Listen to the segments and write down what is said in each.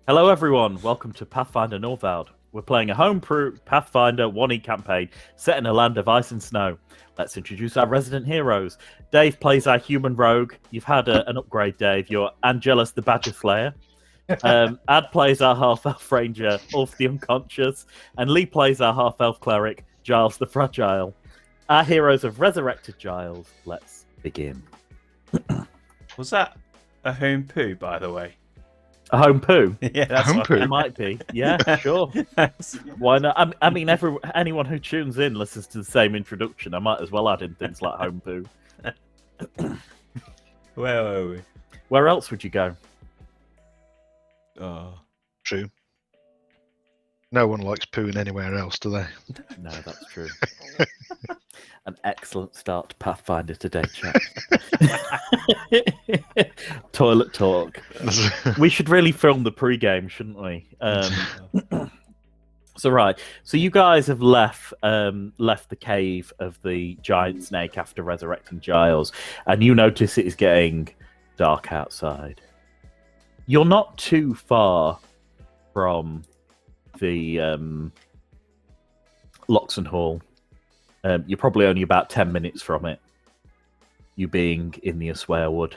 Hello everyone, welcome to Pathfinder Norvald. We're playing a homebrew Pathfinder 1E campaign set in a land of ice and snow. Let's introduce our resident heroes. Dave plays our human rogue. You've had an upgrade, Dave. You're Angelus the Badger Slayer. Ad plays our half-elf ranger, Ulf the Unconscious. And Lee plays our half-elf cleric, Giles the Fragile. Our heroes have resurrected Giles. Let's begin. Was that a home poo, by the way? A home poo? Yeah, that's home what poo? It might be. Yeah, sure. Why not? I mean, anyone who tunes in listens to the same introduction. I might as well add in things like home poo. Where were we? Where else would you go? Oh, True. No one likes pooing anywhere else, do they? No, that's true. An excellent start to Pathfinder today, chat. Toilet talk. We should really film the pre-game, shouldn't we? So you guys have left the cave of the giant snake after resurrecting Giles, and you notice it is getting dark outside. You're not too far from the Loxon Hall. You're probably only about 10 minutes from it, you being in the Asware Wood.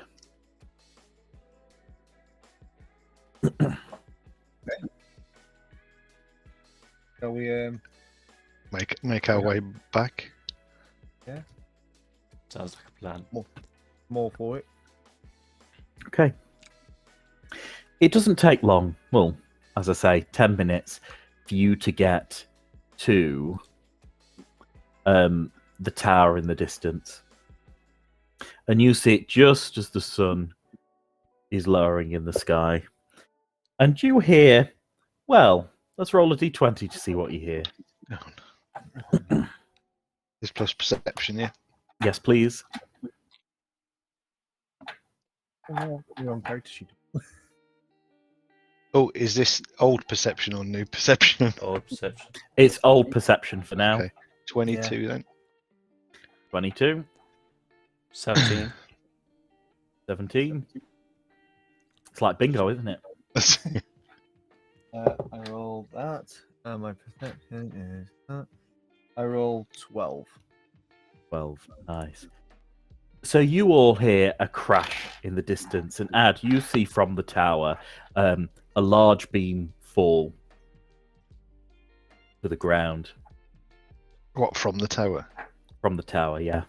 Shall we Make our way back. sounds like a plan. more for it? Okay. It doesn't take long, well, as I say, 10 minutes for you to get to the tower in the distance. And you see it just as the sun is lowering in the sky. And you hear, well, let's roll a d20 to see what you hear. This plus perception, yeah. Yes, please. Oh, you're on character sheet. Oh, is this old perception or new perception? Old perception. It's old perception for now. Okay. 22 then. 22, 17. 17. It's like bingo, isn't it? I rolled that. My perception is that. I rolled 12. 12. Nice. So you all hear a crash in the distance, and Ad, you see from the tower a large beam fall to the ground. What, from the tower? From the tower, yeah.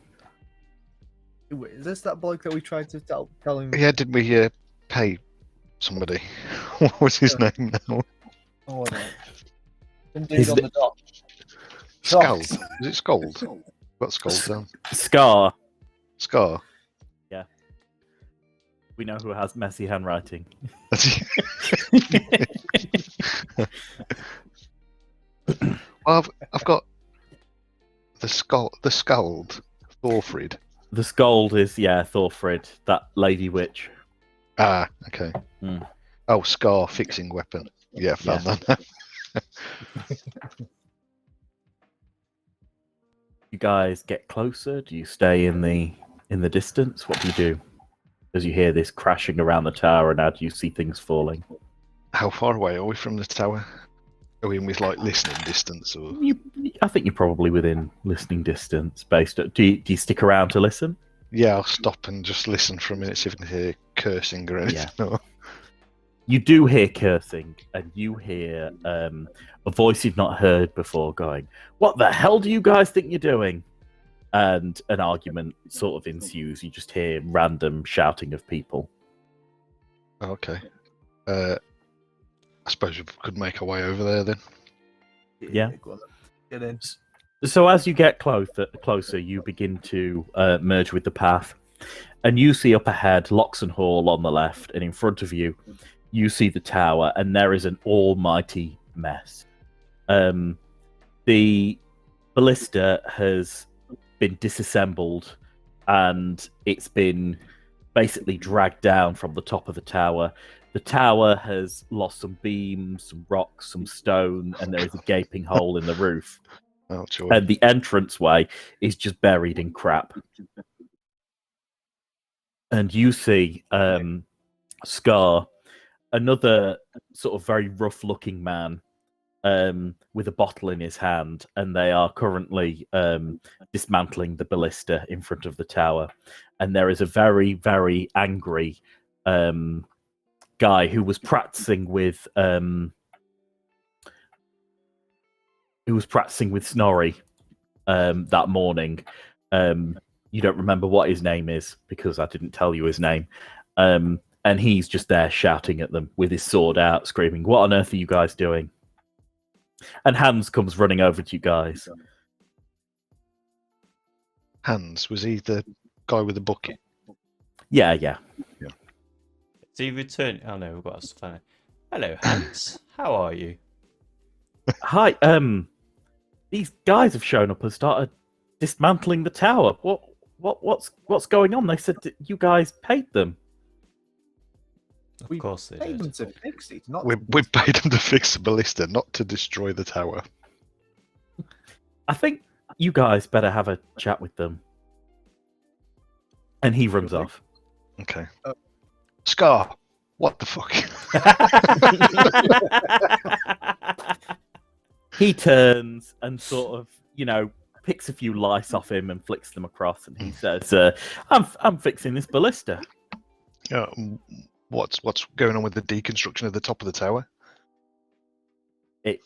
Wait, is this that bloke that we tried to tell him? Yeah, did we pay somebody? What was his name now? Oh, no. Indeed on the dot. Scald. Is it Scald? Got Scald down. Scar. Scar. We know who has messy handwriting. Well, I've got the Scald, Thorfrid. The Scold is, Thorfrid, that lady witch. Ah, okay. Mm. Oh, Scar, fixing weapon. Yeah, found that. You guys get closer? Do you stay in the distance? What do you do? As you hear this crashing around the tower, and Ad, you see things falling. How far away are we from the tower? Are we in with like listening distance or? I think you're probably within listening distance. Do you stick around to listen? Yeah, I'll stop and just listen for a minute, see if I can hear cursing or anything. Yeah. You do hear cursing, and you hear a voice you've not heard before going, "What the hell do you guys think you're doing?" And an argument sort of ensues. You just hear random shouting of people. Okay. I suppose we could make our way over there then. Yeah. Go on then. Get in. So as you get closer, you begin to merge with the path, and you see up ahead Loxon Hall on the left, and in front of you, you see the tower, and there is an almighty mess. The ballista has been disassembled, and it's been basically dragged down from the top of the tower. The tower has lost some beams, some rocks, some stone, and there is a gaping hole in the roof. Oh, sure. And the entranceway is just buried in crap. And you see Scar another sort of very rough-looking man with a bottle in his hand, and they are currently dismantling the ballista in front of the tower. And there is a very, very angry guy who was practicing with Snorri that morning. You don't remember what his name is because I didn't tell you his name. And he's just there shouting at them with his sword out, screaming, "What on earth are you guys doing?" And Hans comes running over to you guys. Hans, was he the guy with the bucket? Yeah. Is he returning? Oh no, we've got a funny. Hello, Hans. How are you? Hi. These guys have shown up and started dismantling the tower. What's going on? They said that you guys paid them. Of course they Paid them did. to fix it, not We paid him to fix the ballista, not to destroy the tower. I think you guys better have a chat with them. And he runs off. Okay. Scar, what the fuck? He turns and sort of, picks a few lice off him and flicks them across, and he says, I'm fixing this ballista. What's going on with the deconstruction of the top of the tower? It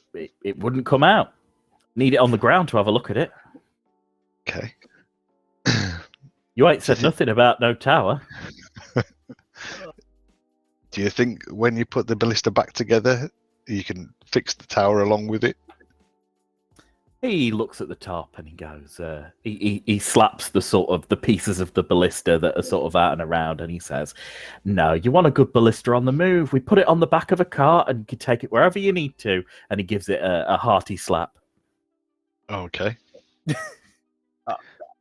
wouldn't come out. Need it on the ground to have a look at it. Okay. You ain't said nothing about no tower. Do you think when you put the ballista back together, you can fix the tower along with it? He looks at the top and he goes, he slaps the pieces of the ballista that are sort of out and around, and he says, "No, you want a good ballista on the move. We put it on the back of a cart and you can take it wherever you need to." And he gives it a hearty slap. Okay.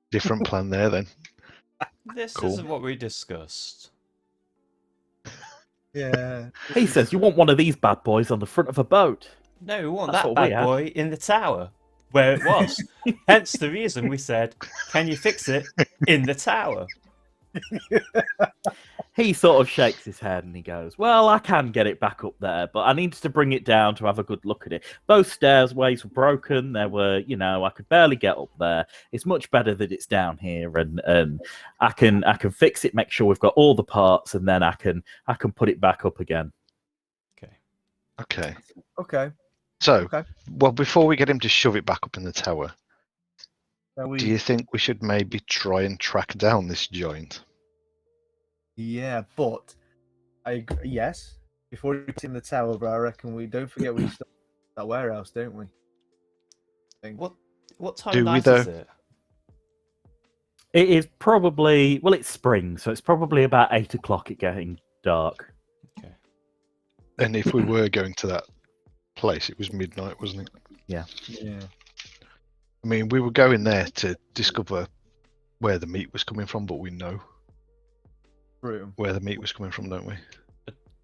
Different plan there then. This Cool. isn't what we discussed. Yeah. He says, "You want one of these bad boys on the front of a boat." No, we want That's that what we bad had. boy in the tower where it was. Hence the reason we said, "Can you fix it in the tower?" He sort of shakes his head and he goes, "Well, I can get it back up there, but I need to bring it down to have a good look at it. Both stairways were broken. There were, I could barely get up there. It's much better that it's down here, and I can fix it, make sure we've got all the parts, and then I can put it back up again." Okay. Okay. So, Okay. well, before we get him to shove it back up in the tower, So do you think we should maybe try and track down this giant? Yeah, but yes, before we get in the tower, but I reckon we don't forget we still have that warehouse, don't we? What time Do of we, night though? is it? It is probably, it's spring, so it's probably about 8 o'clock. It getting dark. And if we were going to that place, it was midnight, wasn't it? Yeah. I mean, we were going there to discover where the meat was coming from, but we know True. where the meat was coming from, don't we?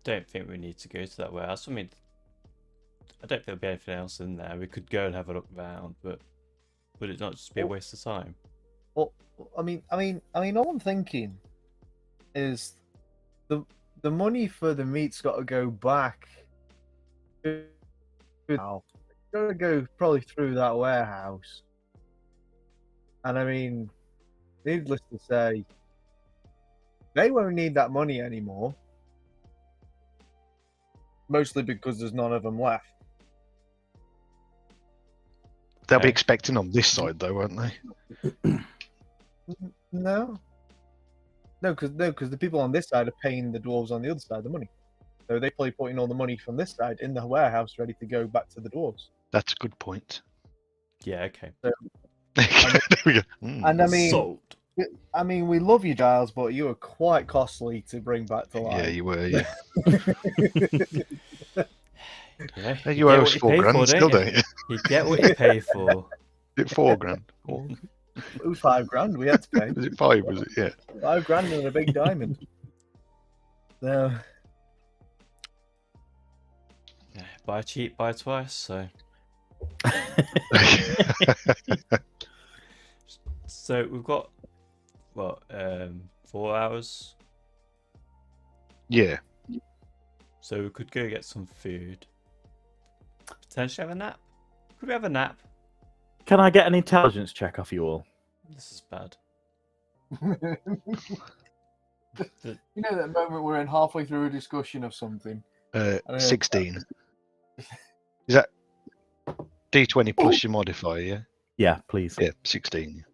Don't think we need to go to that warehouse. I mean, I don't think there'll be anything else in there. We could go and have a look around, but would it not just be a waste of time? Well, I mean, all I'm thinking is the money for the meat's got to go back. Now, it's got to go probably through that warehouse. And I mean, needless to say, they won't need that money anymore. Mostly because there's none of them left. They'll be Okay. expecting on this side, though, won't they? No, because the people on this side are paying the dwarves on the other side the money. So they're probably putting all the money from this side in the warehouse, ready to go back to the dwarves. That's a good point. Yeah, okay. There we go. And Sold. I mean, we love you, Giles, but you are quite costly to bring back to life. Yeah, you were, yeah. Yeah, Hey, you you get owe what us you £4 pay grand for, still, don't don't you? You get what you pay for. Is it £4 grand? It was $5,000 we had to pay. Was it 5? Was it? Yeah. $5,000 and a big diamond. No. Yeah, buy cheap, buy twice. So we've got what 4 hours. Yeah. So we could go get some food. Potentially have a nap. Could we have a nap? Can I get an intelligence check off you all? This is bad. You know that moment we're in halfway through a discussion of something. 16. Is that D20 plus your modifier, yeah? Yeah, please. Yeah, 16.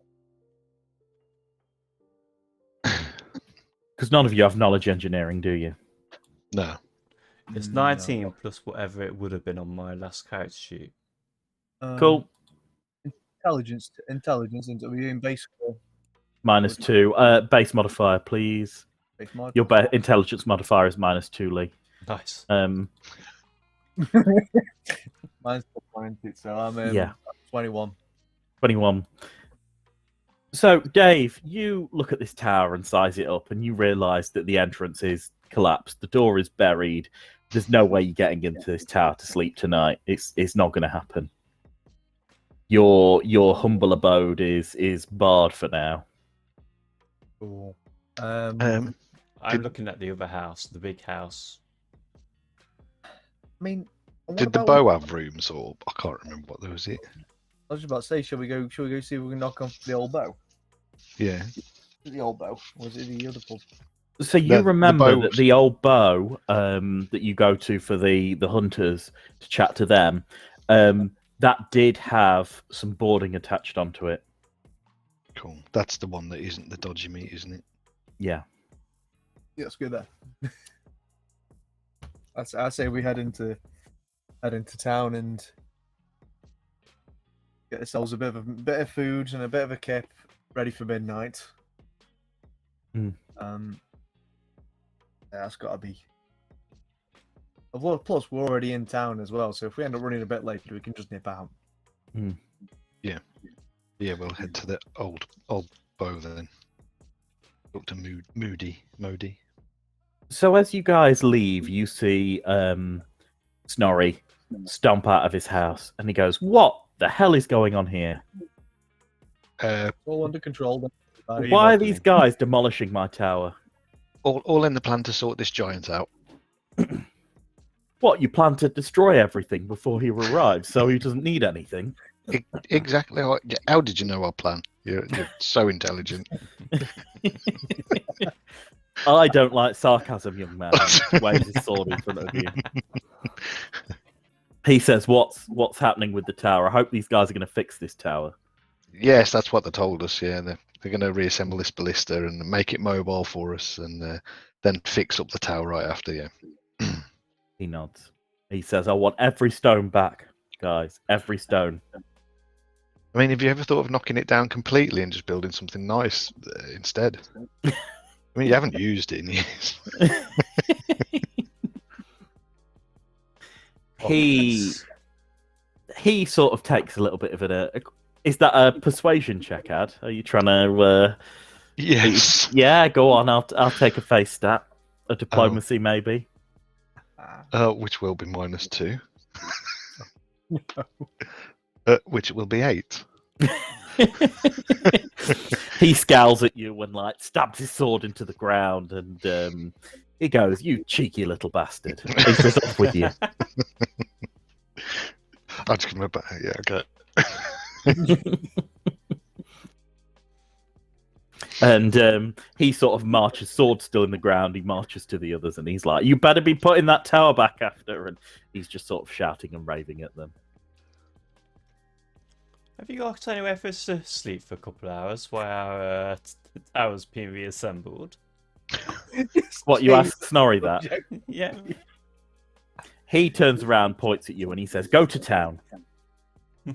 Because none of you have knowledge engineering, do you? No. It's No. 19 plus whatever it would have been on my last character sheet. Cool. Intelligence, and are we in base or -2. Base modifier, please. base mod? Your intelligence modifier is -2, Lee. Nice. Mine's 20, so I'm Yeah. 21. 21. So, Dave, you look at this tower and size it up, and you realise that the entrance is collapsed. The door is buried. There's no way you're getting into this tower to sleep tonight. It's not going to happen. Your humble abode is barred for now. Cool. I'm looking at the other house, the big house. I mean, what Did the about- bow have rooms, or I can't remember what there was it? I was just about to say, shall we go see if we can knock on the old bow? Yeah. Is it the old bow? Or was it the other pub? So you The remember bow- that the old bow that you go to for the hunters to chat to them, that did have some boarding attached onto it. Cool. That's the one that isn't the dodgy meat, isn't it? Yeah. Yeah, let's go there. I say we head into town and get ourselves a bit of food and a bit of a kip ready for midnight. Hmm. Yeah, that's got to be. Plus, we're already in town as well, so if we end up running a bit later, we can just nip out. Yeah, we'll head to the old bow then. Dr. Modi. So as you guys leave, you see Snorri stomp out of his house, and he goes, "What the hell is going on here? All under control. Then. Are you Why are modelling? these guys demolishing my tower? All in the plan to sort this giant out. What, you plan to destroy everything before he arrives, so he doesn't need anything?" Exactly. How did you know our plan? You're so intelligent. I don't like sarcasm, young man. He waves his sword in front of you. He says, "What's happening with the tower? I hope these guys are going to fix this tower." Yes, that's what they told us. Yeah, they're going to reassemble this ballista and make it mobile for us, and then fix up the tower right after. Yeah. He nods. He says, "I want every stone back, guys. Every stone." I mean, have you ever thought of knocking it down completely and just building something nice instead? I mean, you haven't used it in years. He sort of takes a little bit of it. Is that a persuasion check, Ad? Are you trying to? Yes. Yeah, go on. I'll take a face stat. A diplomacy, maybe. Which will be -2. Which will be 8. He scowls at you and stabs his sword into the ground, and he goes, "You cheeky little bastard." He says, "Off with you." I just remember. Yeah, okay. And he sort of marches, sword still in the ground. He marches to the others, and he's like, "You better be putting that tower back after." And he's just sort of shouting and raving at them. Have you got anywhere for us to sleep for a couple of hours while our tower's being reassembled? What, you ask Snorri that? Yeah. He turns around, points at you, and he says, "Go to town." I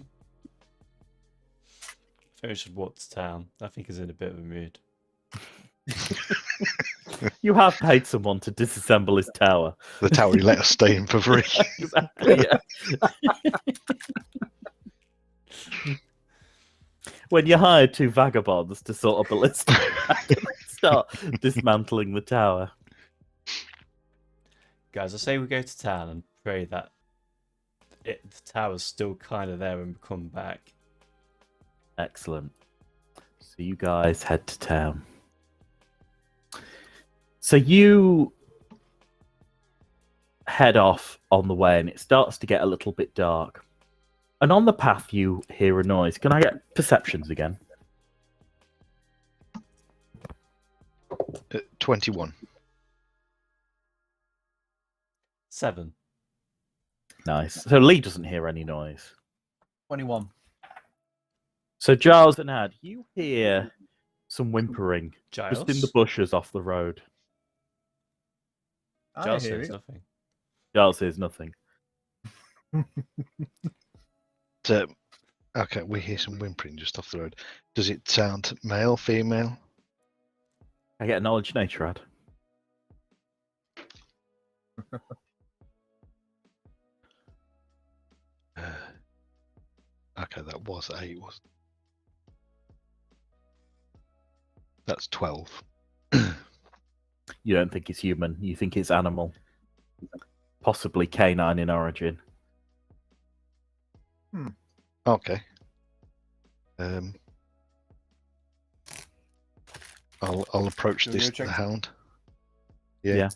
think we should walk to town. I think he's in a bit of a mood. You have paid someone to disassemble his tower. The tower he let us stay in for free. Exactly. Yeah. When you hire 2 vagabonds to sort of ballista and start dismantling the tower. Guys, I say we go to town and pray that the tower's still kind of there when we come back. Excellent. So you guys head to town. So you head off on the way, and it starts to get a little bit dark. And on the path, you hear a noise. Can I get perceptions again? 21. 7. Nice. So Lee doesn't hear any noise. 21. So Giles and Ad, you hear some whimpering Giles? just in the bushes off the road. I Giles hear says it. nothing. Giles hears nothing. So, okay, we hear some whimpering just off the road. Does it sound male, female? I get a knowledge nature ad. Okay, that was 8. That's 12. You don't think it's human. You think it's animal. Possibly canine in origin. Okay. I'll approach Shall we this go to the check? hound. Yeah.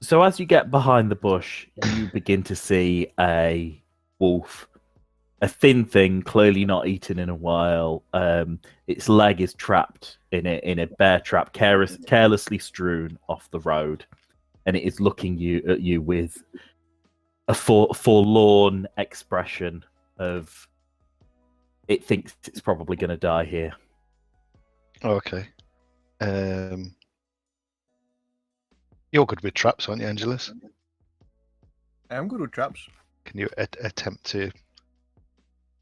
So as you get behind the bush, you begin to see a wolf. A thin thing, clearly not eaten in a while. Its leg is trapped in a bear trap, carelessly strewn off the road, and it is looking at you with a forlorn expression of it thinks it's probably going to die here. Okay. You're good with traps, aren't you, Angelus? I'm good with traps. Can you attempt to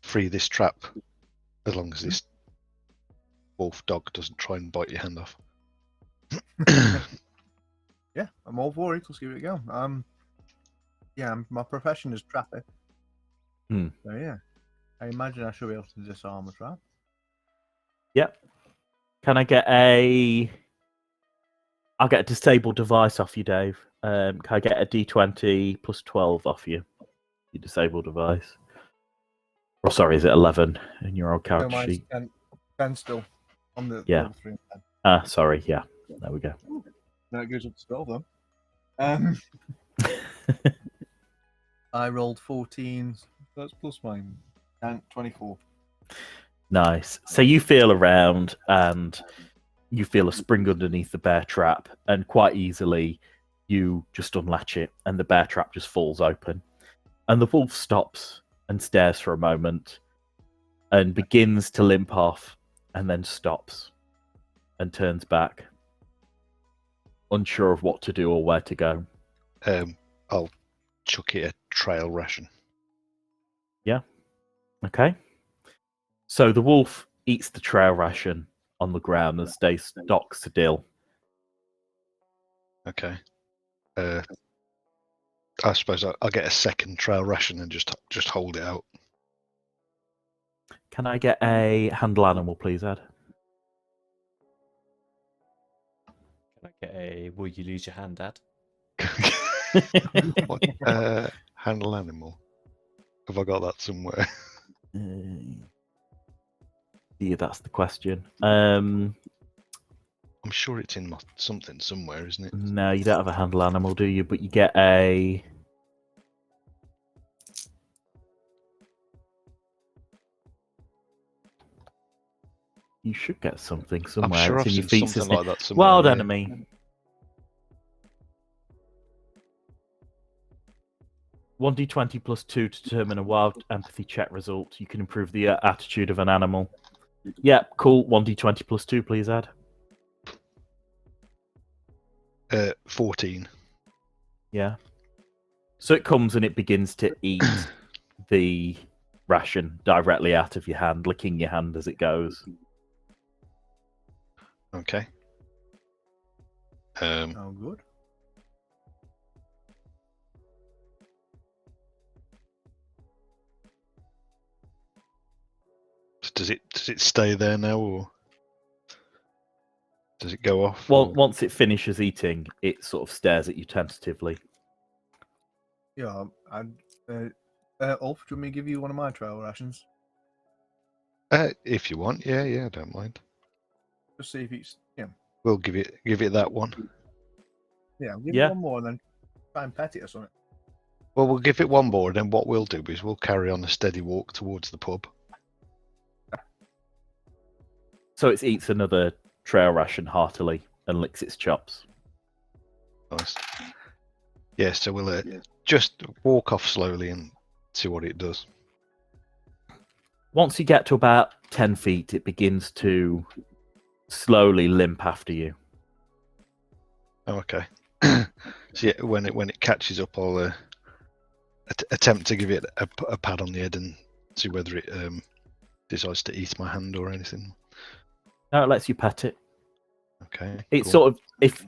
free this trap as long as this wolf dog doesn't try and bite your hand off? Yeah, I'm all for it. Let's give it a go. My profession is trapper. Hmm. So yeah, I imagine I should be able to disarm a trap. Yep. Can I get I'll get a disable device off you, Dave. Can I get a D20 plus 12 off you? Your disable device. Or sorry, is it 11 in your old So character mine's sheet? 10 still on the Yeah. level 3 and 10. Sorry, yeah. There we go. No, it goes up to 12 though. I rolled 14. So that's plus mine. And 24. Nice. So you feel around and you feel a spring underneath the bear trap, and quite easily you just unlatch it and the bear trap just falls open. And the wolf stops and stares for a moment and begins to limp off and then stops and turns back, unsure of what to do or where to go. I'll chuck it a trail ration. Okay. So the wolf eats the trail ration on the ground and stays stock still. Okay. I suppose I'll get a second trail ration and just hold it out. Can I get a handle animal, please, Ed? Can I get a will you lose your hand, Dad? What, handle animal. Have I got that somewhere? Yeah, that's the question. I'm sure it's in something somewhere, isn't it? No, you don't have a handle animal, do you? But you get a... You should get something somewhere. I'm sure It's I've in your seen feats, something isn't it? like that somewhere. Wild yeah. enemy. 1d20 plus 2 to determine a wild empathy check result. You can improve the attitude of an animal. Yeah, cool. 1d20 plus 2, please, Ed. 14. Yeah. So it comes and it begins to eat the ration directly out of your hand, licking your hand as it goes. Okay. Oh, good. Does it stay there now, or does it go off? Well, or- once it finishes eating, it sort of stares at you tentatively. Yeah, Ulf, do you want me to give you one of my trail rations? if you want, yeah, I don't mind. Just see if it's We'll give it that one. yeah. I'll give Yeah. you one more, and then Try and pet it or something. Well, we'll give it one board, and what we'll do is we'll carry on a steady walk towards the pub. So it eats another trail ration heartily and licks its chops. Nice. Yeah, so we'll just walk off slowly and see what it does. Once you get to about 10 feet, it begins to slowly limp after you. Oh, okay. So yeah, when it catches up, I'll attempt to give it a pat on the head and see whether it decides to eat my hand or anything. No, it lets you pet it. Okay. It's cool. sort of,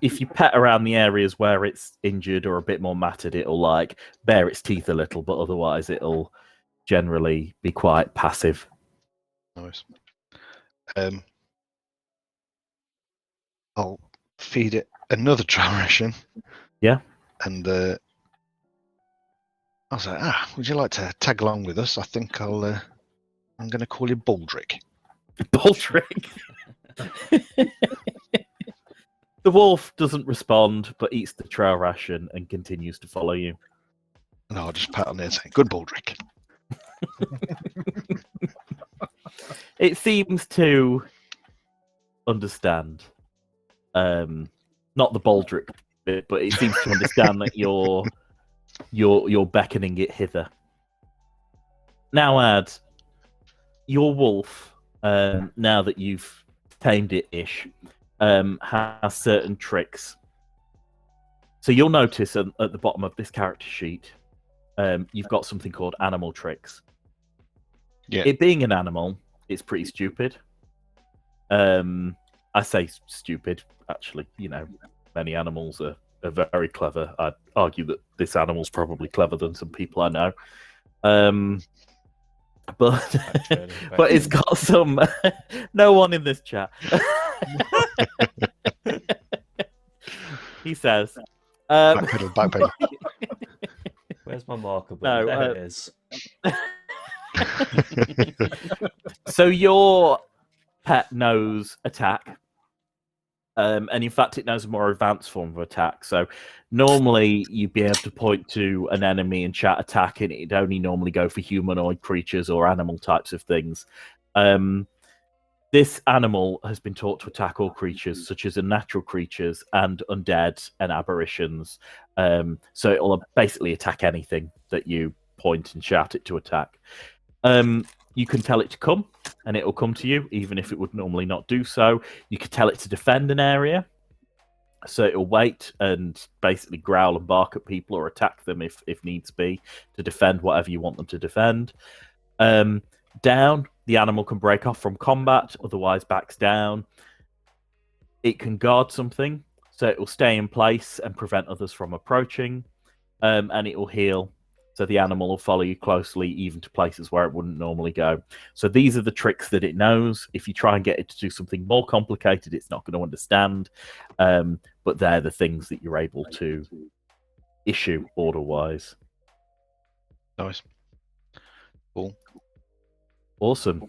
if you pet around the areas where it's injured or a bit more matted, it'll like bare its teeth a little, but otherwise it'll generally be quite passive. Nice. I'll feed it another trail ration. Yeah. And I was like, would you like to tag along with us? I think I'm going to call you Baldrick. Baldrick. The wolf doesn't respond, but eats the trail ration and continues to follow you. And I'll just pat on the head saying, good Baldrick. It seems to understand. Not the Baldrick bit, but it seems to understand that you're beckoning it hither. Now, Ad, your wolf, now that you've tamed it ish, has certain tricks. So you'll notice at the bottom of this character sheet, you've got something called animal tricks. Yeah. It being an animal, it's pretty stupid. I say stupid, actually. You know, many animals are very clever. I'd argue that this animal's probably clever than some people I know. But it's got some. No one in this chat. He says. Backpedal. Where's my marker No, button? There it is. So your pet knows attack. And in fact, it knows a more advanced form of attack. So normally you'd be able to point to an enemy and shout attack, and it'd only normally go for humanoid creatures or animal types of things. This animal has been taught to attack all creatures, such as unnatural creatures and undead and aberrations. So it'll basically attack anything that you point and shout it to attack. You can tell it to come, and it will come to you, even if it would normally not do so. You can tell it to defend an area, so it'll wait and basically growl and bark at people or attack them if needs be to defend whatever you want them to defend. Down, the animal can break off from combat, otherwise backs down. It can guard something, so it will stay in place and prevent others from approaching, and it will heal. So the animal will follow you closely, even to places where it wouldn't normally go. So these are the tricks that it knows. If you try and get it to do something more complicated, it's not going to understand. But they're the things that you're able to issue order-wise. Nice. Cool. Awesome.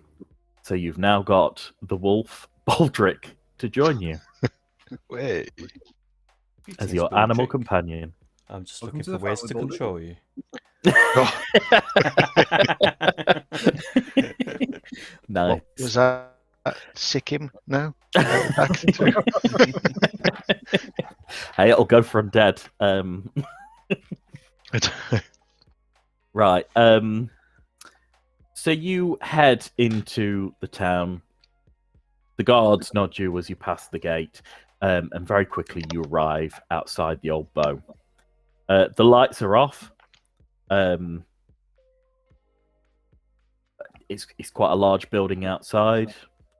So you've now got the wolf, Baldrick, to join you Wait. as your animal companion. I'm just Welcome looking to for the ways to family, Baldrick. control you. Nice. What was that? Sikkim? No? Hey, it'll go for undead. Right. So you head into the town. The guards nod you as you pass the gate, and very quickly you arrive outside the old bow. The lights are off. It's quite a large building outside.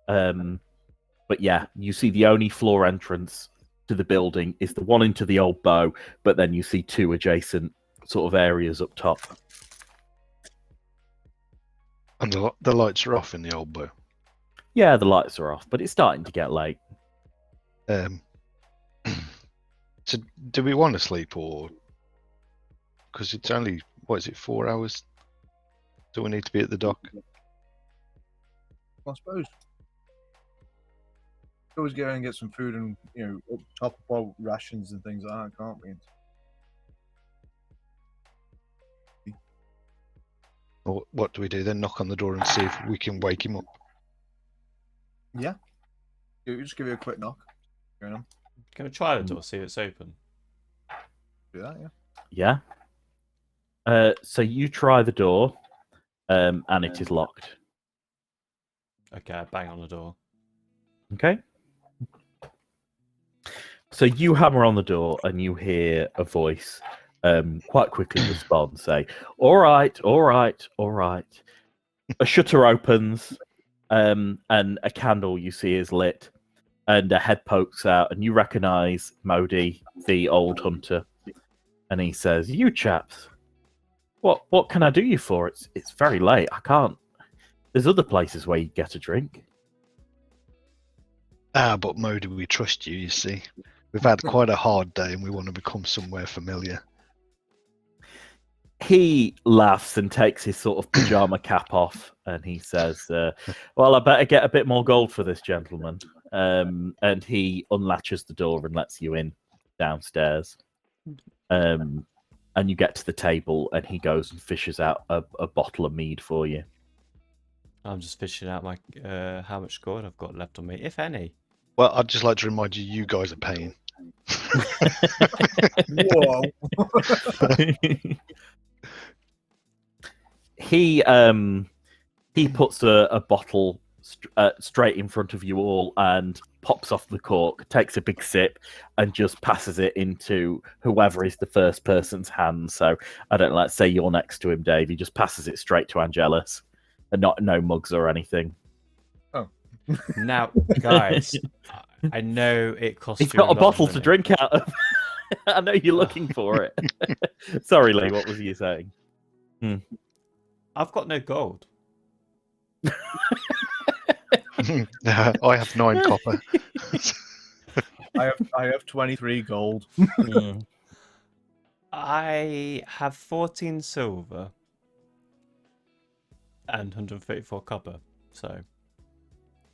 But yeah, you see the only floor entrance to the building is the one into the old bow, but then you see two adjacent sort of areas up top. And the lights are off in the old bow. Yeah, the lights are off, but it's starting to get late. So do we want to sleep, or because it's only 4 hours? Do we need to be at the dock? I suppose. Always go and get some food and, up top of our rations and things like that, can't we? Or what do we do then? Knock on the door and see if we can wake him up. Yeah. Just give you a quick knock. Going on. Can we try the door, see if it's open? Do that, yeah. Yeah. So you try the door, and it is locked. Okay, I bang on the door. Okay. So you hammer on the door, and you hear a voice quite quickly respond, say, "All right, all right, all right." A shutter opens, and a candle you see is lit, and a head pokes out, and you recognise Modi, the old hunter, and he says, "You chaps, what can I do you for? It's very late. I can't. There's other places where you get a drink." But Modi, we trust you, you see. We've had quite a hard day and we want to become somewhere familiar. He laughs and takes his sort of pajama cap off, and he says, "Well, I better get a bit more gold for this gentleman." And he unlatches the door and lets you in downstairs. And you get to the table, and he goes and fishes out a bottle of mead for you. I'm just fishing out my how much gold I've got left on me, if any. Well, I'd just like to remind you, you guys are paying. Whoa. He puts a bottle straight in front of you all and pops off the cork, takes a big sip, and just passes it into whoever is the first person's hand. So I don't know, let's say you're next to him, Dave. He just passes it straight to Angelus, and no mugs or anything. Now, guys, I know it costs He's you got a lot of bottle to money. drink out of. I know you're looking for it. Sorry, Lee. What was you saying? I've got no gold. I have 9 copper. I have 23 gold. I have 14 silver and 134 copper. So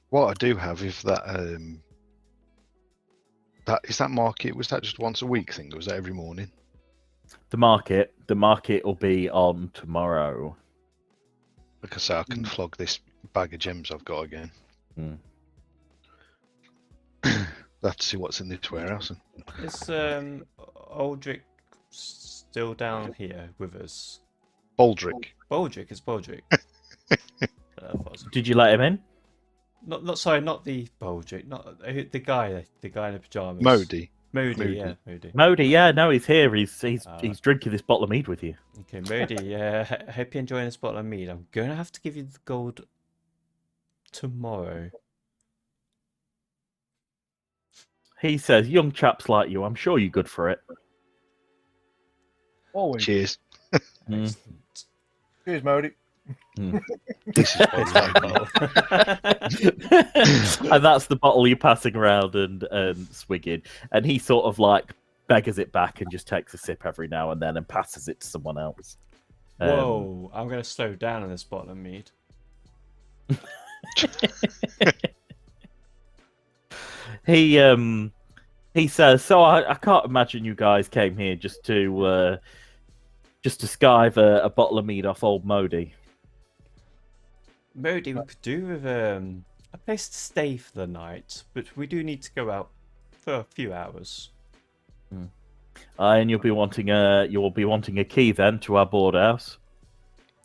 What I do have is that that market, was that just once a week thing, or was that every morning? The market will be on tomorrow. Like I say, I can flog this bag of gems I've got again. Have to see what's in this warehouse. is Aldrich still down here with us? Baldric. Baldric is Baldric. Did you let him in? Sorry, not the Baldric, not the guy in the pajamas. Modi. Modi, yeah, Modi. Modi, yeah, no, he's here. He's drinking this bottle of mead with you. Okay, Modi, I hope you're enjoying this bottle of mead. I'm going to have to give you the gold tomorrow. He says, "Young chaps like you, I'm sure you're good for it." Always. Cheers. Excellent. Cheers, Modi. This is It's my bottle. And that's the bottle you're passing around and swigging. And he sort of like beggars it back and just takes a sip every now and then and passes it to someone else. Whoa, I'm going to slow down on this bottle of mead. He says, "So I can't imagine you guys came here just to skive a bottle of mead off old Modi." Modi, we could do with a place to stay for the night, but we do need to go out for a few hours. And you'll be wanting a key then to our board house.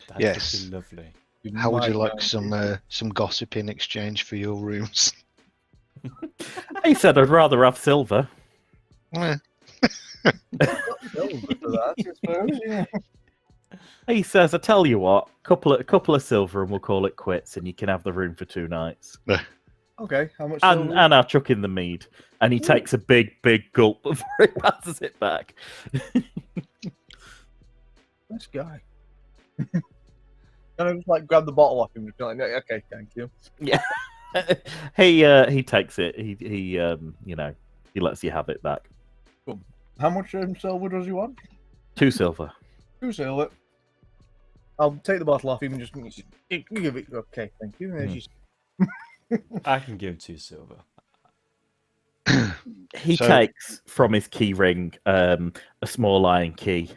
That Yes. would be lovely. How would you might like some gossip in exchange for your rooms? He said, "I'd rather have silver." Eh, Silver for that, I suppose, yeah. He says, "I tell you what, couple of silver and we'll call it quits, and you can have the room for 2 nights." Okay, how much And silver? I'll chuck in the mead. And he takes a big gulp before he passes it back. This guy. Can I just like grab the bottle off him and be like, okay, thank you. Yeah. He takes it. He lets you have it back. How much silver does he want? 2 silver. 2 silver. I'll take the bottle off him and just give it. Okay, thank you. There's your- I can give 2 silver. He So- takes from his key ring a small iron key,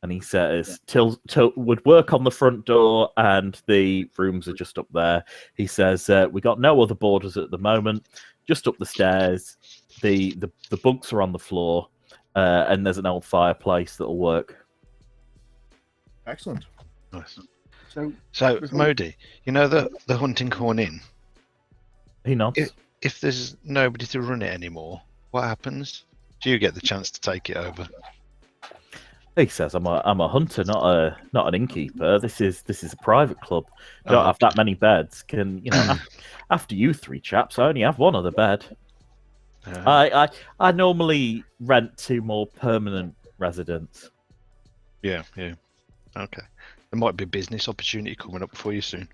And he says, Till would work on the front door, and the rooms are just up there. He says, we got no other boarders at the moment, just up the stairs. The bunks are on the floor, and there's an old fireplace that'll work. Excellent. Nice. So, Modi, you know the Hunting Horn Inn? He nods. If there's nobody to run it anymore, what happens? Do you get the chance to take it over? He says, "I'm a hunter, not an innkeeper. This is a private club. Don't have that many beds. Can after you three chaps, I only have one other bed. I normally rent to more permanent residents." Yeah. Okay. There might be a business opportunity coming up for you soon.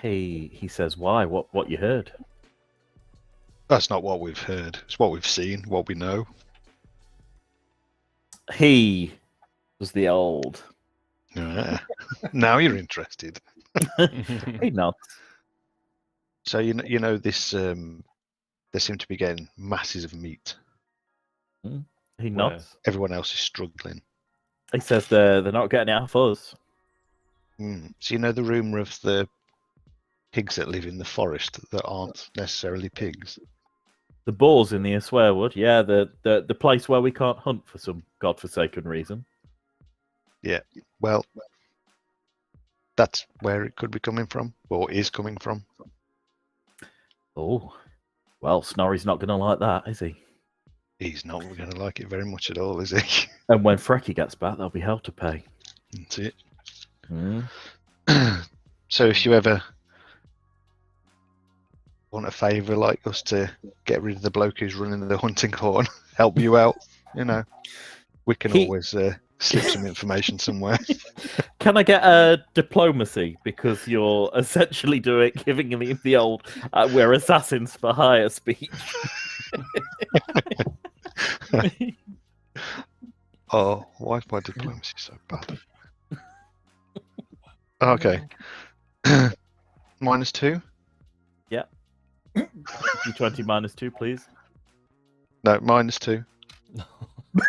He says, "Why? What you heard?" That's not what we've heard. It's what we've seen, what we know. He was the old. Yeah. Now you're interested. He nods. So you know this. They seem to be getting masses of meat. He nods. Everyone else is struggling. He says they're not getting it off us. So you know the rumor of the pigs that live in the forest that aren't necessarily pigs. The boars in the Aswearwood, yeah, the place where we can't hunt for some godforsaken reason. Yeah. Well, that's where it could be coming from, or is coming from. Oh, well, Snorri's not going to like that, is he? He's not going to like it very much at all, is he? And when Frecky gets back, there'll be hell to pay. That's it. Mm. So if you ever want a favour like us to get rid of the bloke who's running the hunting horn, help you out, we can always slip some information somewhere. Can I get a diplomacy? Because you're essentially giving me the old we're assassins for hire speech. Oh, why is my diplomacy so bad? Okay. -2? Yeah. D20 -2, please. No, -2.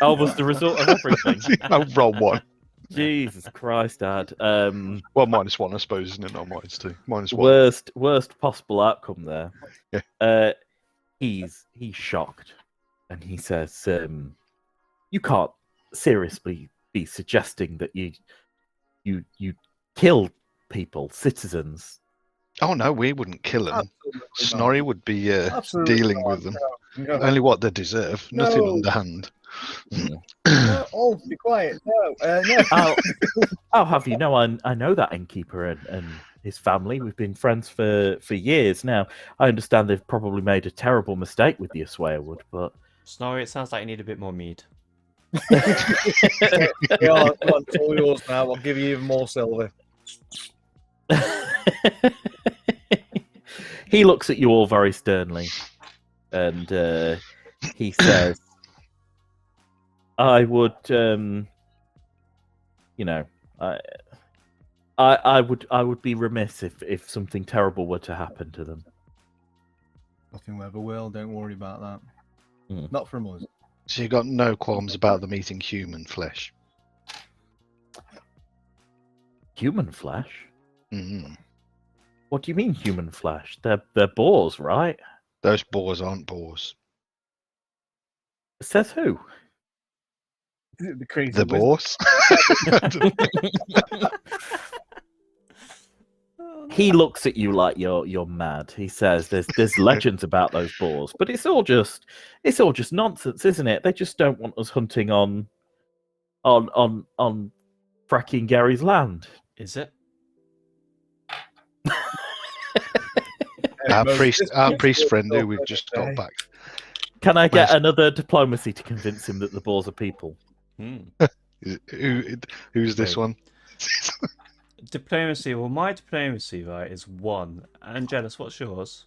Oh, was the result of everything? I'll roll 1. Jesus Christ, Dad. Well, -1, I suppose, isn't it? Not -2. -1. Worst possible outcome there. Yeah. He's shocked, and he says, "You can't seriously be suggesting that you kill people, citizens." Oh no, we wouldn't kill them. Snorri would be dealing with them. No. Only what they deserve. Nothing underhand. Oh, be quiet. No. I'll have you know, I know that innkeeper and his family. We've been friends for years now. I understand they've probably made a terrible mistake with the Aswearwood, but Snorri, it sounds like you need a bit more mead. Yeah, it's all yours now. I'll give you even more silver. he looks at you all very sternly, and he says, "I would, I would be remiss if something terrible were to happen to them." Nothing ever will. Don't worry about that. Not from us. So you got no qualms about them eating human flesh? Human flesh? Mm-hmm. What do you mean human flesh? They're boars, right? Those boars aren't boars. Says who? The crazy The boars? He looks at you like you're mad. He says there's legends about those boars, but it's all just nonsense, isn't it? They just don't want us hunting on fracking Gary's land. Is it? Our priest friend who we've just got back. Can I get another diplomacy to convince him that the boars are people? Who's this one? Diplomacy. Well, my diplomacy, right, is 1. Angelus, what's yours?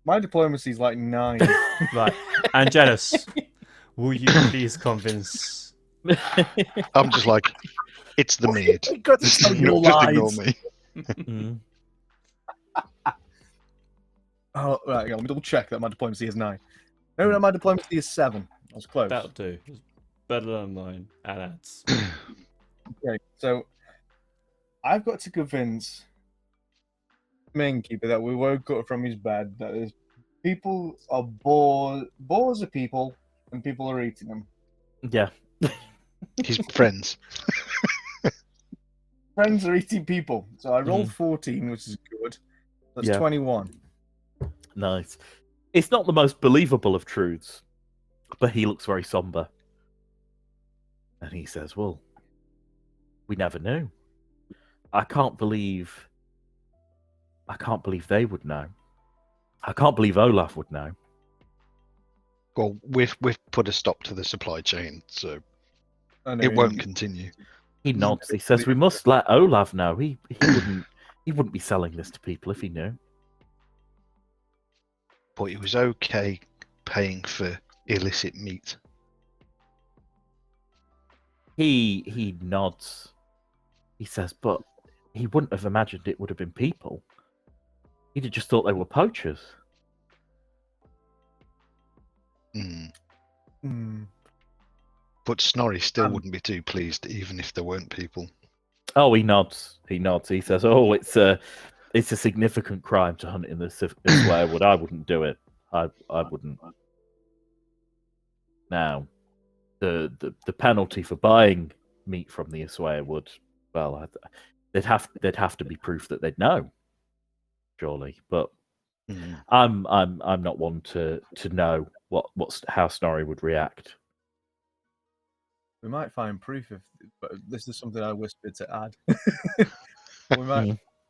My diplomacy is like 9. Right. Angelus, will you please convince... I'm just like, it's the maid. Got to Just tell your ignore lies. me. Oh, right, let me double check that my diplomacy is 9. No, my diplomacy is 7. I was close. That'll do. better than mine. And that's Okay, so I've got to convince the innkeeper that we woke up from his bed, that there's people are bored. Boars are people, and people are eating them. Yeah. His friends. Friends are eating people. So I rolled Mhm. 14, which is good. That's Yeah. 21. Nice. It's not the most believable of truths, but he looks very somber. And he says, well, we never knew. I can't believe they would know. I can't believe Olaf would know. Well, we've put a stop to the supply chain, so I know it won't continue. He nods. He says, we must let Olaf know. He wouldn't be selling this to people if he knew. But it was okay paying for illicit meat. He nods. He says, but he wouldn't have imagined it would have been people. He'd have just thought they were poachers. Mm. But Snorri still wouldn't be too pleased, even if there weren't people. Oh, he nods. He nods. He says, "Oh, it's a significant crime to hunt in the Swearwood. I wouldn't do it. I wouldn't." Now, the penalty for buying meat from the Swearwood, well, they'd have to be proof that they'd know, surely. But I'm not one to know how Snorri would react. We might find proof if, but this is something I whispered to add.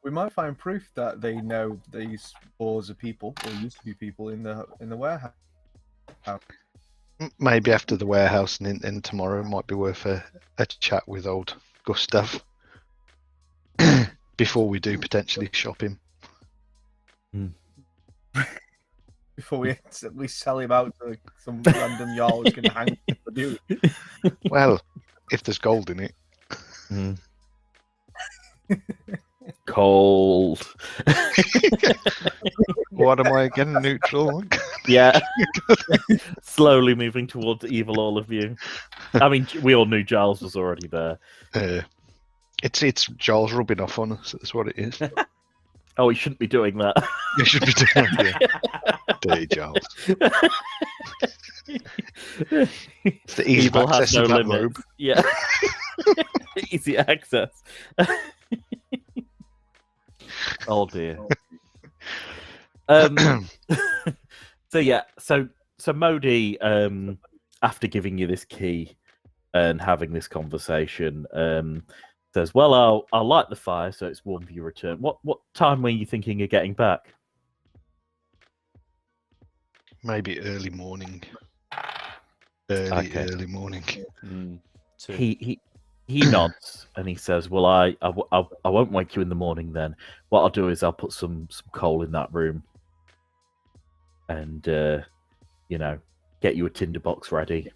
we might find proof that they know these boars are people, or used to be people in the warehouse. Maybe after the warehouse and tomorrow might be worth a chat with old Gustav before we do potentially shop him. Before we sell him out to some random jarl who's going to hang him for doing it. Well, if there's gold in it. Cold. What am I again? Neutral? Yeah. Slowly moving towards evil, all of you. I mean, we all knew Giles was already there. It's Giles rubbing off on us. That's what it is. Oh, he shouldn't be doing that. You should be doing that. Dirty Giles. It's the ease Evil of access has no of that limits. robe. Yeah. Easy access. Oh dear. So yeah, so Modi, after giving you this key and having this conversation, says, "Well, I'll light the fire so it's warm for your return." What time were you thinking of getting back? Maybe early morning. Okay. Early morning. He nods and he says, "Well, I won't wake you in the morning. Then what I'll do is I'll put some coal in that room, and get you a tinderbox ready."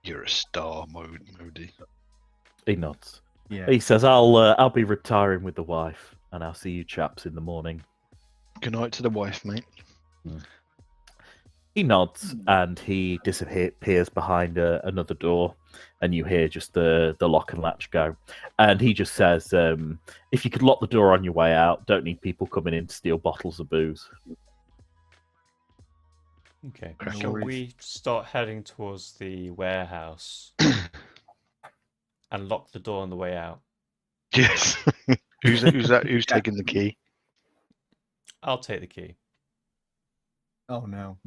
You're a star, Modi. He nods. Yeah. He says, "I'll be retiring with the wife, and I'll see you chaps in the morning." Good night to the wife, mate. He nods and he disappears behind another door, and you hear just the lock and latch go. And he just says, "If you could lock the door on your way out, don't need people coming in to steal bottles of booze." Okay. No Shall worries. we start heading towards the warehouse and lock the door on the way out? Yes. Who's that? Who's taking the key? I'll take the key. Oh no.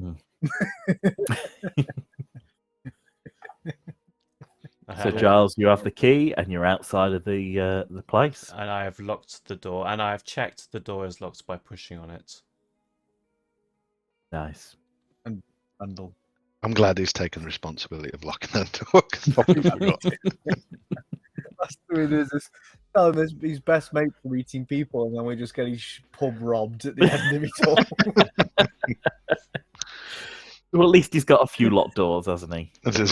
So Giles, you have the key, and you're outside of the place. And I have locked the door, and I have checked the door is locked by pushing on it. Nice. Bundle. I'm glad he's taken responsibility of locking that door. 'Cause I forgot. That's the way it is. Telling his best mate for eating people, and then we just get his pub robbed at the end of it all. Well, at least he's got a few locked doors, hasn't he? That is-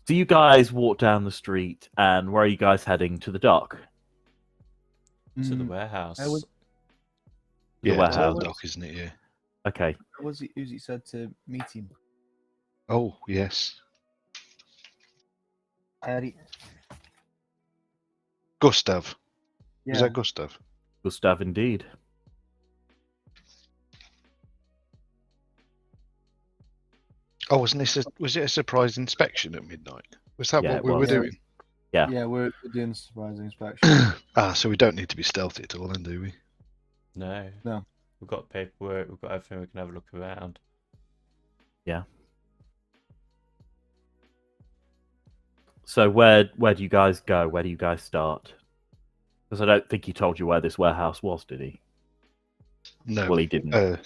So you guys walk down the street, and where are you guys heading? To the dock? To the warehouse. I would- The yeah, it's warehouse. the dock, isn't it? Yeah. Okay. Who's he said to meet him? Oh, yes. Gustav. Yeah. Is that Gustav? Gustav, indeed. Oh, was it a surprise inspection at midnight? Was that Yeah, what it we were was. doing? Yeah. Yeah, we're doing surprise inspection. So we don't need to be stealthy at all, then, do we? No. No. We've got paperwork. We've got everything. We can have a look around. So where do you guys go? Where do you guys start? Because I don't think he told you where this warehouse was, did he? No. Well, he didn't.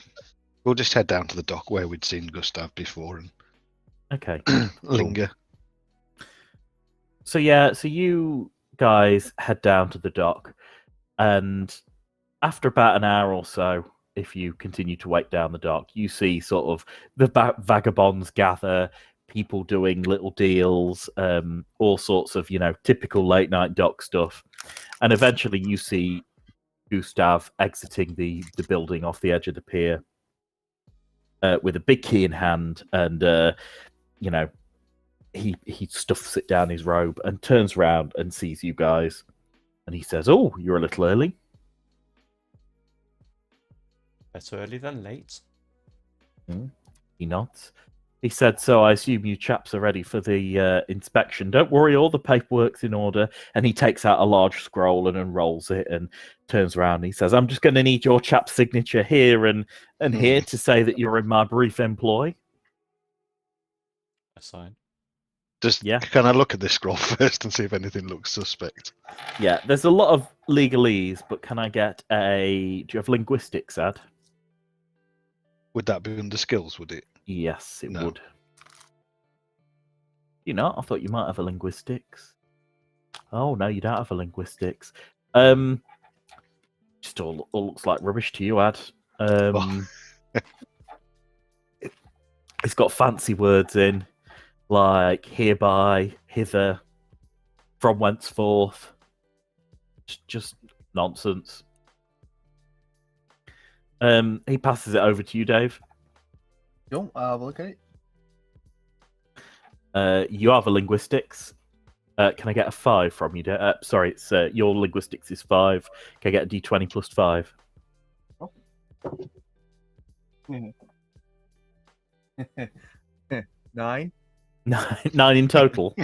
We'll just head down to the dock where we'd seen Gustav before Okay. and linger. So you guys head down to the dock, and after about an hour or so, if you continue to wait down the dock, you see sort of the vagabonds gather, people doing little deals, all sorts of typical late night dock stuff, and eventually you see Gustav exiting the building off the edge of the pier with a big key in hand, and he stuffs it down his robe and turns around and sees you guys, and he says, "Oh, you're a little early." Better early than late. He nods. He said, "So I assume you chaps are ready for the inspection. Don't worry, all the paperwork's in order." And he takes out a large scroll and unrolls it and turns around. And he says, "I'm just going to need your chap's signature here and here to say that you're in my brief employ." A sign. Can I look at this scroll first and see if anything looks suspect? Yeah, there's a lot of legalese, but can I get a... Do you have linguistics, Ad? Would that be under skills, would it? Yes, it No. would. You know, I thought you might have a linguistics. Oh, no, you don't have a linguistics. Just all looks like rubbish to you, Ad. It's got fancy words in, like hereby, hither, from whenceforth. Just nonsense. He passes it over to you, Dave. Don't have a look at it. You have a linguistics. Can I get a 5 from you? Sorry, it's your linguistics is 5. Can I get a D20 plus 5? Oh. 9. 9 in total.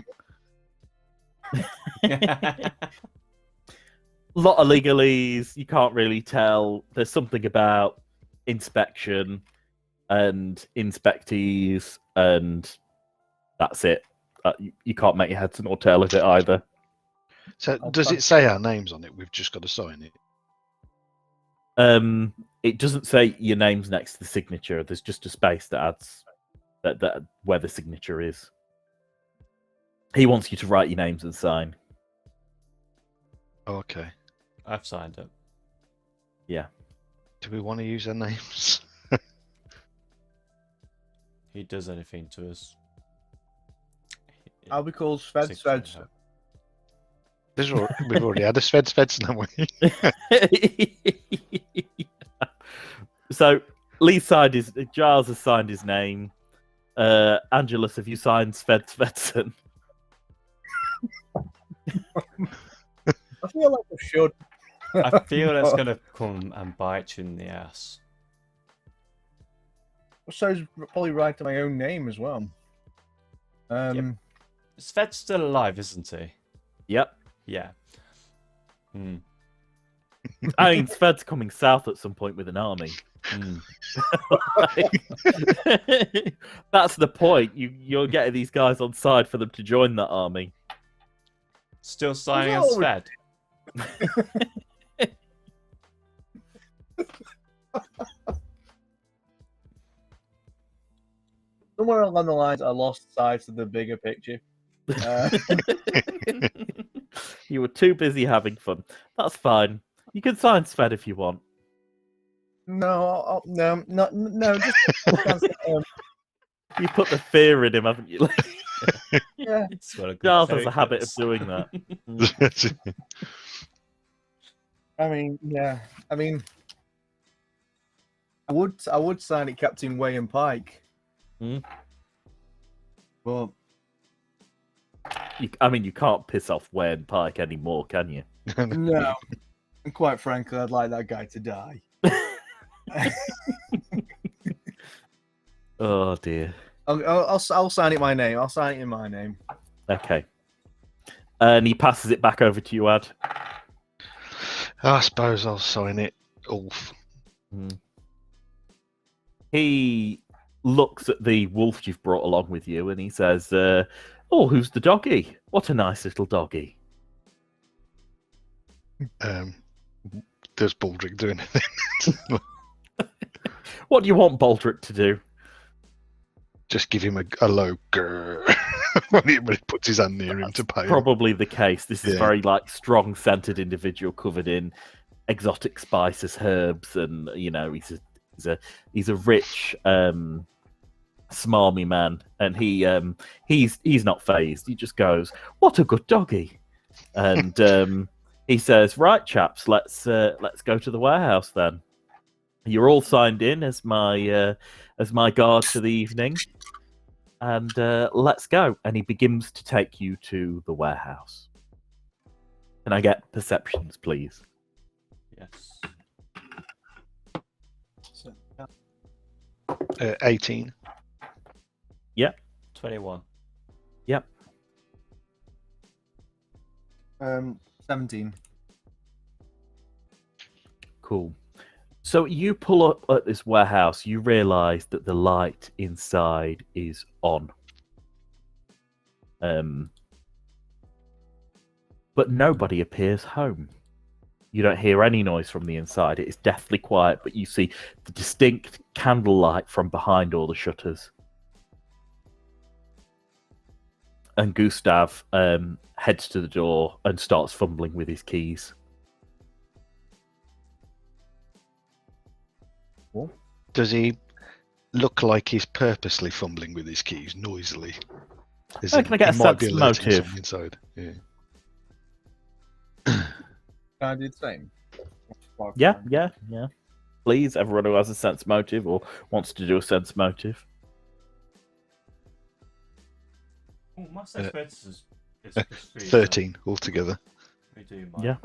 Lot of legalese. You can't really tell. There's something about inspection and inspectees, and that's it. You can't make your head nor tail of it either. So does it say our names on it? We've just got to sign it. It doesn't say your name's next to the signature. There's just a space that adds that where the signature is. He wants you to write your names and sign. Oh, okay. I've signed it. Yeah. Do we want to use our names? He does anything to us. I'll be called Sved Sved. We've already had a Sved Sved, haven't we? So Lee signed Giles has signed his name. Angelus, have you signed Sved Svedson? I feel like I should. I feel that's going to come and bite you in the ass. So it's probably right to my own name as well. Yep. Sved's still alive, isn't he? Yep. Yeah. I mean, Sved's coming south at some point with an army. That's the point. You're getting these guys on side for them to join that army. Still signing as Sved. Somewhere along the lines, I lost sight of the bigger picture. You were too busy having fun. That's fine. You can sign Sved if you want. No. Just You put the fear in him, haven't you? yeah. Giles has a habit of doing that. I mean, I would sign it Captain Way and Pike. Well, I mean, you can't piss off Wayne Pike anymore, can you? no. And quite frankly, I'd like that guy to die. Oh dear. I'll sign it my name. I'll sign it in my name. Okay. And he passes it back over to you, Ad. I suppose I'll sign it, Ulf. He looks at the wolf you've brought along with you and he says, "Oh, who's the doggy? What a nice little doggy." Does Baldric do anything? What do you want Baldric to do? Just give him a low grrr when he puts his hand near him to pay him. Probably the case. This is Yeah. very strong scented individual covered in exotic spices, herbs, and he's a rich, smarmy man, and he's not phased. He just goes, "What a good doggy," and he says, "Right, chaps, let's go to the warehouse then. You're all signed in as my guard for the evening, and let's go." And he begins to take you to the warehouse. Can I get perceptions, please? Yes. 18. 21. 17. Cool. So you pull up at this warehouse, you realise that the light inside is on. But nobody appears home. You don't hear any noise from the inside. It is deathly quiet, but you see the distinct candlelight from behind all the shutters. And Gustav heads to the door and starts fumbling with his keys. Does he look like he's purposely fumbling with his keys, noisily? Can I get a he might be sense alerting motive? someone inside. Yeah. Can I do the same? Yeah. Please, everyone who has a sense motive or wants to do a sense motive. Oh, my sense is 13 altogether. We do mine. Yeah.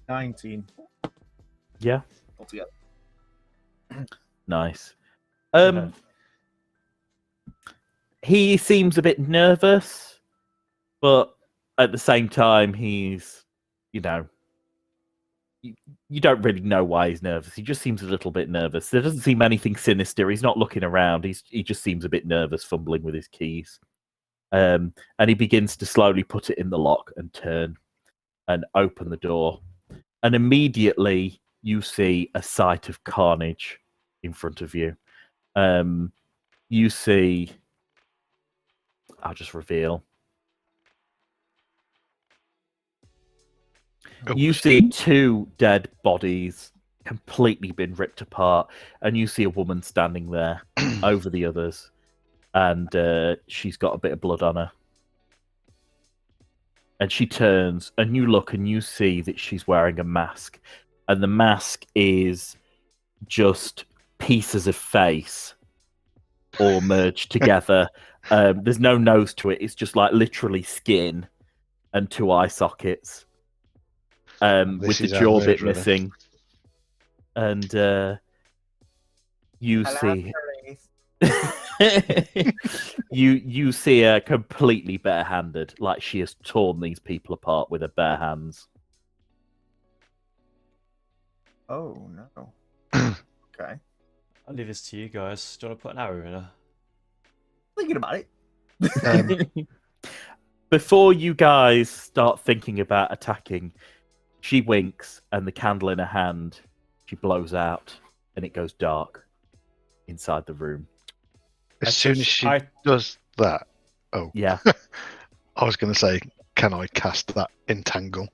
19 Yeah. altogether. Nice. Okay. He seems a bit nervous, but at the same time, he's, you don't really know why he's nervous. He just seems a little bit nervous. There doesn't seem anything sinister. He's not looking around. He just seems a bit nervous, fumbling with his keys. And he begins to slowly put it in the lock and turn and open the door. And immediately you see a sight of carnage in front of you. You see, I'll just reveal. You see two dead bodies completely been ripped apart, and you see a woman standing there over the others, and she's got a bit of blood on her. And she turns, and you look, and you see that she's wearing a mask, and the mask is just pieces of face all merged together. There's no nose to it. It's just like literally skin and two eye sockets. With the jaw bit missing. And you see you see her completely barehanded, like she has torn these people apart with her bare hands. Oh no. Okay. I'll leave this to you guys. Do you want to put an arrow in her? Thinking about it. Before you guys start thinking about attacking, she winks, and the candle in her hand, she blows out, and it goes dark inside the room. As soon as she does that, Yeah. I was going to say, can I cast that entangle?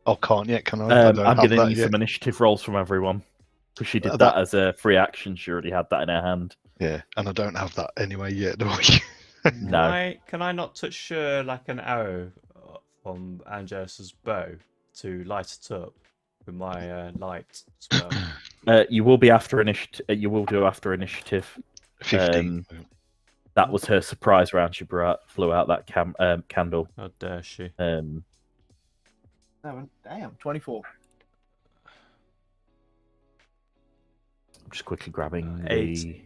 Oh, can't yet, can I? I'm going to need some initiative rolls from everyone, because she did that as a free action. She already had that in her hand. Yeah, and I don't have that anyway yet, do I? No. Can I not touch like an arrow from Angelus's bow to light it up with my light spell? You will be after initiative. You will do after initiative. 15. That was her surprise round. She flew out that candle. How dare she? 7. Damn, 24. I'm just quickly grabbing 8. the.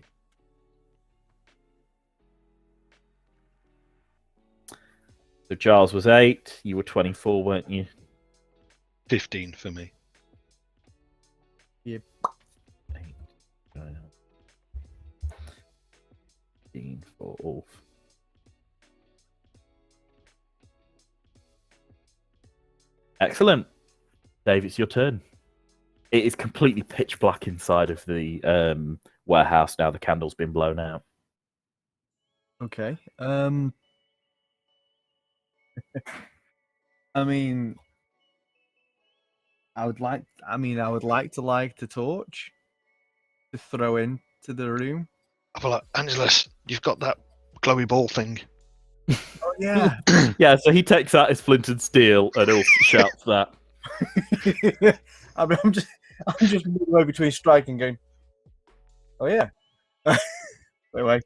So Giles was 8. You were 24, weren't you? 15 for me. 8, 9, 15 for Ulf. Excellent. Dave, it's your turn. It is completely pitch black inside of the warehouse now. The candle's been blown out. Okay. I mean, I would like to light a torch to throw into the room. I feel like, Angelus, you've got that glowy ball thing. Oh yeah. Yeah, so he takes out his flint and steel and Ulf shouts that. I'm just midway between striking, going. Oh yeah. Anyway,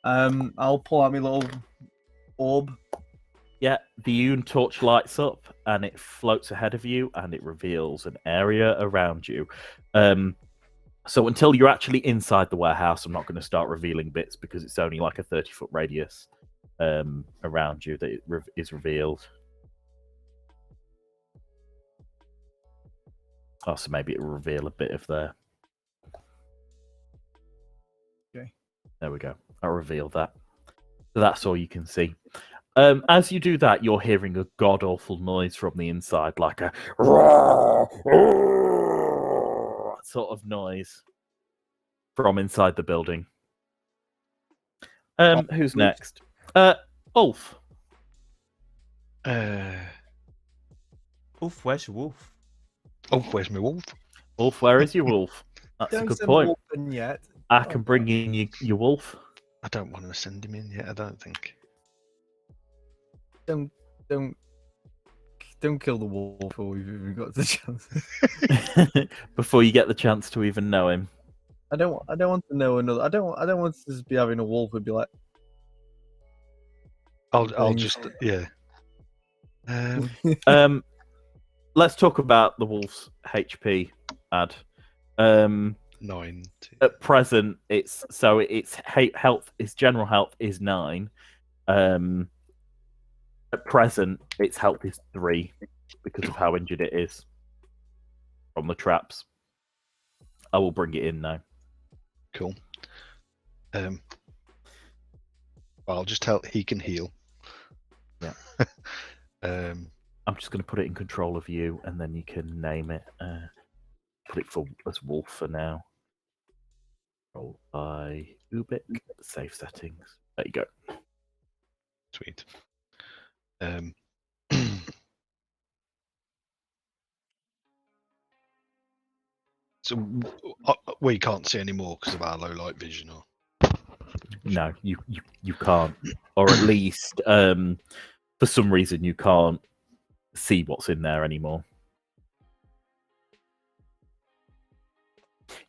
I'll pull out my little orb. Yeah, the Yoon torch lights up and it floats ahead of you and it reveals an area around you. So until you're actually inside the warehouse, I'm not going to start revealing bits because it's only like a 30-foot radius around you that it is revealed. Oh, so maybe it will reveal a bit of there. Okay. There we go. I'll reveal that. So that's all you can see. As you do that, you're hearing a god-awful noise from the inside, like a sort of noise from inside the building. Who's next? Ulf. Wolf, where's your wolf? Oh, where's my wolf? Ulf, where is your wolf? That's a Don't good send point. Wolf in yet. I can bring in your wolf. I don't want to send him in yet, I don't think. Don't kill the wolf before we've even got the chance. Before you get the chance to even know him. I don't want to know another. I don't want to just be having a wolf and be like. I'll Things. just yeah. Let's talk about the wolf's HP ad. 9. At present, its health, its general health is 9. At present, its health is 3 because of how injured it is from the traps. I will bring it in now. Cool. I'll just tell he can heal. Yeah. Um, I'm just going to put it in control of you, and then you can name it. Put it as Wolf for now. Roll by Ubik. Save settings. There you go. Sweet. So we can't see anymore because of our low light vision, or No, you can't, or at least for some reason you can't see what's in there anymore.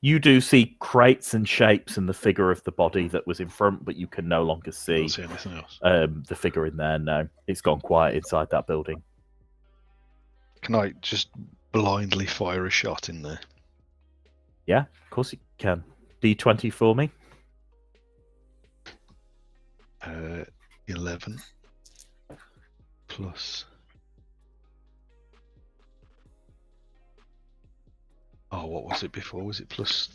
You do see crates and shapes and the figure of the body that was in front, but you can no longer see can't see anything else. the figure in there. No, it's gone quiet inside that building. Can I just blindly fire a shot in there? Yeah, of course you can. D20 for me. 11 plus. Oh, what was it before? Was it plus?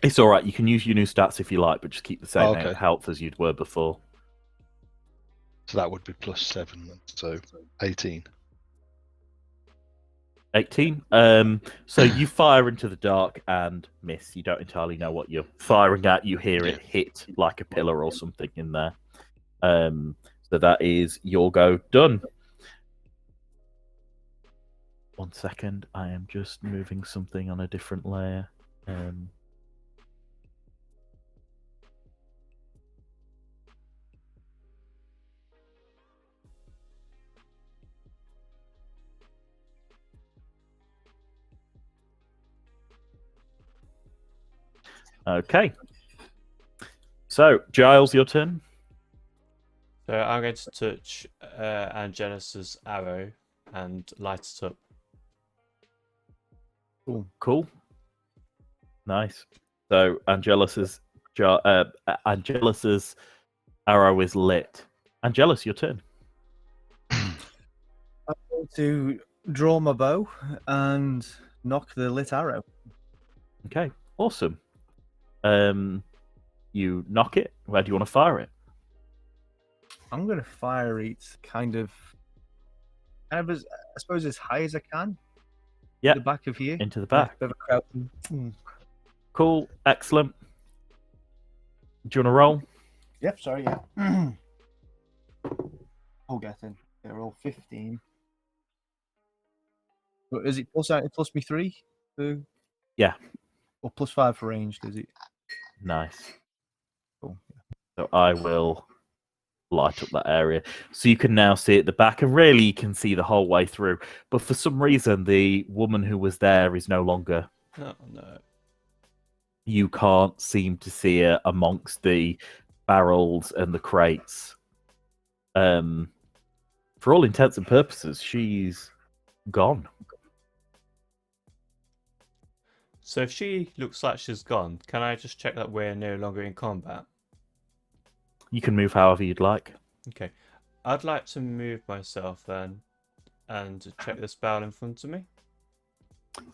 It's all right. You can use your new stats if you like, but just keep the same okay. health as you were before. So that would be plus 7, so 18. 18. So you fire into the dark and miss. You don't entirely know what you're firing at. You hear it hit like a pillar or something in there. So that is your go done. 1 second. I am just moving something on a different layer. Okay. So, Giles, your turn. So I'm going to touch Angelus's arrow and light it up. Cool. Nice. So, Angelus's arrow is lit. Angelus, your turn. I'm going to draw my bow and knock the lit arrow. Okay. Awesome. You knock it. Where do you want to fire it? I'm going to fire it kind of as, I suppose, as high as I can. Yeah. The back of here. Into the back. Bit of a crowd. Cool. Excellent. Do you want to roll? Yep, sorry, yeah. I'll get in. They're all 15. But is it plus me 3? Yeah. Or plus 5 for ranged, is it? Nice. Cool. So I will light up that area. So you can now see at the back, and really you can see the whole way through. But for some reason, the woman who was there is no longer. Oh, no. You can't seem to see her amongst the barrels and the crates. For all intents and purposes, she's gone. So if she looks like she's gone, can I just check that we're no longer in combat? You can move however you'd like. Okay. I'd like to move myself then and check this barrel in front of me.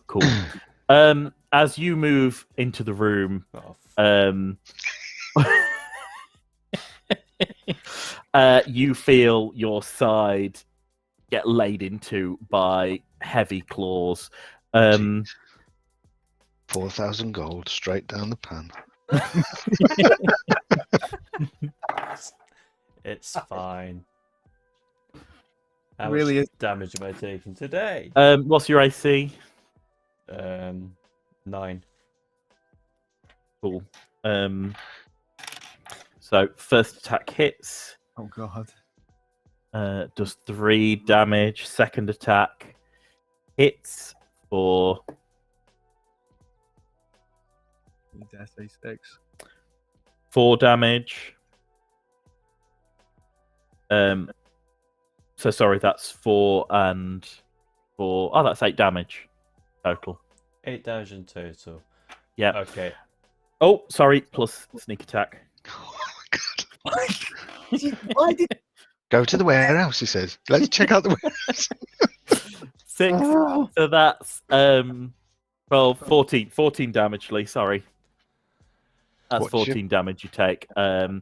Cool. As you move into the room, you feel your side get laid into by heavy claws. 4,000 gold straight down the pan. It's fine. How Really much is. damage am I taking today? What's your AC? 9. Cool. So first attack hits, Oh, God. does 3 damage. Second attack hits for You dare say 6. 4 damage. So sorry, that's 4 and 4. Oh, that's 8 damage total. 8 damage in total. Yeah. Okay. Oh, sorry, plus sneak attack. Oh my god. Why did Go to the warehouse, he says. Let's check out the warehouse. 6. So that's 12, 14 damage, Lee. Sorry. That's What's your- 14 damage you take. And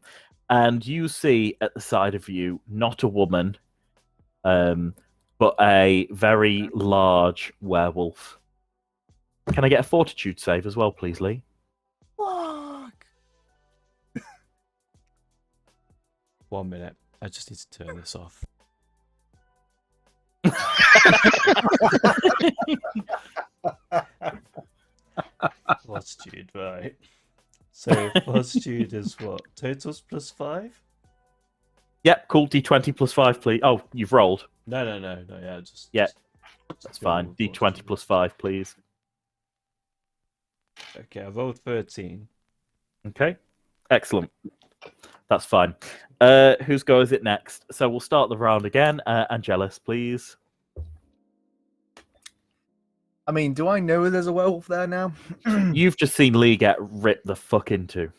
you see at the side of you, not a woman, but a very large werewolf. Can I get a fortitude save as well, please, Lee? Fuck. 1 minute. I just need to turn this off. Fortitude, right. So fortitude is what? Totals plus 5? Yep, cool. D20 plus 5, please. Oh, you've rolled. No, yeah, just... Yeah, just That's go fine. with D20 fortitude. plus 5, please. Okay, I rolled 13. Okay, excellent. That's fine. Whose go is it next? So we'll start the round again. Angelus, please. I mean, do I know there's a werewolf there now? You've just seen Lee get ripped the fuck into.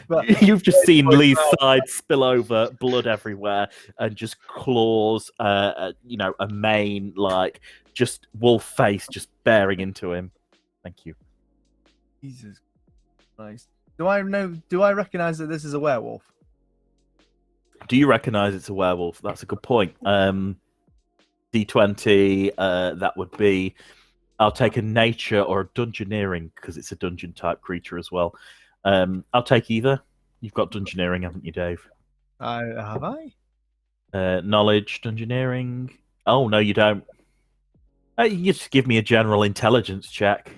But You've just seen Lee's side spill over, blood everywhere, and just claws, a mane, like, just wolf face just bearing into him. Thank you. Jesus Christ. Do I recognize that this is a werewolf? Do you recognize it's a werewolf? That's a good point. D20, that would be... I'll take a nature or a dungeoneering, because it's a dungeon-type creature as well. I'll take either. You've got dungeoneering, haven't you, Dave? Have I? Knowledge, dungeoneering... Oh, no, you don't. You just give me a general intelligence check.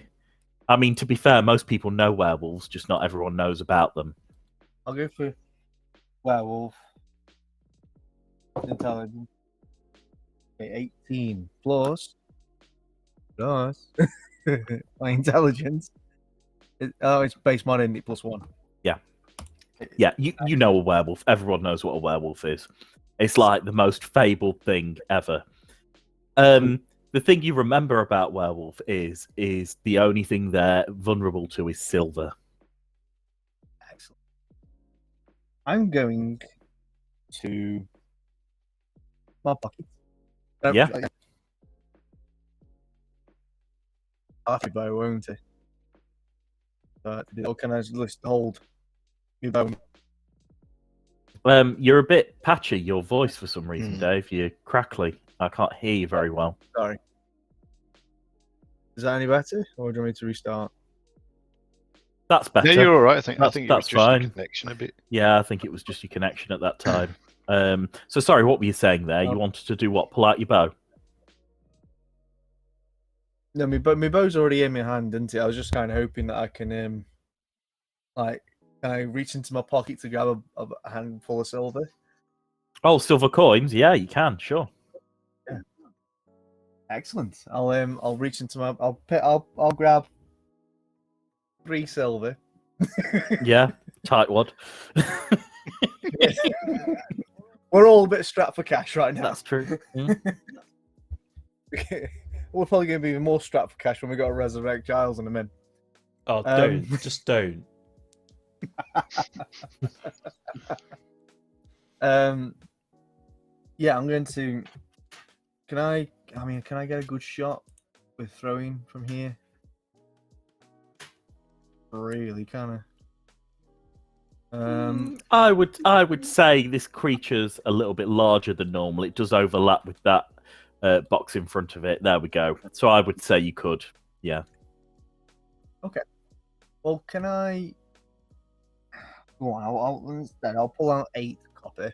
I mean, to be fair, most people know werewolves, just not everyone knows about them. I'll go for werewolf. Intelligence. Okay, 18 plus. My intelligence. It's base mod in it +1. Yeah, you know a werewolf. Everyone knows what a werewolf is. It's like the most fabled thing ever. The thing you remember about werewolf is the only thing they're vulnerable to is silver. Excellent. I'm going to my pocket. Yeah. Half your bow, won't it? Or can I just hold your bow? You're a bit patchy, your voice, for some reason, Hmm. Dave. You're crackly. I can't hear you very well. Sorry. Is that any better, or do you want me to restart? That's better. Yeah, you're all right. I think That's it was just your fine. connection a bit. Yeah, I think it was just your connection at that time. So sorry, what were you saying there? You wanted to do what? Pull out your bow? No, my bow's already in my hand, isn't it? I was just kind of hoping that I can, can I reach into my pocket to grab a handful of silver? Oh, silver coins? Yeah, you can, sure. Excellent. I'll reach into my I'll grab 3 silver. Yeah, tightwad. We're all a bit strapped for cash right now. That's true. Mm. We're probably going to be even more strapped for cash when we got to resurrect Giles in a minute. Oh, don't. Just don't. Yeah, I'm going to. Can I get a good shot with throwing from here? Really, kind of. I would say this creature's a little bit larger than normal. It does overlap with that box in front of it. There we go. So I would say you could. Yeah. Okay. Well, can I? Go on. I'll pull out 8 copper.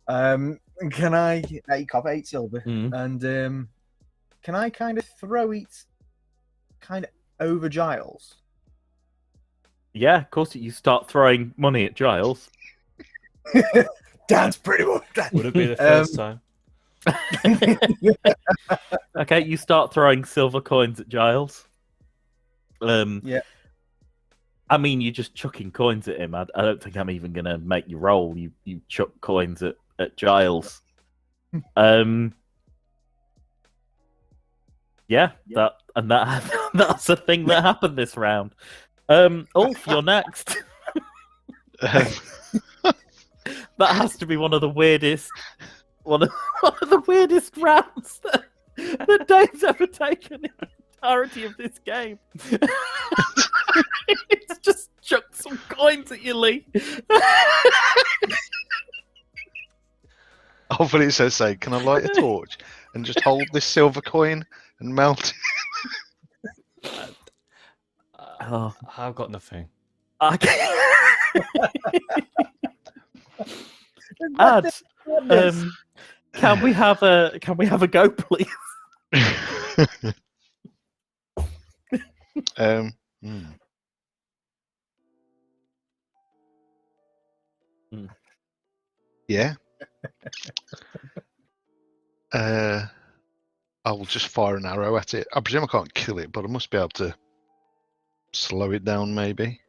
Can I 8 copper, 8 silver, and can I kind of throw it, kind of over Giles? Yeah, of course. You start throwing money at Giles. That's pretty much that. Would it be the first time? Okay, you start throwing silver coins at Giles. Yeah. I mean, you're just chucking coins at him. I don't think I'm even gonna make you roll. You chuck coins at Giles. Yeah, that's a thing that happened this round. Ulf, you're next. That has to be one of the weirdest rounds that Dave's ever taken in the entirety of this game. It's just chucked some coins at you, Lee. Hopefully it says, say, can I light a torch and just hold this silver coin and melt it? Oh, I've got nothing. Ad, can we have a go, please? Yeah. I'll just fire an arrow at it. I presume I can't kill it, but I must be able to slow it down, maybe.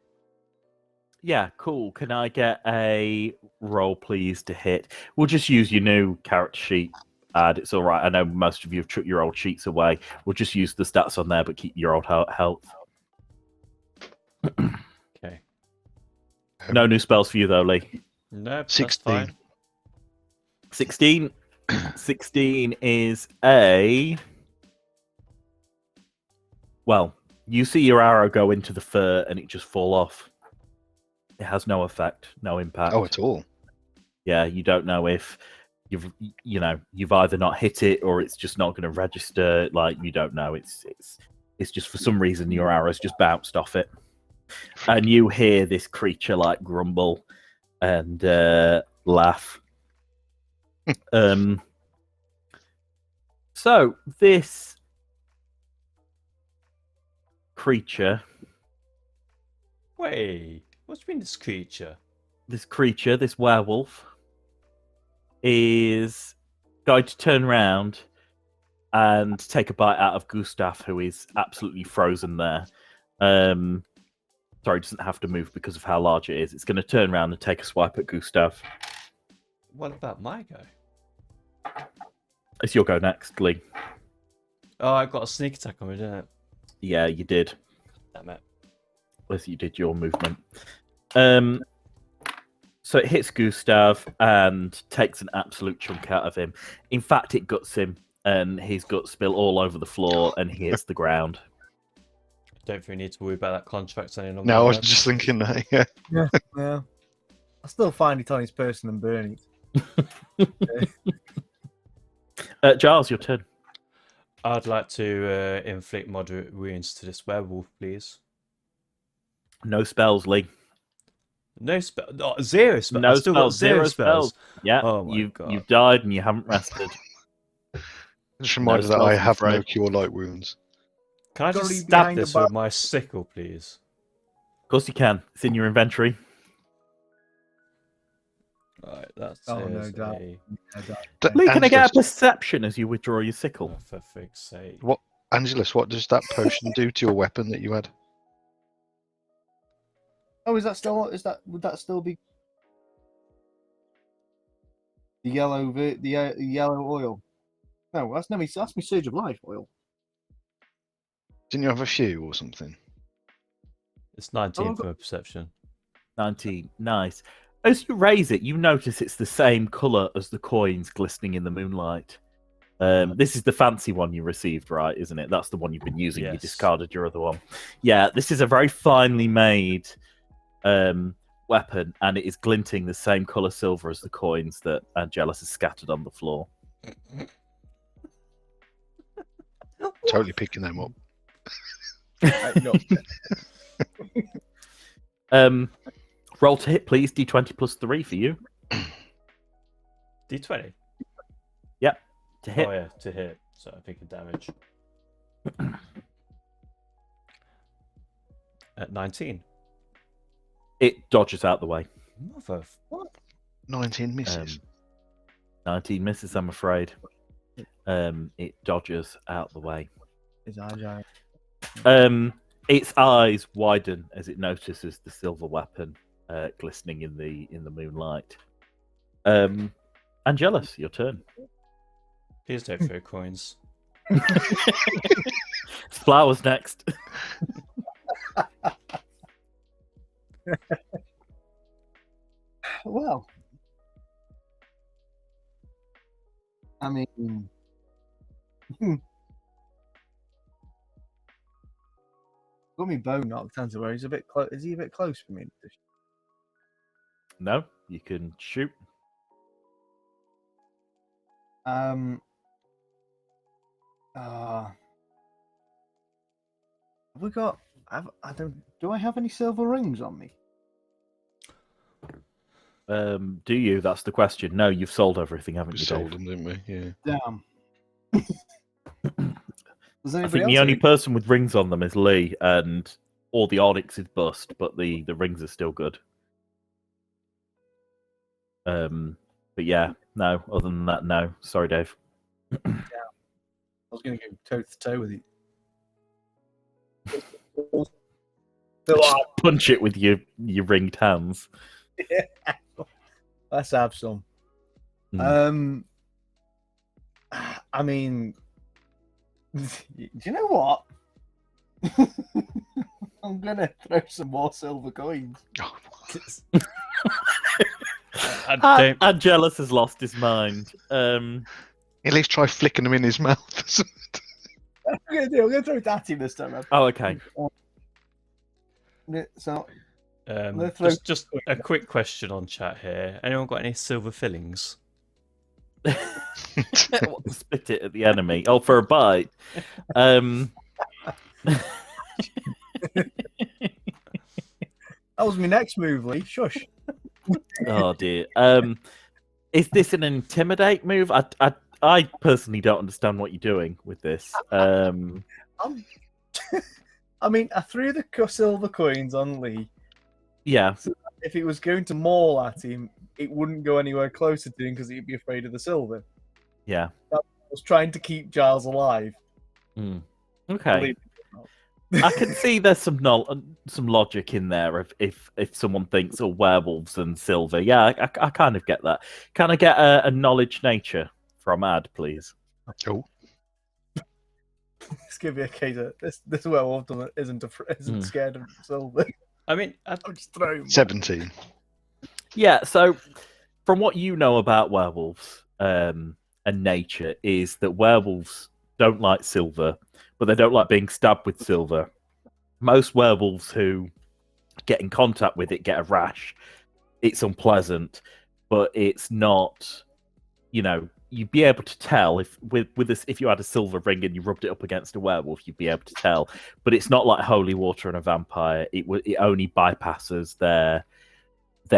Yeah, cool. Can I get a roll, please, to hit? We'll just use your new character sheet. Ad, it's all right. I know most of you have took your old sheets away. We'll just use the stats on there, but keep your old health. Okay. No new spells for you, though, Lee. Nope, 16. that's fine. 16. 16 is a... Well, you see your arrow go into the fur and it just fall off. It has no effect, no impact. Oh, at all. Yeah, you don't know if you've either not hit it or it's just not going to register. Like, you don't know. It's just for some reason your arrow's just bounced off it. And you hear this creature like grumble and laugh. So this creature. Wait, what's been this creature? This werewolf, is going to turn around and take a bite out of Gustav, who is absolutely frozen there. Sorry, doesn't have to move because of how large it is. It's going to turn around and take a swipe at Gustav. What about my go? It's your go next, Lee. Oh, I got a sneak attack on me, didn't it? Yeah, you did. Damn it. As you did your movement. So it hits Gustav and takes an absolute chunk out of him. In fact, it guts him, and his guts spill all over the floor, and he hits the ground. Don't think we need to worry about that contract any longer. No, I was then. just thinking that. Yeah. Yeah. I still find it on his person and burn it. Giles, your turn. I'd like to inflict moderate wounds to this werewolf, please. No spells, Lee. No spell. Oh, zero spells. No I still got spells, zero zero spells. Yeah, Oh my God. you've died and you haven't rested. Just reminded that spells, I I'm have no afraid. cure light wounds. Can I Gotta just leave stab behind this the with my sickle, please? Of course you can. It's in your inventory. Right, that's Oh, no is doubt. a- Lee, can I get a Angelus, perception as you withdraw your sickle? Oh, for fig's sake. Angelus, what does that potion do to your weapon that you had? Oh, is that still? Would that still be the yellow? The yellow oil? No, that's me. That's me. Surge of Life oil. Didn't you have a few or something? It's 19 Oh, for a perception. 19. Nice. As you raise it, you notice it's the same colour as the coins glistening in the moonlight. This is the fancy one you received, right? Isn't it? That's the one you've been using. You Yes. discarded your other one. Yeah, this is a very finely made weapon, and it is glinting the same colour silver as the coins that Angelus has scattered on the floor. Totally picking them up. Roll to hit, please. D20 plus 3 for you. D20? To hit. Oh, yeah, to hit. So I'm thinking damage. At 19. It dodges out the way. Mother. What? 19 misses. 19 misses, I'm afraid. It dodges out the way. His eyes are. Its eyes widen as it notices the silver weapon glistening in the moonlight. Angelus, your turn. Please don't throw coins. Flowers next. Well, I mean, Got me bow knocked down to where he's a bit close. Is he a bit close for me? No, you can shoot. Have we got? I don't. do I have any silver rings on me? Do you? That's the question. No, you've sold everything, haven't We you, sold Dave? them, didn't we? Yeah. Damn. Does I anybody think else the only have person with rings on them is Lee, and all the onyx is bust, but the rings are still good. But yeah, no. Other than that, no. Sorry, Dave. I was going to go toe to toe with you. Just punch it with your ringed hands. Let's have some. Mm. I mean, do you know what? I'm gonna throw some more silver coins. I don't. Angelus has lost his mind. At least try flicking them in his mouth. I'm gonna throw it at him this time. Oh, okay. So Let's throw- Just a quick question on chat here. Anyone got any silver fillings? Spit it at the enemy. Oh, for a bite. that was my next move, Lee. Shush. Oh dear. Is this an intimidate move? I personally don't understand what you're doing with this. I mean, I threw the silver coins on Lee. Yeah. If it was going to maul at him, it wouldn't go anywhere closer to him because he'd be afraid of the silver. Yeah. was trying to keep Giles alive. Okay. Believe I can see there's some logic in there if someone thinks, oh, werewolves and silver. Yeah, I kind of get that. Can I get a knowledge nature from Ad, please? Oh, This could be a case of this werewolf isn't scared of silver. I mean, I'm just throwing 17. Yeah, so from what you know about werewolves and nature is that werewolves don't like silver, but they don't like being stabbed with silver. Most werewolves who get in contact with it get a rash. It's unpleasant, but it's not, you'd be able to tell if if you had a silver ring and you rubbed it up against a werewolf, you'd be able to tell. But it's not like holy water and a vampire. It only bypasses their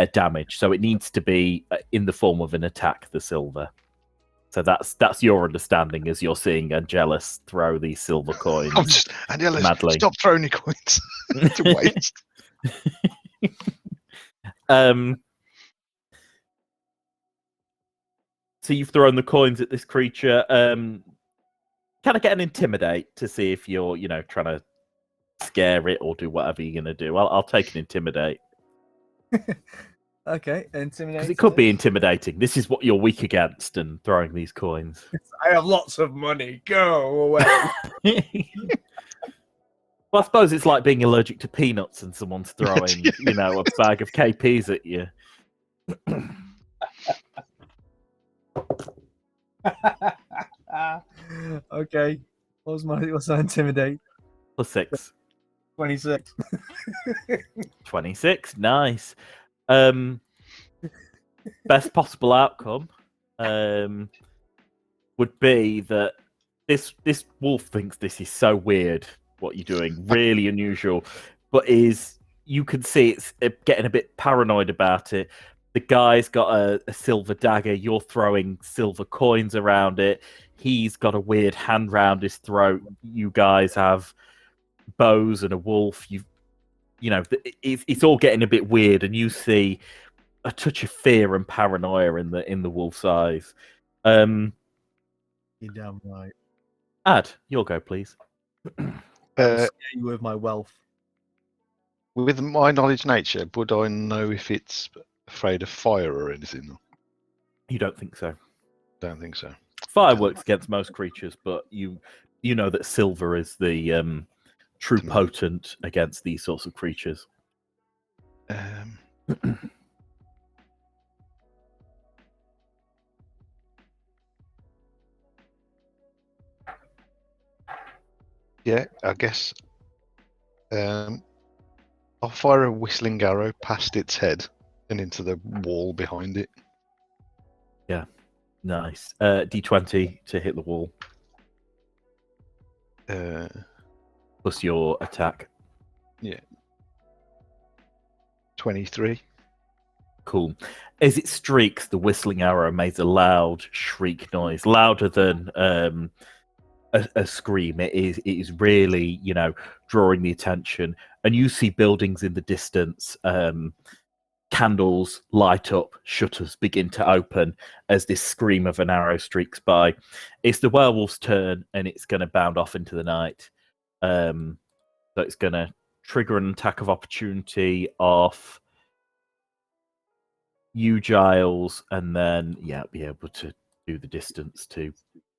damage, so it needs to be in the form of an attack. The silver. So that's your understanding as you're seeing Angelus throw these silver coins. Angelus, madly. stop throwing your coins. It's a waste. So you've thrown the coins at this creature. Can I get an intimidate to see if you're, trying to scare it or do whatever you're going to do? I'll take an intimidate. Okay, intimidate. Because it could be intimidating. This is what you're weak against, and throwing these coins. I have lots of money. Go away. Well, I suppose it's like being allergic to peanuts and someone's throwing, a bag of KPs at you. Okay. What's that intimidate? +6. 26. 26. Nice. Best possible outcome would be that this wolf thinks this is so weird what you're doing, really unusual, but you can see it's getting a bit paranoid about it. The guy's got a silver dagger. You're throwing silver coins around it. He's got a weird hand round his throat. You guys have bows and a wolf. It's all getting a bit weird, and you see a touch of fear and paranoia in the wolf's eyes. You're damn right. Ad, you'll go, please. I'll scare you with my wealth. With my knowledge nature, would I know if it's afraid of fire or anything? You don't think so? Don't think so. Fire works against most creatures, but you know that silver is the true potent against these sorts of creatures. Yeah, I guess I'll fire a whistling arrow past its head and into the wall behind it. Yeah, nice. D20 to hit the wall. Plus your attack. Yeah. 23. Cool. As it streaks, the whistling arrow makes a loud shriek noise, louder than a scream. It is really, drawing the attention. And you see buildings in the distance. Candles light up, shutters begin to open as this scream of an arrow streaks by. It's the werewolf's turn, and it's going to bound off into the night. So it's going to trigger an attack of opportunity off you, Giles, and then be able to do the distance to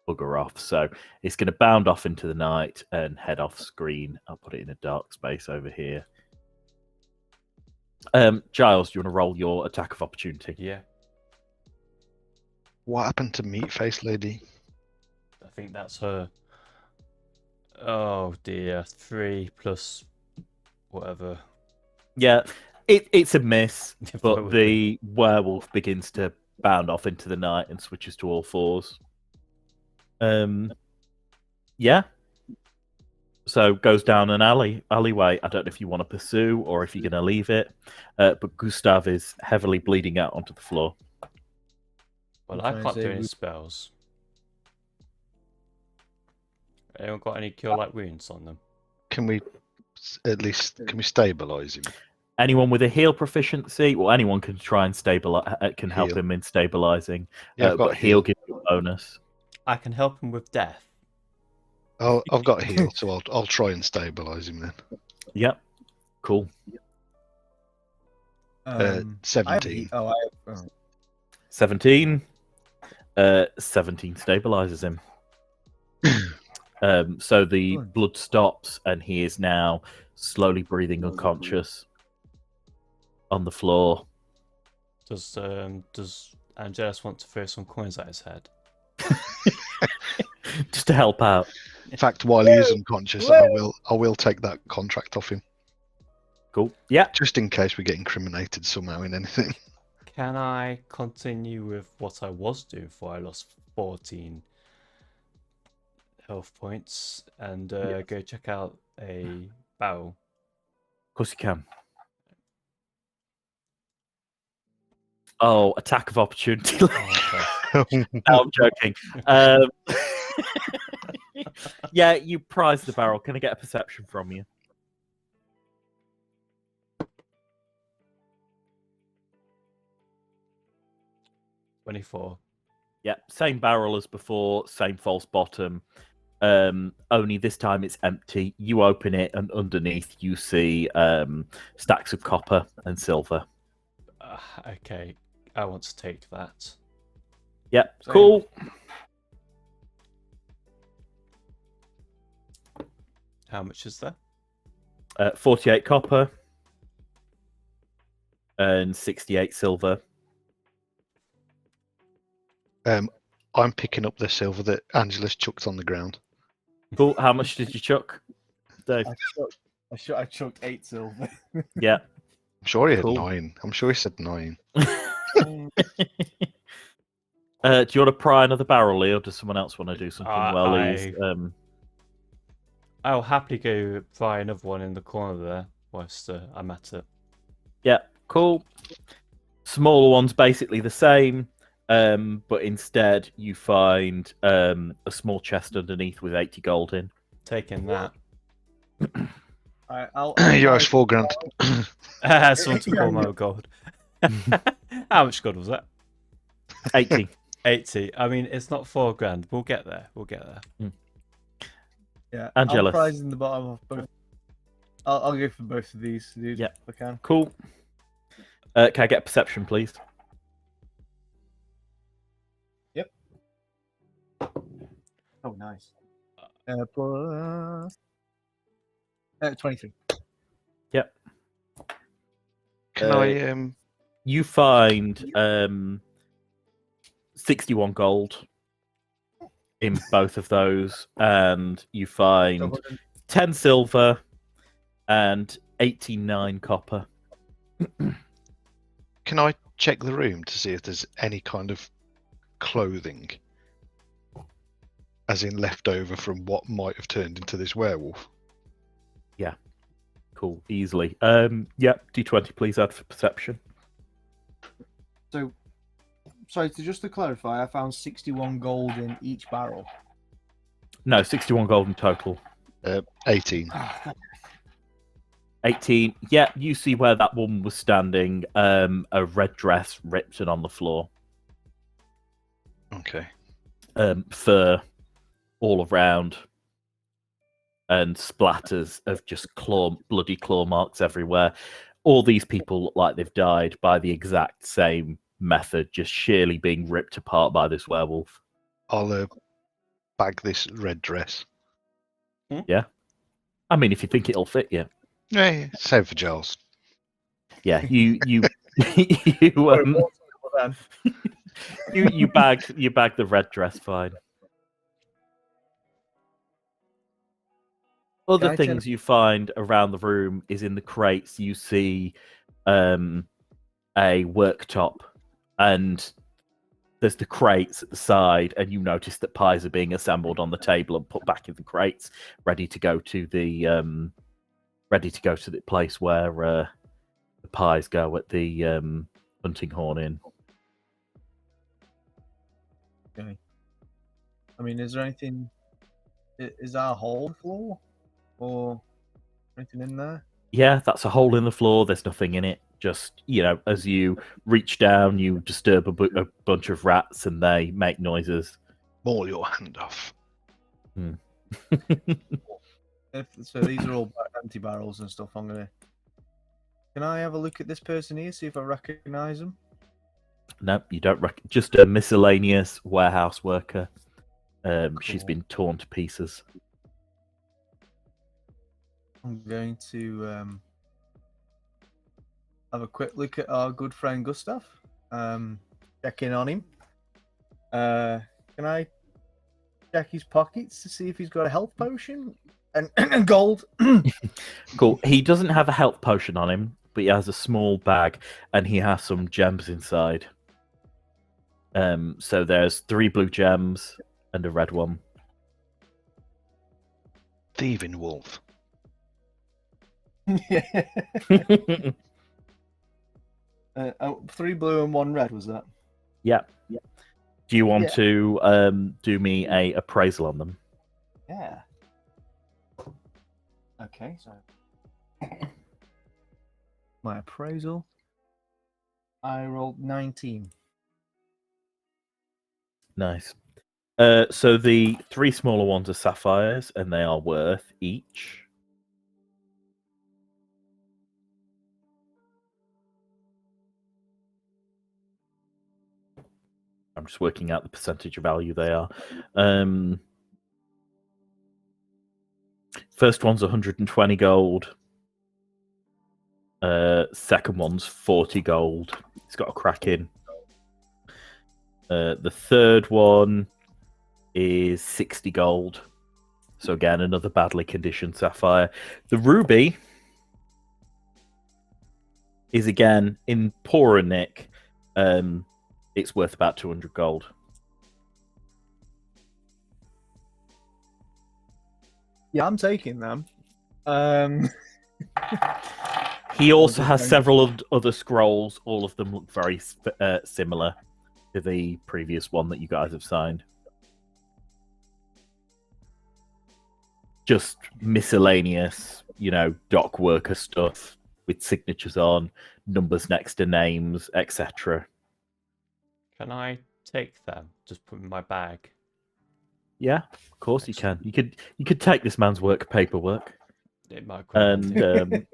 bugger off. So it's going to bound off into the night and head off screen. I'll put it in a dark space over here. Giles, do you want to roll your attack of opportunity? Yeah. What happened to Meat Face Lady? I think that's her. Oh dear. 3 plus whatever. Yeah, it's a miss, but Probably. the werewolf begins to bound off into the night and switches to all fours. Yeah. So goes down an alleyway. I don't know if you want to pursue or if you're going to leave it, but Gustav is heavily bleeding out onto the floor. Well, I'm I trying can't to do say any we- spells. Anyone got any cure light wounds on them? Can we stabilize him? Anyone with a heal proficiency, or anyone can try and stabilize, can help Heal. him in stabilizing. Yeah, I've got but heal gives you a bonus. I can help him with death. I've got heal, so I'll try and stabilize him then. Yep. Cool. I have 17. I have, 17. 17 stabilizes him. So the Excellent. blood stops, and he is now slowly breathing unconscious on the floor. Does Angelus want to throw some coins at his head? Just to help out. In fact, while he is unconscious, I will take that contract off him, Cool. Yeah. just in case we get incriminated somehow in anything. Can I continue with what I was doing before I lost 14 health points and go check out a barrel? Of course you can. Oh, attack of opportunity. Oh, No, I'm joking. Yeah, you prize the barrel. Can I get a perception from you? okay. 24. Yeah, same barrel as before, same false bottom. Only this time it's empty. You open it, and underneath you see stacks of copper and silver. Okay, I want to take that. Yep, Same. cool. How much is there? 48 copper and 68 silver. I'm picking up the silver that Angelus chucked on the ground. Cool. How much did you chuck, Dave? I chucked 8 silver. Yeah. I'm sure he had Cool. 9. I'm sure he said 9. Do you want to pry another barrel, Lee, or does someone else want to do something while he's... I'll happily go buy another one in the corner there whilst I'm at it. Yeah, cool. Smaller one's basically the same, but instead you find a small chest underneath with 80 gold in. Taking that. Alright, I'll You owe us 4 grand. Someone took all my gold. How much gold was that? 80. 80. I mean, it's not 4 grand. We'll get there. Yeah, Angelus. I'll prize in the bottom of both. I'll go for both of these, dude. Yeah. If I can. Cool. Can I get perception, please? Oh, nice. Plus 23. Can I You find 61 gold in both of those, and you find 10 silver and 89 copper. can I check the room to see if there's any kind of clothing, as in leftover from what might have turned into this werewolf? Cool, easily. Yep, D20, please add for perception. So, sorry, just to clarify, I found 61 gold in each barrel. No, 61 gold in total. 18. 18. Yeah, you see where that woman was standing, a red dress ripped and on the floor. Okay. Fur all around, and splatters of just bloody claw marks everywhere. All these people look like they've died by the exact same method, just sheerly being ripped apart by this werewolf. I'll bag this red dress. I mean, if you think it'll fit you. Yeah, save for Giles. Yeah, you you bag the red dress fine. Other Can I check- things you find around the room is in the crates. You see a worktop, and there's the crates at the side, and you notice that pies are being assembled on the table and put back in the crates, ready to go to the place where the pies go at the hunting horn inn. Okay. I mean, is there anything? Is that a hole in the floor, or anything in there? Yeah, that's a hole in the floor. There's nothing in it. Just, as you reach down, you disturb a bunch of rats and they make noises. maul your hand off. So these are all empty barrels and stuff. I'm gonna. Can I have a look at this person here? See if I recognise him. No, you don't. Just a miscellaneous warehouse worker. She's Cool. been torn to pieces. I'm going to have a quick look at our good friend Gustav. Check in on him. Can I check his pockets to see if he's got a health potion and gold? Cool. He doesn't have a health potion on him, but he has a small bag and he has some gems inside. So there's 3 blue gems and a red one. Thieving wolf. Oh, 3 blue and 1 red, was that? Yeah. Do you want Yeah. to do me a appraisal on them? Yeah. Okay, so my appraisal. I rolled 19. Nice. So the 3 smaller ones are sapphires, and they are worth each. I'm just working out the percentage value they are. First one's 120 gold. Second one's 40 gold. It's got a crack in. The third one is 60 gold. So again, another badly conditioned sapphire. The ruby is again in poorer nick. It's worth about 200 gold. Yeah, I'm taking them. He also has several other scrolls. All of them look very similar to the previous one that you guys have signed. Just miscellaneous, dock worker stuff with signatures on, numbers next to names, etc. Can I take them? Just put them in my bag. Yeah, of course you can. You could take this man's work paperwork, It might come and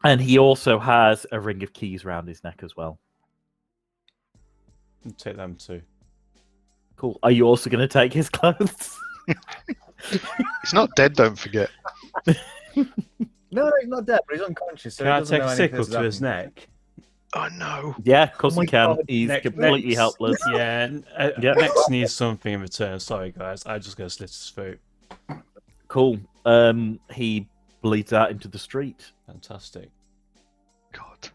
and he also has a ring of keys around his neck as well. take them too. Cool. Are you also going to take his clothes? He's not dead, don't forget. No, he's not dead, but he's unconscious. So Can he I doesn't take know a anything sickle that's to his happening. neck? Oh no. Yeah, of course Oh you my can. God. He's Next- completely next- helpless. Yeah, Yeah. Next needs something in return. Sorry, guys. I just got slit his throat. Cool. He bleeds out into the street. Fantastic. God.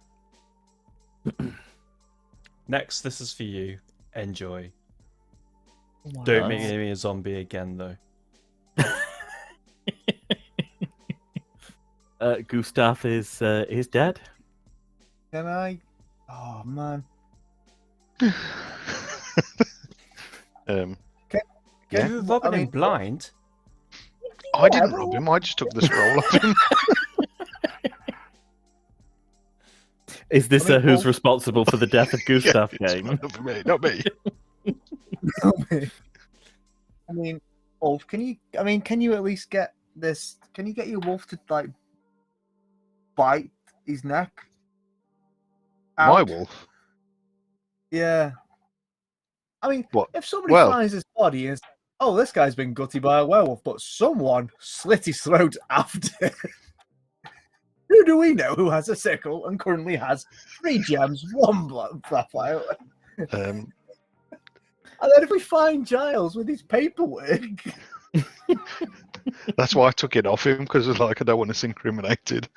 Next, this is for you. Enjoy. Oh my Don't God. make me a zombie again, though. Gustav is dead. Can I? Oh man. um, Can, You robbing I him mean, blind? I didn't rob him. I just took the scroll off him. Is this I mean, who's Wolf- responsible for the death of Gustav It's game? not for me, not me. I mean, Wolf, can you? I mean, can you at least get this? Can you get your wolf to like bite his neck? My out? wolf. Yeah. I mean, What? if somebody Well- finds his body and is, oh, this guy's been gutted by a werewolf, but someone slit his throat after. Who do we know who has a sickle and currently has 3 gems, 1 sapphire? Um, And then if we find Giles with his paperwork, that's why I took it off him, because I don't want us incriminated.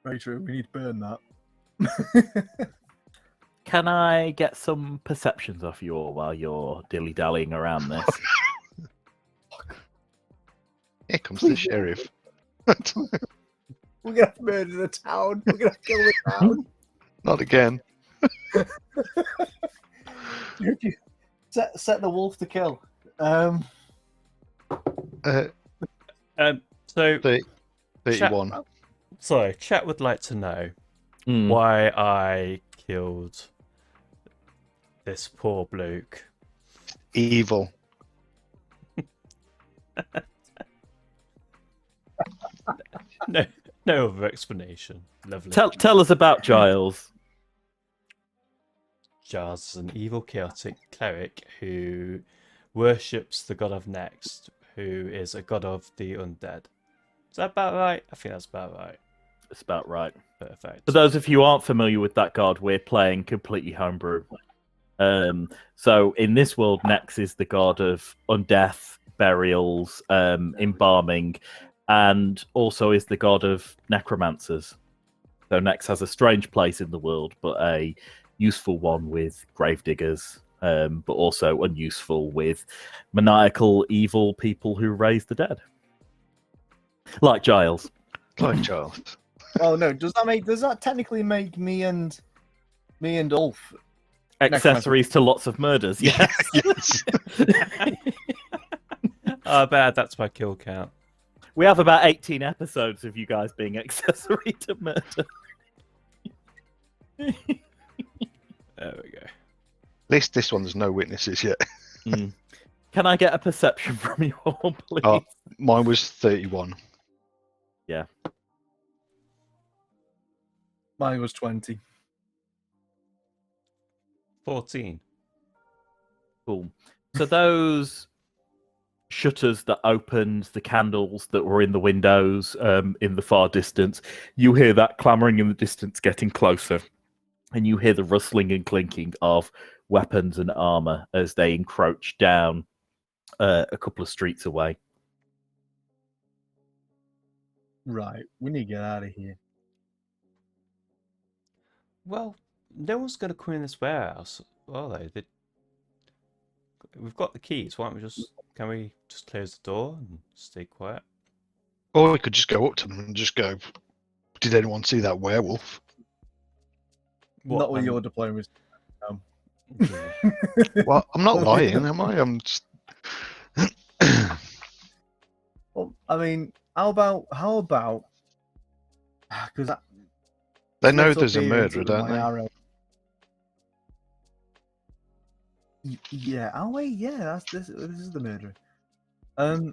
very true. We need to burn that. Can I get some perceptions off you all while you're dilly-dallying around this? Here comes the sheriff. We're gonna have to murder the town. We're gonna have to kill the town. Not again. Set the wolf to kill. Uh, So, 31. sorry, chat would like to know Mm. why I killed This poor bloke. Evil. No, no other explanation. Lovely. Tell us about Giles. Giles is an evil, chaotic cleric who worships the god of Next, who is a god of the undead. Is that about right? I think that's about right. It's about right. Perfect. For those of you who aren't familiar with that god, we're playing completely homebrew. So in this world, Nex is the god of undeath, burials, embalming, and also is the god of necromancers. So Nex has a strange place in the world, but a useful one with gravediggers, but also unuseful with maniacal, evil people who raise the dead, like Giles. Like Charles. Oh no, does that technically make me and Ulf Accessories to lots of murders. Yes. Yes. Oh, bad. That's my kill count. We have about 18 episodes of you guys being accessory to murder. There we go. At least this one, there's no witnesses yet. Can I get a perception from you all, please? Oh. Mine was 31. Mine was 20. 14. Cool. So those shutters that opened, the candles that were in the windows in the far distance, you hear that clamoring in the distance getting closer. And you hear the rustling and clinking of weapons and armor as they encroach down a couple of streets away. Right, we need to get out of here. Well, no one's going to come in this warehouse, are they? We've got the keys. Why don't we can we just close the door and stay quiet? Or we could just go up to them and just go, did anyone see that werewolf? Not with your diplomacy. Yeah. Well, I'm not lying, am I? I'm just... Well, I mean, how about? Because They know there's a murderer, don't they? Yeah. Oh wait, yeah. This is the murderer. I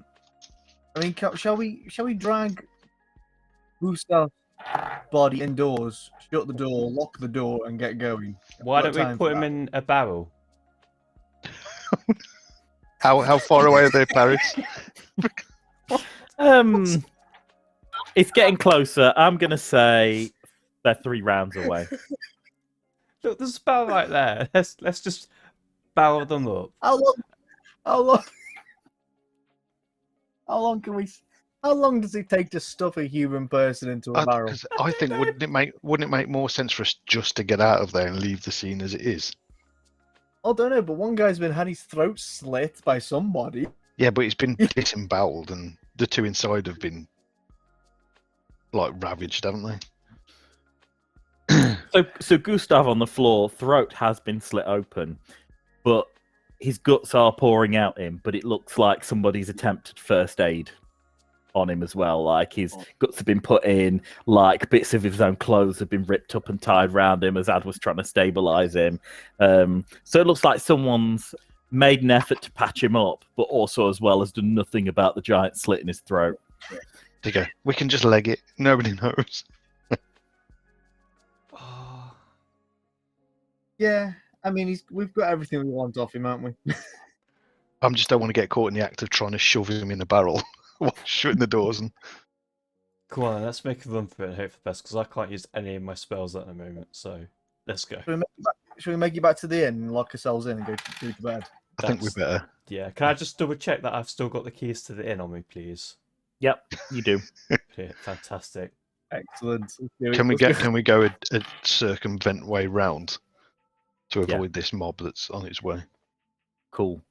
mean, shall we drag Gustav's body indoors, shut the door, lock the door, and get going? Why Got don't we time put for him that. in a barrel? How far away are they, Paris? It's getting closer. I'm gonna say they're 3 rounds away. Look, there's a barrel right there. Let's just barrel them up. How long does it take to stuff a human person into a barrel? 'Cause I think wouldn't it make more sense for us just to get out of there and leave the scene as it is? I don't know, but one guy's had his throat slit by somebody. Yeah, but it's been disemboweled, and the 2 inside have been like ravaged, haven't they? So Gustav on the floor, throat has been slit open, but his guts are pouring out him, but it looks like somebody's attempted first aid on him as well. Like his guts have been put in, like bits of his own clothes have been ripped up and tied around him as Ad was trying to stabilize him. So it looks like someone's made an effort to patch him up, but also as well has done nothing about the giant slit in his throat. There you go. We can just leg it. Nobody knows. Oh, Yeah, I mean, we've got everything we want off him, haven't we? I just don't want to get caught in the act of trying to shove him in a barrel while shutting the doors. And come on, let's make a run for it and hope for the best, because I can't use any of my spells at the moment. So let's go. Should we make it back to the inn and lock ourselves in and go to bed? I think we better. Yeah, can I just double check that I've still got the keys to the inn on me, please? Yep, you do. Yeah, fantastic. Excellent. Can we go a circumvent way round to avoid this mob that's on its way? Cool.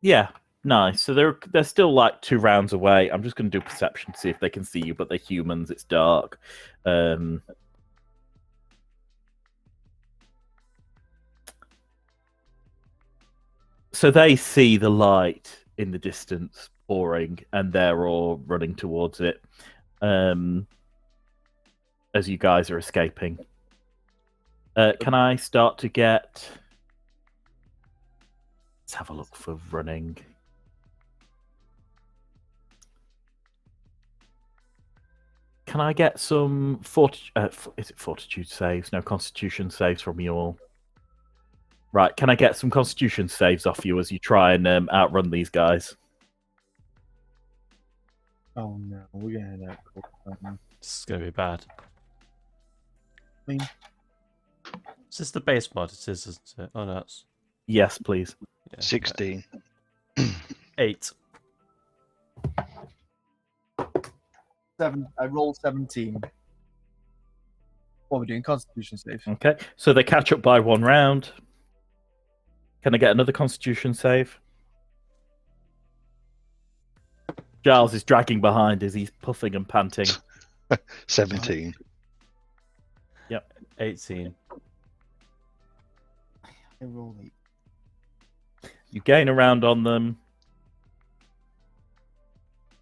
Yeah, nice. So they're still like 2 rounds away. I'm just going to do perception to see if they can see you, but they're humans. It's dark. So they see the light in the distance pouring, and they're all running towards it as you guys are escaping. Can I start to get? Let's have a look for running. Can I get some is it fortitude saves? No, constitution saves from you all. Right, can I get some constitution saves off you as you try and outrun these guys? Oh no, we're gonna head out. This is going to be bad. mean- Is this the base mod? It is, isn't it? Oh, no, it's Yes, please. yeah, 16. 8. I rolled 17. What are we doing? Constitution save. Okay, so they catch up by 1 round. Can I get another constitution save? Giles is dragging behind as he's puffing and panting. 17. 18. I rolled 8. You gain a round on them.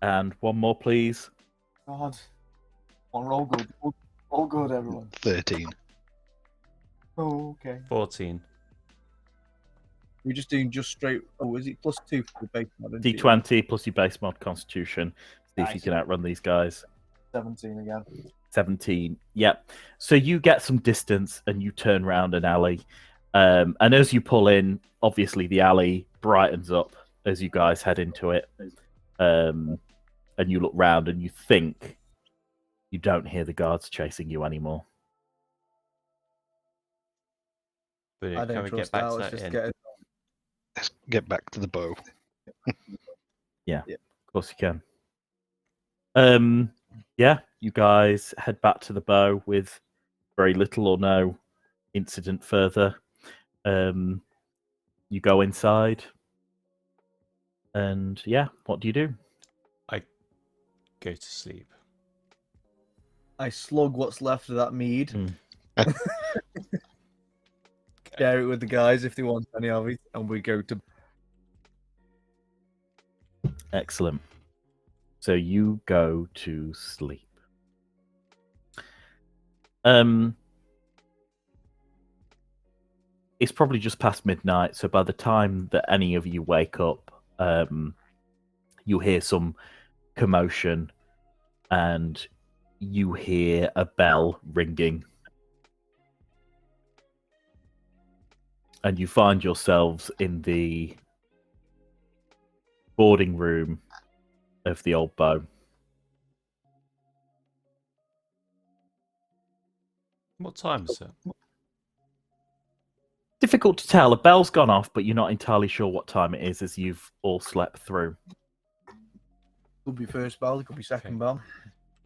And one more, please. God. On roll good. All good, everyone. 13. Oh, okay. 14. We're just doing just straight. Oh, is it +2 for the base mod? isn't it? D20 plus your base mod constitution. See if you Nice. can outrun these guys. 17 again. 17. Yep. So you get some distance and you turn round an alley. And as you pull in, obviously the alley brightens up as you guys head into it. And you look round and you think you don't hear the guards chasing you anymore. But I can don't we trust get back that. to Let's that just inn? get it. Let's get back to the bow. Of course you can. Yeah, you guys head back to the bow with very little or no incident further. You go inside. And yeah, what do you do? Go to sleep. I slug what's left of that mead. Mm. Share it with the guys if they want any of it, and we go to. Excellent. So you go to sleep. It's probably just past midnight, so by the time that any of you wake up, you hear some commotion and you hear a bell ringing. And you find yourselves in the boarding room of the old bow. What time is it? Difficult to tell. A bell's gone off, but you're not entirely sure what time it is as you've all slept through. Could be first bell, it could be second Okay. bell.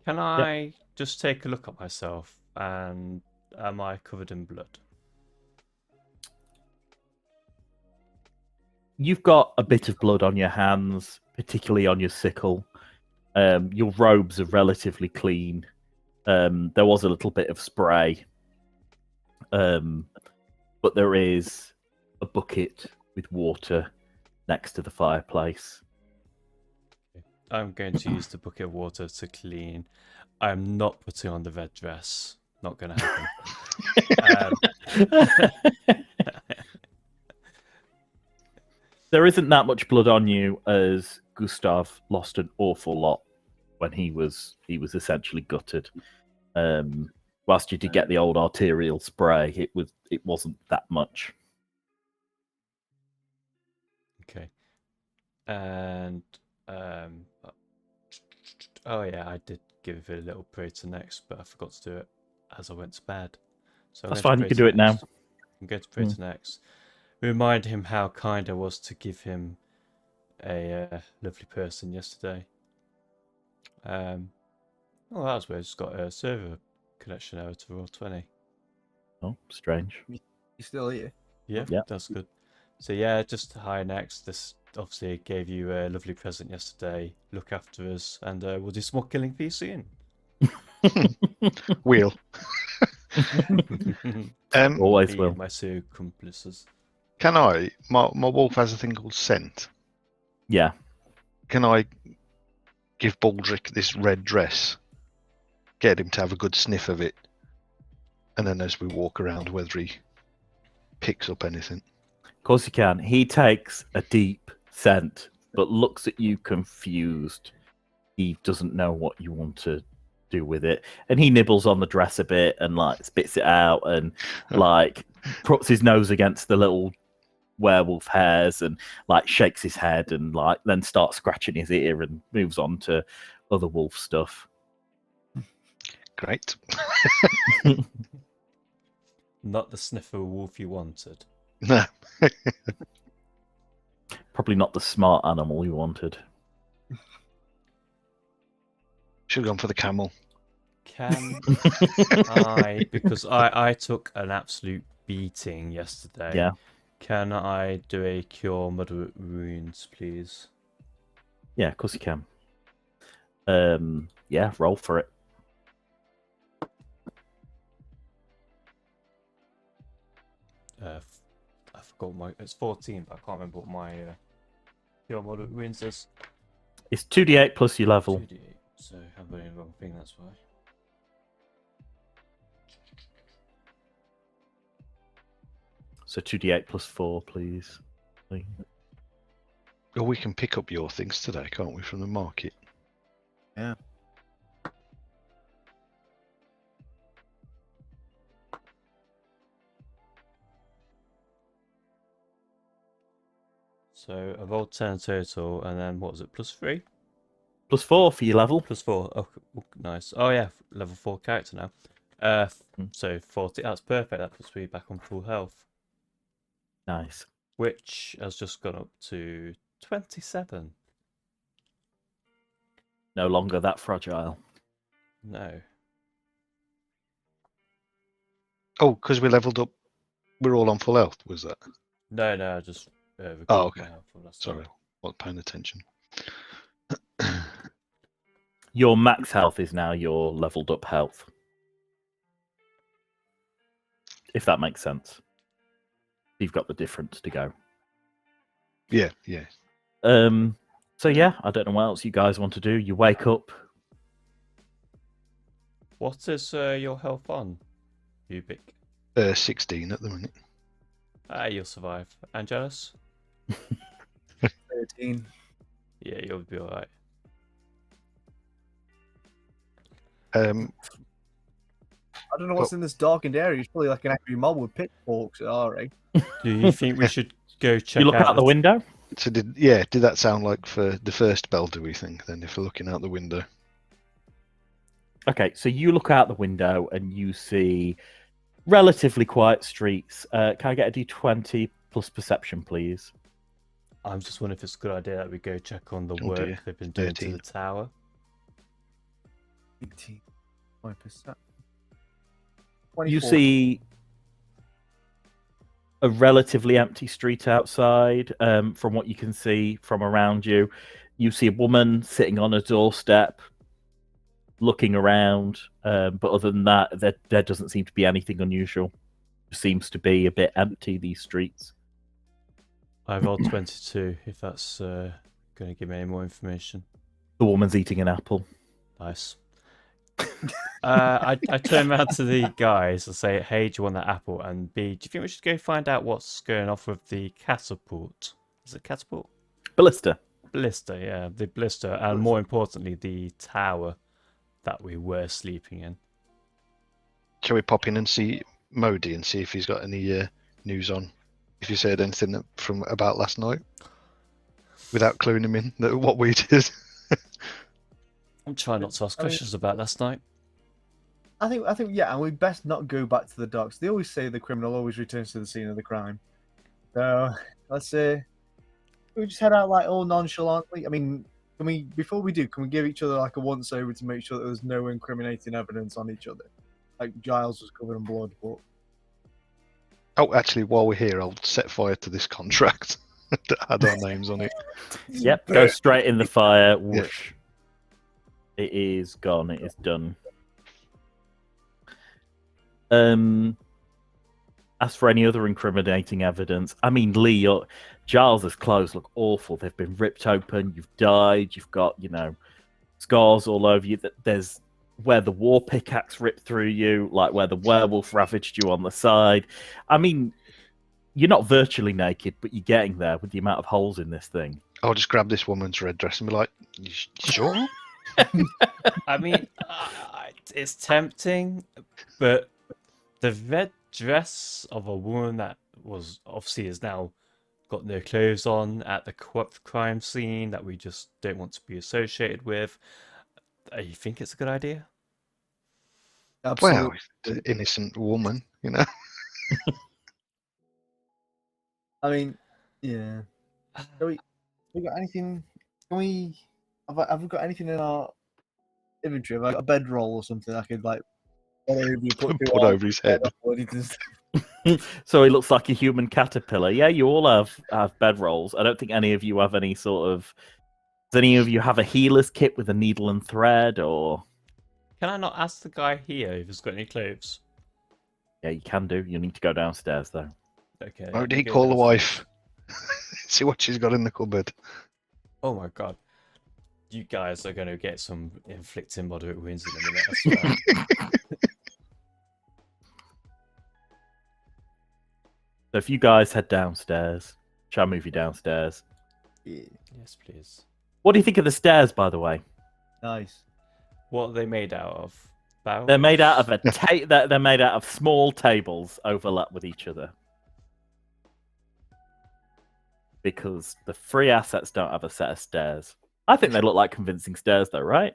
Can I just take a look at myself and am I covered in blood? You've got a bit of blood on your hands, particularly on your sickle. Your robes are relatively clean. There was a little bit of spray. But there is a bucket with water next to the fireplace. I'm going to use the bucket of water to clean. I'm not putting on the red dress. Not going to happen. There isn't that much blood on you, as Gustav lost an awful lot when he was essentially gutted. Whilst you did get the old arterial spray, it wasn't that much. Okay. And oh yeah, I did give it a little prayer to next, but I forgot to do it as I went to bed. So I'm That's going to fine. You pray can to do it now. next. I'm going to pray to next. Remind him how kind I was to give him a lovely person yesterday. Oh, that was weird. Just got a server connection error to Roll20. Oh, strange. You still here? Yeah, Yeah. that's good. So yeah, just hi next. This obviously gave you a lovely present yesterday. Look after us, and we'll do some more killing for you soon. Wheel. Always Me will. and my two accomplices. Can I? My wolf has a thing called scent. Yeah. Can I give Baldric this red dress? Get him to have a good sniff of it. And then as we walk around, whether he picks up anything. Of course you can. He takes a deep scent, but looks at you confused. He doesn't know what you want to do with it, and he nibbles on the dress a bit and like spits it out and like puts his nose against the little werewolf hairs and like shakes his head and like then starts scratching his ear and moves on to other wolf stuff. Great. Not the sniffer wolf you wanted. No. Probably not the smart animal you wanted. Should have gone for the camel. Can because I took an absolute beating yesterday. Yeah. Can I do a cure moderate wounds, please? Yeah, of course you can. Yeah, roll for it. I forgot it's 14, but I can't remember what my cure moderate wounds is. It's 2d8 plus your level. 2d8. So I'm doing the wrong thing. That's why. So 2d8 plus 4, please. Well, we can pick up your things today, can't we, from the market? Yeah. So I rolled 10 total, and then what was it? Plus 3? Plus 4 for your level. Plus 4. Oh, nice. Oh yeah, level 4 character now. So 40. That's perfect. That puts me back on full health, Nice. which has just gone up to 27. No longer that fragile. No. Oh, because we leveled up. We're all on full health, was that? No, I just recovered okay. my health from last Sorry, time. wasn't paying attention. Your max health is now your leveled up health. If that makes sense. You've got the difference to go. Yeah. So yeah, I don't know what else you guys want to do. You wake up. What is your health on, Ubik? 16 at the minute. You'll survive. Angelus? 13. Yeah, you'll be alright. I don't know what's in this darkened area. It's probably like an angry mob with pitchforks at RA. Do you think we should go check You look out the window. So did that sound like for the first bell? Do we think then if we're looking out the window? Okay, so you look out the window and you see relatively quiet streets. Can I get a d20 plus perception, please? I'm just wondering if it's a good idea that we go check on the Oh, work dear. they've been doing 13. to the tower. 18. 5%. You 24. see a relatively empty street outside. From what you can see from around you, you see a woman sitting on a doorstep, looking around. But other than that, there doesn't seem to be anything unusual. It seems to be a bit empty, these streets. I rolled 22, if that's going to give me any more information. The woman's eating an apple. Nice. I turn around to the guys and say, hey, do you want that apple? And B, do you think we should go find out what's going off with the catapult? Is it catapult? Ballista. Blister, yeah, the blister. And more importantly, the tower that we were sleeping in. Shall we pop in and see Modi and see if he's got any news on? If you said anything from about last night, without cluing him in that what we did. I'm trying not to ask questions about last night. I think, yeah, and we best not go back to the docks. They always say the criminal always returns to the scene of the crime. So let's say we just head out like all nonchalantly. I mean, can we before we do, can we give each other like a once over to make sure that there's no incriminating evidence on each other? Like Giles was covered in blood, but Oh, actually, while we're here, I'll set fire to this contract that had our names on it. Yep, go straight in the fire. Whoosh. It is gone. It is done. As for any other incriminating evidence, I mean, Lee, Giles's clothes look awful. They've been ripped open. You've died. You've got, scars all over you. There's where the war pickaxe ripped through you, like where the werewolf ravaged you on the side. I mean, you're not virtually naked, but you're getting there with the amount of holes in this thing. I'll just grab this woman's red dress and be like, you sure? I mean, it's tempting, but the red dress of a woman that was obviously is now got no clothes on at the crime scene that we just don't want to be associated with. You think it's a good idea? Absolutely. Well, it's an innocent woman, you know. I mean, yeah. We got anything? Can we? Have we got anything in our inventory? Have I got a bedroll or something I could like put Put over his head. So he looks like a human caterpillar. Yeah, you all have bedrolls. I don't think any of you have any sort of. Does any of you have a healer's kit with a needle and thread, or? Can I not ask the guy here if he's got any clothes? Yeah, you can do. You need to go downstairs though. Okay. Oh, let did me he go call the downstairs. wife? See what she's got in the cupboard. Oh my god. You guys are going to get some inflicting moderate wounds in a minute, I swear. So if you guys head downstairs, shall I move you downstairs? Yes, please. What do you think of the stairs, by the way? Nice. What are they made out of? Barrels? They're made out of they're made out of small tables overlap with each other. Because the free assets don't have a set of stairs. I think they look like convincing stairs, though, right?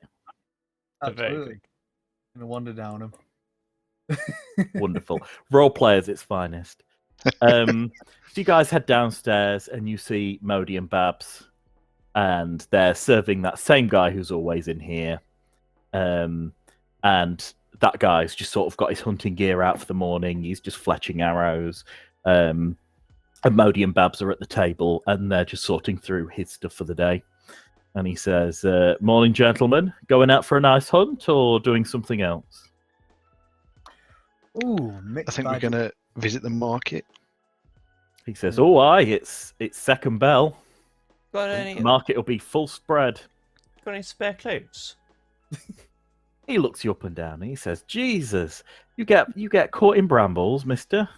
They're very Absolutely. Gonna wander down them. Wonderful. Role players, its finest. So you guys head downstairs and you see Modi and Babs, and they're serving that same guy who's always in here. And that guy's just sort of got his hunting gear out for the morning. He's just fletching arrows. And Modi and Babs are at the table, and they're just sorting through his stuff for the day. And he says, "Morning, gentlemen. Going out for a nice hunt or doing something else?" Ooh, I think we're going to visit the market. He says, "Oh, aye, it's second bell. Got The any, market will be full spread." got any spare clothes? He looks you up and down and he says, "Jesus, you get caught in brambles, mister."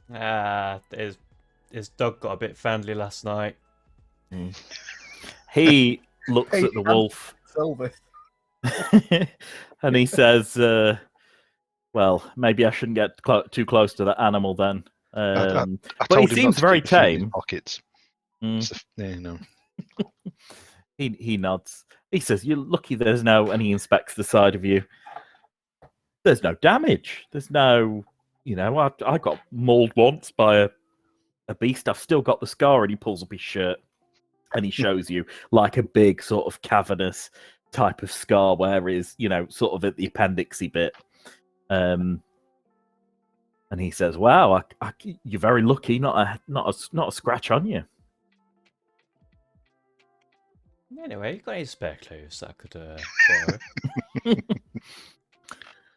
His dog got a bit friendly last night. He looks Hey, at the wolf Silver. and he says, "Well, maybe I shouldn't get too close to that animal then." I But told he him not seems to very keep a few in his tame. pockets. Mm. Yeah, no. He nods. He says, "You're lucky there's no," and he inspects the side of you. "There's no damage. There's no, I got mauled once by a beast. I've still got the scar." And he pulls up his shirt and he shows you like a big sort of cavernous type of scar where is, sort of at the appendixy bit. And he says, "Wow, you're very lucky. Not a scratch on you." Anyway, you got any spare clothes that I could borrow?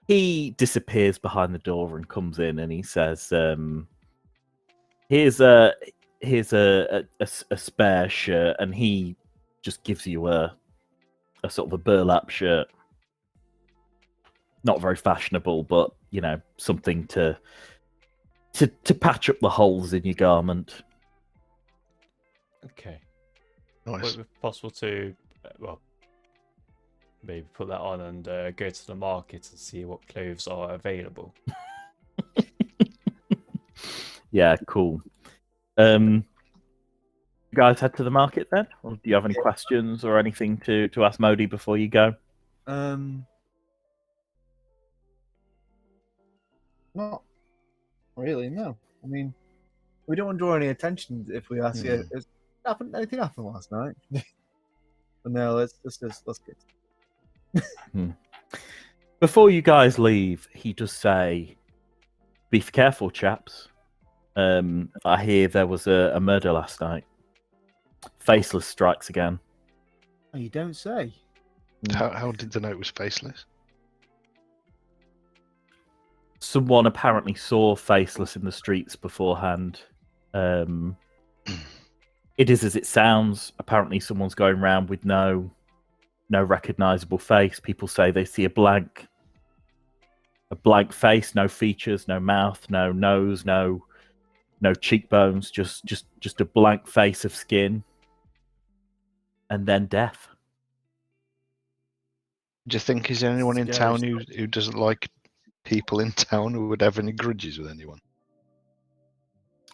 He disappears behind the door and comes in, and he says, "Here's a spare shirt," and he just gives you a sort of a burlap shirt. Not very fashionable, but something to patch up the holes in your garment. Okay. Nice. Would it be possible to, maybe put that on and go to the market and see what clothes are available? Yeah, cool. You guys head to the market then? Or do you have any questions or anything to ask Modi before you go? Not really, no. I mean, we don't want to draw any attention if we ask you. Anything happened last night? But no, let's get. Before you guys leave, he does say, "Be careful, chaps. I hear there was a murder last night. Faceless strikes again." Oh, you don't say. How did they know it was faceless? Someone apparently saw Faceless in the streets beforehand. It is as it sounds. Apparently, someone's going around with no no recognizable face. People say they see a blank face, no features, no mouth, no nose, no cheekbones, just a blank face of skin, and then death. Do you think is there anyone in Scary town who doesn't like people in town who would have any grudges with anyone?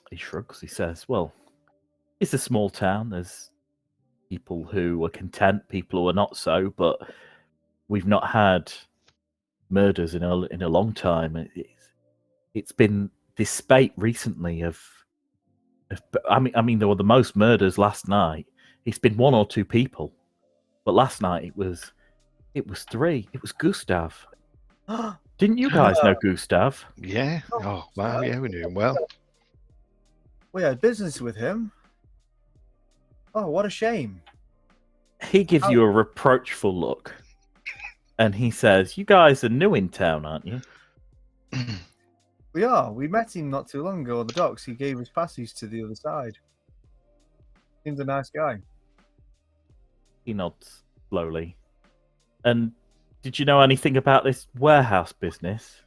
He shrugs. He says, "Well, it's a small town. There's people who are content, people who are not so, but we've not had murders in a long time. It's been this spate recently of I mean, there were the most murders last night. It's been one or two people, but last night it was three. It was Gustav. Didn't you guys know Gustav? Yeah. Oh wow. Yeah, we knew him well. We had business with him. Oh, what a shame. He gives you a reproachful look, and he says, "You guys are new in town, aren't you?" We are. We met him not too long ago on the docks. He gave us passage to the other side. Seems a nice guy. He nods slowly. And did you know anything about this warehouse business?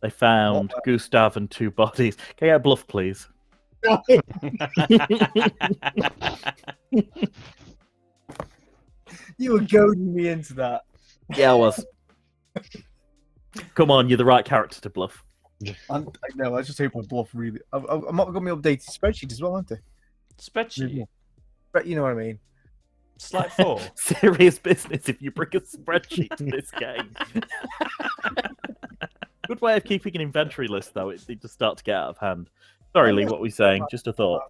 They found Gustav and two bodies. Can I get a bluff, please? You were goading me into that. Yeah, I was. Come on, you're the right character to bluff. I know. I just hope I bluff really. I've got my updated spreadsheet as well, haven't I? Spreadsheet. But you know what I mean. Slide 4. Serious business if you bring a spreadsheet to this game. Good way of keeping an inventory list, though. It just start to get out of hand. Sorry, Lee, what were we saying? Just a thought.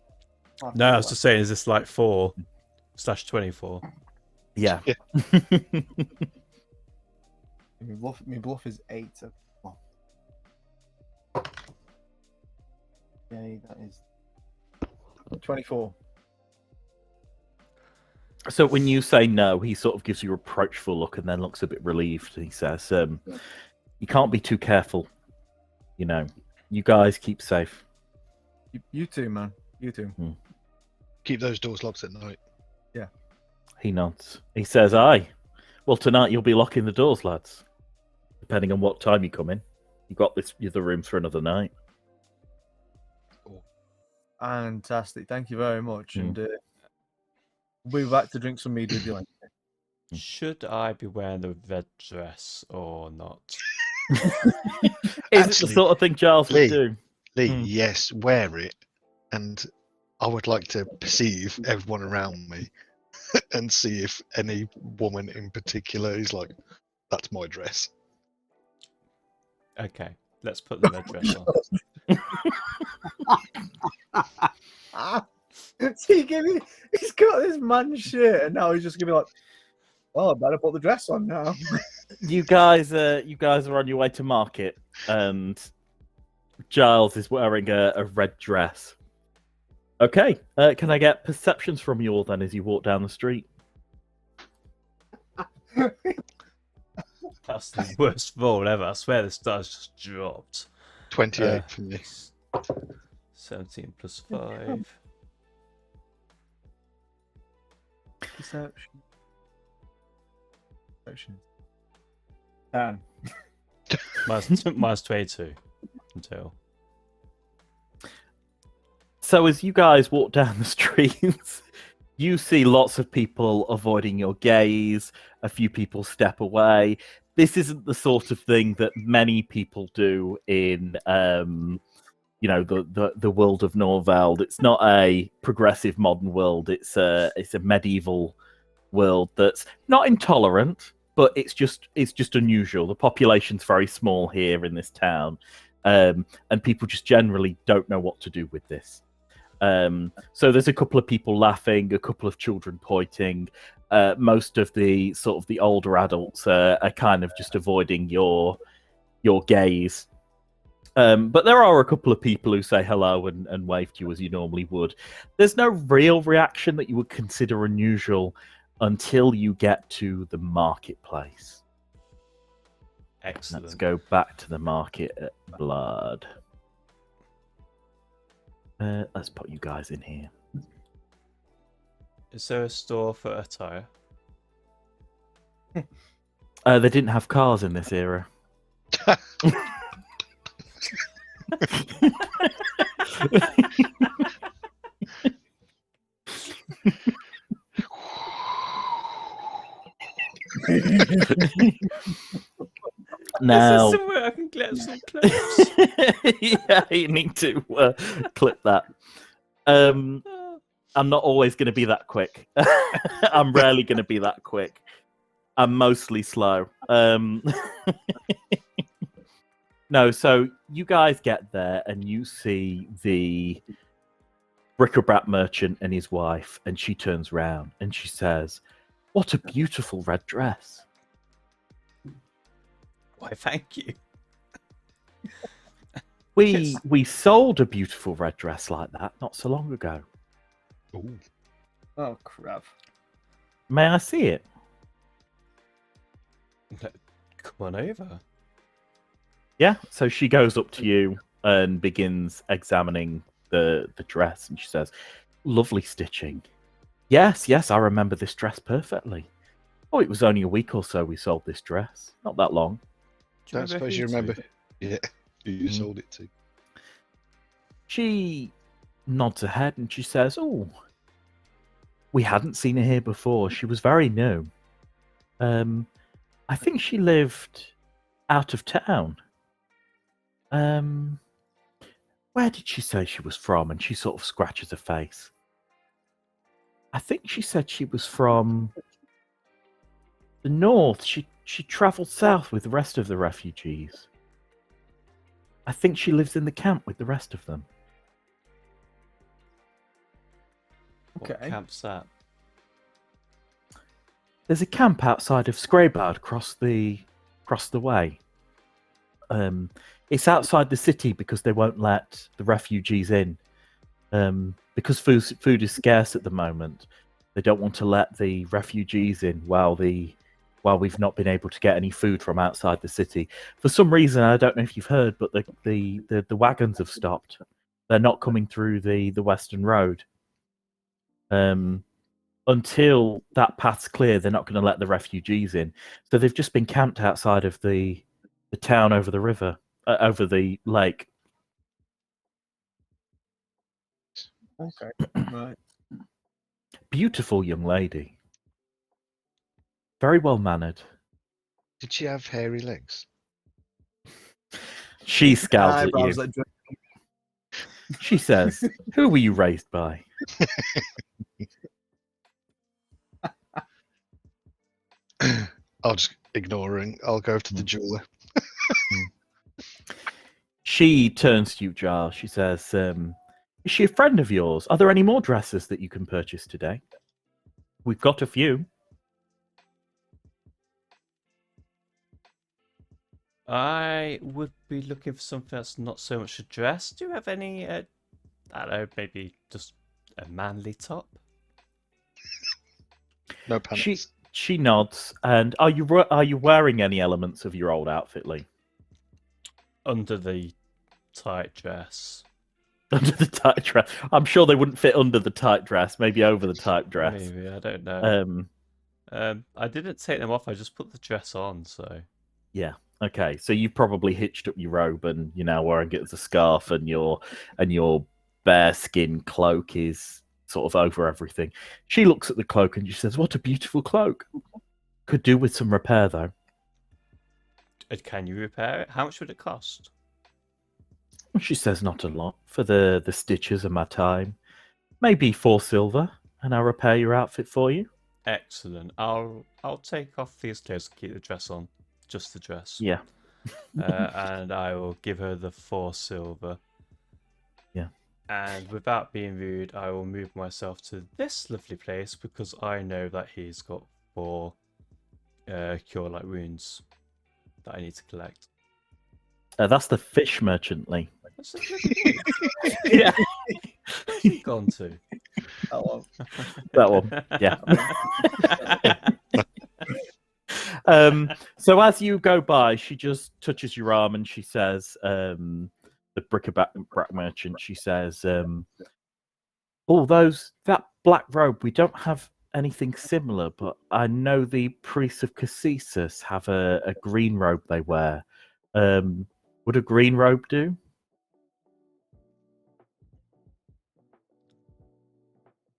No, I was just saying, is this like 4/24? Yeah. My bluff is 8. Okay, that is 24. So when you say no, he sort of gives you a reproachful look and then looks a bit relieved. He says, "You can't be too careful. You know, you guys keep safe." You too, man. You too. Keep those doors locked at night. Yeah. He nods. He says, "Aye. Well, tonight you'll be locking the doors, lads. Depending on what time you come in. You've got the rooms for another night." Fantastic. Thank you very much. And we'll be back to drink some mead with you later. Should I be wearing the red dress or not? Is it the sort of thing Giles would do? Lee, yes, wear it, and I would like to perceive everyone around me and see if any woman in particular is like, "That's my dress." Okay, let's put the red dress on. So he's got this man's shirt, and now he's just gonna be like, "Oh, I better put the dress on now." You guys are on your way to market, and Giles is wearing a red dress. Okay, can I get perceptions from you all then as you walk down the street? That's the worst roll ever. I swear this dice just dropped. 28 for me. 17 plus 5. Perception. 10. Minus 22 until. So as you guys walk down the streets, you see lots of people avoiding your gaze. A few people step away. This isn't the sort of thing that many people do in, the world of Norvald. It's not a progressive modern world. It's a medieval world that's not intolerant, but it's just unusual. The population's very small here in this town, and people just generally don't know what to do with this. So there's a couple of people laughing, a couple of children pointing. Most of the sort of the older adults are kind of just avoiding your gaze. But there are a couple of people who say hello and wave to you as you normally would. There's no real reaction that you would consider unusual until you get to the marketplace. Excellent. Let's go back to the market at Blood. Let's put you guys in here. Is there a store for attire? They didn't have cars in this era. Now, This is somewhere I can get some clips. yeah, you need to clip that. I'm not always going to be that quick. I'm rarely going to be that quick. I'm mostly slow. No, so you guys get there and you see the bric-a-brac merchant and his wife, and she turns round and she says, "What a beautiful red dress." Why, thank you. We sold a beautiful red dress like that not so long ago. Ooh. Oh crap! May I see it? Come on over. Yeah. So she goes up to you and begins examining the dress, and she says, "Lovely stitching. Yes, I remember this dress perfectly. Oh, it was only a week or so we sold this dress. Not that long." Don't suppose you who to? remember? Yeah, who you sold it to. She nods her head and she says, "Oh, we hadn't seen her here before. She was very new. I think she lived out of town. Where did she say she was from?" And she sort of scratches her face. "I think she said she was from the north. She travelled south with the rest of the refugees. I think she lives in the camp with the rest of them." What Okay. camp's that? There's a camp outside of Scraybard across the way. It's outside the city because they won't let the refugees in. Because food is scarce at the moment. They don't want to let the refugees in while we've not been able to get any food from outside the city. For some reason, I don't know if you've heard, but the wagons have stopped. They're not coming through the Western Road. Until that path's clear, they're not going to let the refugees in. So they've just been camped outside of the town over the river, over the lake. Okay. Right. Beautiful young lady. Very well mannered. Did she have hairy legs? She scowls at you. Eyebrows like She says, "Who were you raised by?" I'll just ignore her and I'll go over to the jeweler. She turns to you, Giles. She says, "Is she a friend of yours? Are there any more dresses that you can purchase today? We've got a few." I would be looking for something that's not so much a dress. Do you have any, I don't know, maybe just a manly top? No pants. She nods. "And are you wearing any elements of your old outfit, Lee?" Under the tight dress. Under the tight dress. I'm sure they wouldn't fit under the tight dress. Maybe over the tight dress. Maybe, I don't know. Um. I didn't take them off, I just put the dress on, so... Yeah. Okay. So you probably hitched up your robe, and you're now wearing it as a scarf, and your bear skin cloak is sort of over everything. She looks at the cloak and she says, "What a beautiful cloak. Could do with some repair, though." Can you repair it? How much would it cost? She says, "Not a lot for the stitches and my time. Maybe 4 silver, and I'll repair your outfit for you." Excellent. I'll take off these clothes and keep the dress on. Just the dress. Yeah. And I will give her the 4 silver. Yeah. And without being rude, I will move myself to this lovely place because I know that he's got 4 cure light wounds that I need to collect. That's the fish merchant, Lee. That's a good Yeah. Where's he gone to? Hello. That one. Yeah. So as you go by, she just touches your arm and she says, the bric-a-brac merchant, she says, "Oh, that black robe, we don't have anything similar, but I know the priests of Cassis have a green robe they wear. Would a green robe do?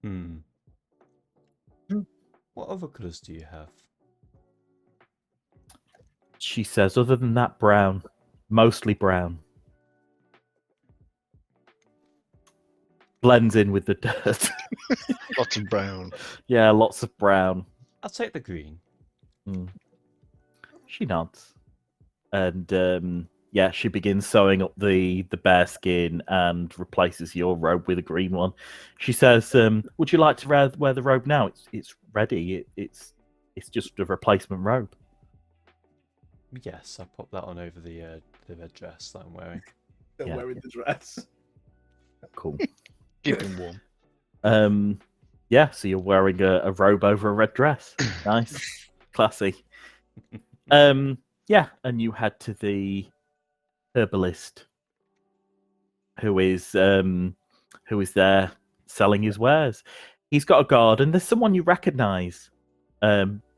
Hmm. What other colours do you have? She says, other than that, brown. Mostly brown. Blends in with the dirt. Lots of brown. Yeah, lots of brown. I'll take the green. She nods. And yeah, she begins sewing up the bear skin and replaces your robe with a green one. She says, would you like to wear the robe now? It's ready. It's just a replacement robe. Yes, I'll pop that on over the red dress that I'm wearing. Don't Yeah. wearing the dress. Cool. Keep him warm. Yeah, so you're wearing a robe over a red dress. Nice. Classy. Yeah, and you head to the herbalist who is there selling his wares. He's got a garden. There's someone you recognise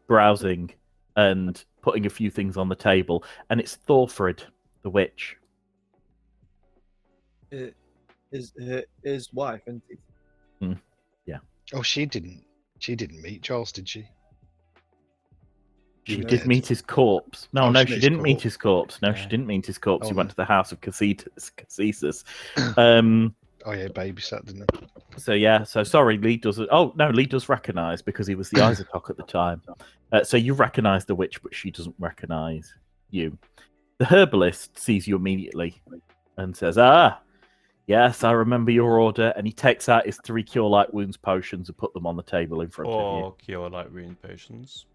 browsing and putting a few things on the table, and it's Thorfrid, the witch. His wife, isn't it? Oh, she didn't meet Giles, did she? She She did did. meet his corpse. No, Oh, no, she she met his didn't meet corpse. his corpse. No, she Yeah. didn't meet his corpse. Oh, He went no. to the house of Cassis. Oh yeah, babysat, didn't he? So yeah, so sorry, Lee doesn't. Oh no, Lee does recognise because he was the Isaacok at the time. So you recognise the witch, but she doesn't recognise you. The herbalist sees you immediately and says, "Ah, yes, I remember your order." And he takes out his 3 cure light wounds potions and put them on the table in front of you. 4 cure light wound potions.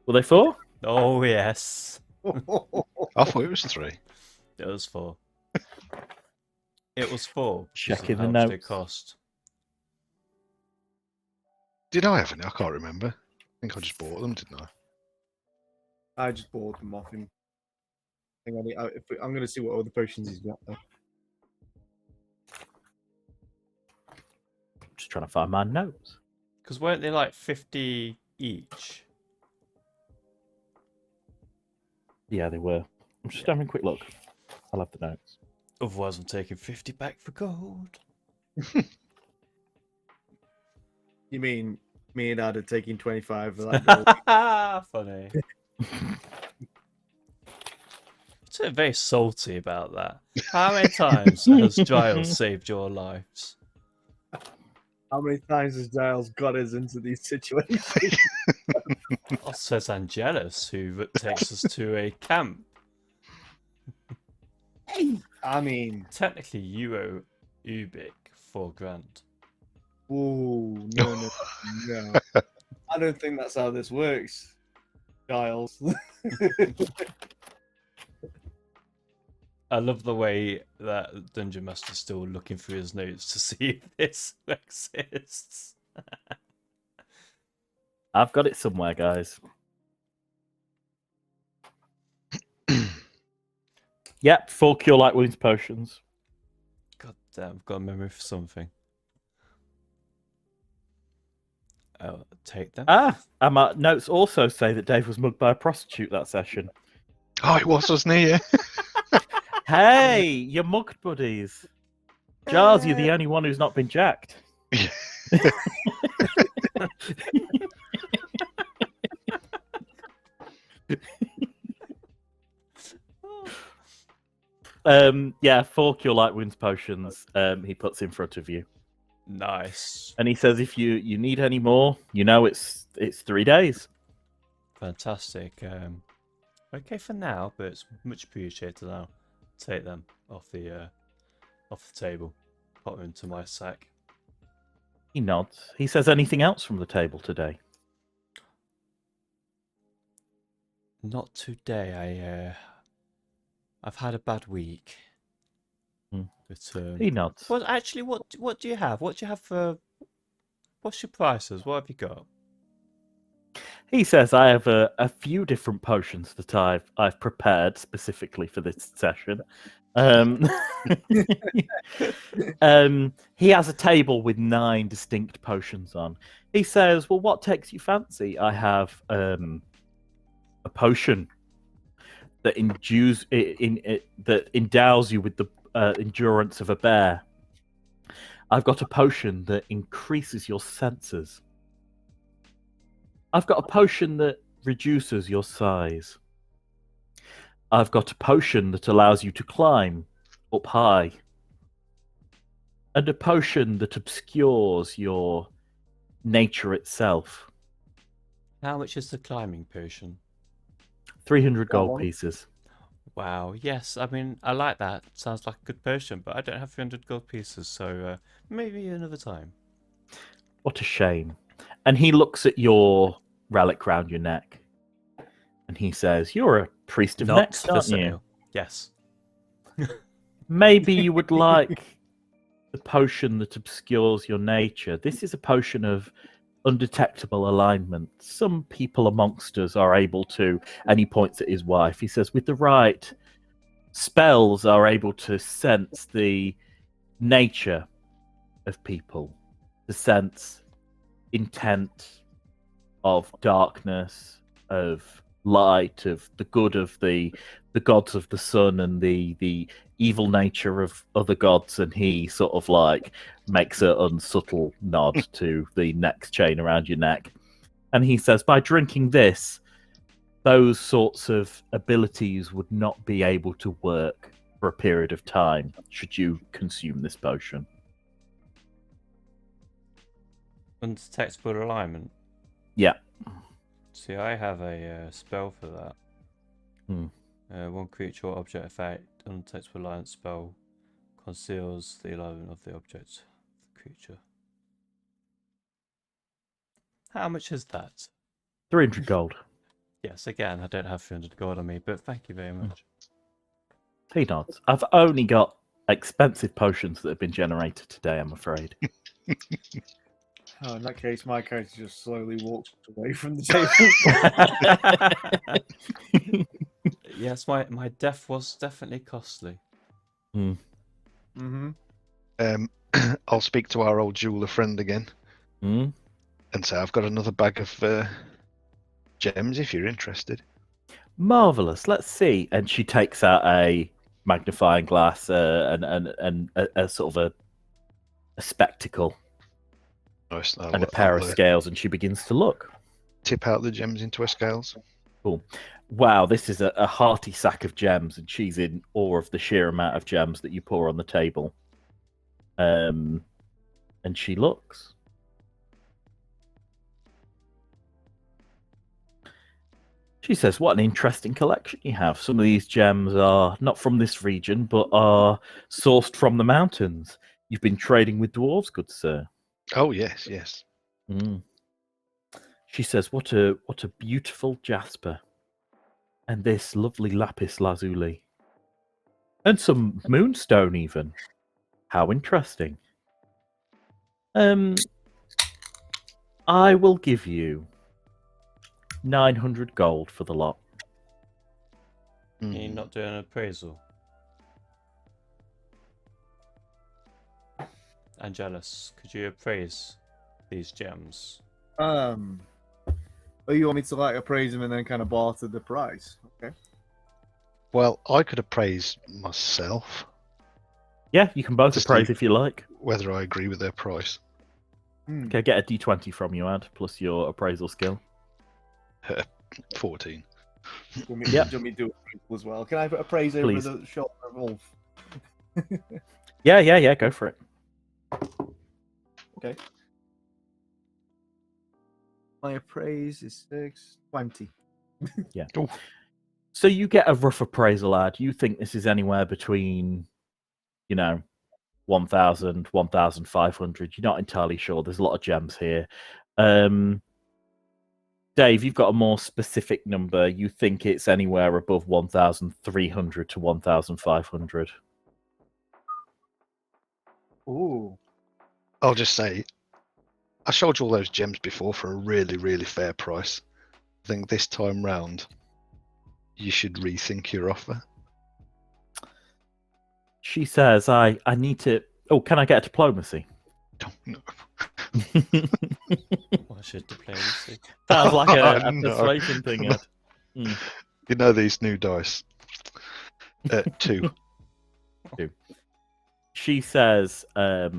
Were they 4? Oh yes, I thought it was 3. it was 4. It was 4. because of Checking the how much they notes. cost. Did I have any? I can't remember. I think I just bought them, didn't I? I just bought them off him. I'm going to see what other potions he's got. Though. Just trying to find my notes. Because weren't they like 50 each? Yeah, they were. I'm just having a quick look. I'll have the notes. Otherwise, I'm taking 50 back for gold. You mean me and Dad are taking 25 for that gold? Funny. So very salty about that. How many times has Giles saved your lives? How many times has Giles got us into these situations? Also, says Angelus, who takes us to a camp. I mean, Technically, you owe Ubik $4,000. ooh, no. I don't think that's how this works, Giles. I love the way that Dungeon Master's still looking through his notes to see if this exists. I've got it somewhere, guys. Yep, 4 cure light wounds potions. God damn, I've got a memory for something. I'll take them. And my notes also say that Dave was mugged by a prostitute that session. Oh, it was, wasn't he? Yeah. Hey, you're mugged buddies. Giles, you're the only one who's not been jacked. Yeah, 4 cure light wounds potions. He puts in front of you, Nice. and he says, "If you need any more, you know it's 3 days." Fantastic. Okay for now, but it's much appreciated. I'll take them off the table, put them into my sack. He nods. He says, "Anything else from the table today?" Not today. I've had a bad week. But He nods. well, actually, what do you have? What do you have for? What's your prices? What have you got? He says, I have a few different potions that I've prepared specifically for this session. He has a table with 9 distinct potions on. He says, well, what takes you fancy? I have a potion that that endows you with the endurance of a bear. I've got a potion that increases your senses. I've got a potion that reduces your size. I've got a potion that allows you to climb up high. And a potion that obscures your nature itself. How much is the climbing potion? 300 gold one. pieces. Wow, yes, I mean, I like that. Sounds like a good potion, but I don't have 300 gold pieces, so maybe another time. What a shame. And he looks at your relic round your neck. And he says, you're a priest of Not necks, for aren't you? sale. Yes. Maybe you would like the potion that obscures your nature. This is a potion of undetectable alignment. Some people amongst us are able to, and he points at his wife. He says, with the right spells, are able to sense the nature of people, the sense, intent of darkness, of light, of the good of the gods of the sun and the evil nature of other gods. And he sort of like makes an unsubtle nod to the next chain around your neck. And he says, by drinking this, those sorts of abilities would not be able to work for a period of time should you consume this potion. Undetectable alignment. Yeah. See, I have a spell for that. Hmm. One creature or object effect, undetectable alignment spell conceals the alignment of the object, the creature. How much is that? 300 gold. Yes, again, I don't have 300 gold on me, but thank you very much. He nods. I've only got expensive potions that have been generated today, I'm afraid. Oh, in that case, my character just slowly walks away from the table. Yes, my death was definitely costly. Mm-hmm. I'll speak to our old jeweler friend again Mm. and say I've got another bag of gems if you're interested. Marvelous. Let's see. And she takes out a magnifying glass and a sort of a spectacle Nice. and a pair of scales, and she begins to look. Tip out the gems into her scales. Cool. Wow, this is a hearty sack of gems, and she's in awe of the sheer amount of gems that you pour on the table. And she looks. She says, what an interesting collection you have. Some of these gems are not from this region, but are sourced from the mountains. You've been trading with dwarves, good sir. Oh, yes, yes. Mm. She says, what a beautiful jasper. And this lovely lapis lazuli. And some moonstone even. How interesting. I will give you 900 gold for the lot. Can you not do an appraisal? Angelus, could you appraise these gems? Oh, you want me to like appraise them and then kind of barter the price? Okay. Well, I could appraise myself. Yeah, you can both Just appraise see- if you like. Whether I agree with their price. Okay, get a d20 from you, Ad, plus your appraisal skill. 14. Do you want me, Yep. do you want me to do appraisal as well? Can I appraise over Please. the shop of Wolf? Yeah, go for it. Okay. My appraise is 620. So you get a rough appraisal, Ad. You think this is anywhere between, 1,000, 1,500. You're not entirely sure. There's a lot of gems here. Dave, you've got a more specific number. You think it's anywhere above 1,300 to 1,500. Ooh. I'll just say, I showed you all those gems before for a really, really fair price. I think this time round, you should rethink your offer. She says, I need to... Oh, can I get a diplomacy? No. What's your diplomacy? Sounds like a No. persuasion thing, Ed. You know these new dice. 2. She says, I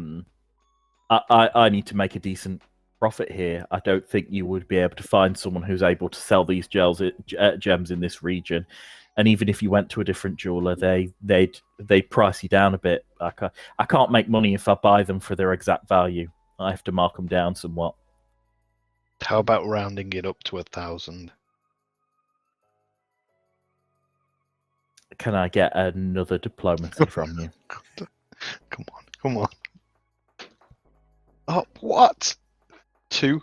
need to make a decent profit here. I don't think you would be able to find someone who's able to sell these gems in this region. And even if you went to a different jeweler, they'd price you down a bit. I can't make money if I buy them for their exact value. I have to mark them down somewhat. How about rounding it up to 1,000? Can I get another diplomacy from you? Come on. Oh, what? 2?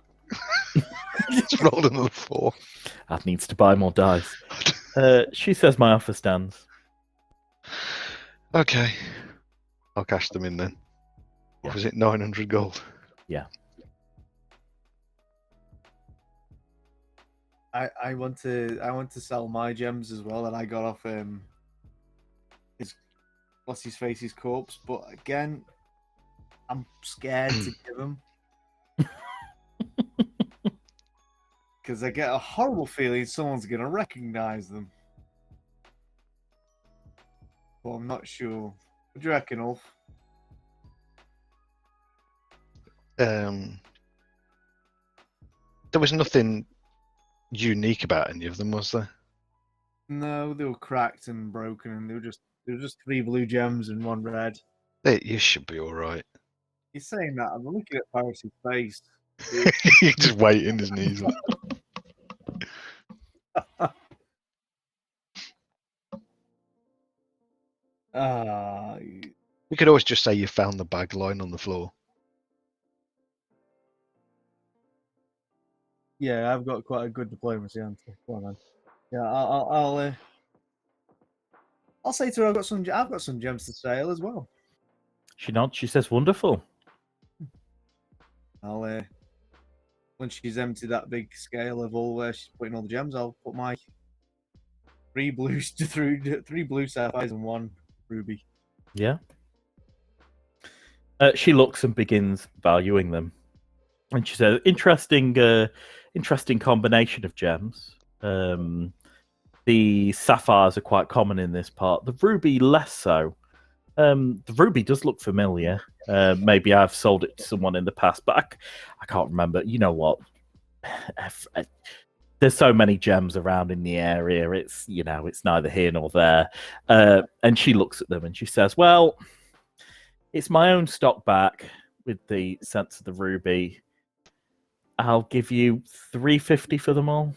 Just rolled another 4. That needs to buy more dice. She says my offer stands. Okay. I'll cash them in then. Yeah. Was it 900 gold? Yeah. I want to sell my gems as well, and I got off what's his face's corpse, but again, I'm scared to give them because I get a horrible feeling someone's gonna recognize them. Well, I'm not sure. What do you reckon, Ulf? There was nothing unique about any of them, was there? No, they were cracked and broken, and they were just 3 blue gems and 1 red. You should be all right. He's saying that. I'm looking at Piracy's face. He's just waiting, isn't he? He's like, you could always just say you found the bag lying on the floor. Yeah, I've got quite a good diplomacy answer. Go on, then. Yeah, I'll say to her I've got some gems to sale as well. She nods. She says, "Wonderful." I'll when she's emptied that big scale of all where she's putting all the gems, I'll put my 3 blues to 3 blue sapphires and 1 ruby. Yeah. She looks and begins valuing them, and she says, "Interesting combination of gems. The sapphires are quite common in this part. The ruby less so. The ruby does look familiar. Maybe I've sold it to someone in the past, but I can't remember. You know what? There's so many gems around in the area. It's neither here nor there." And she looks at them and she says, "Well, it's my own stock back with the sense of the ruby. I'll give you 350 for them all."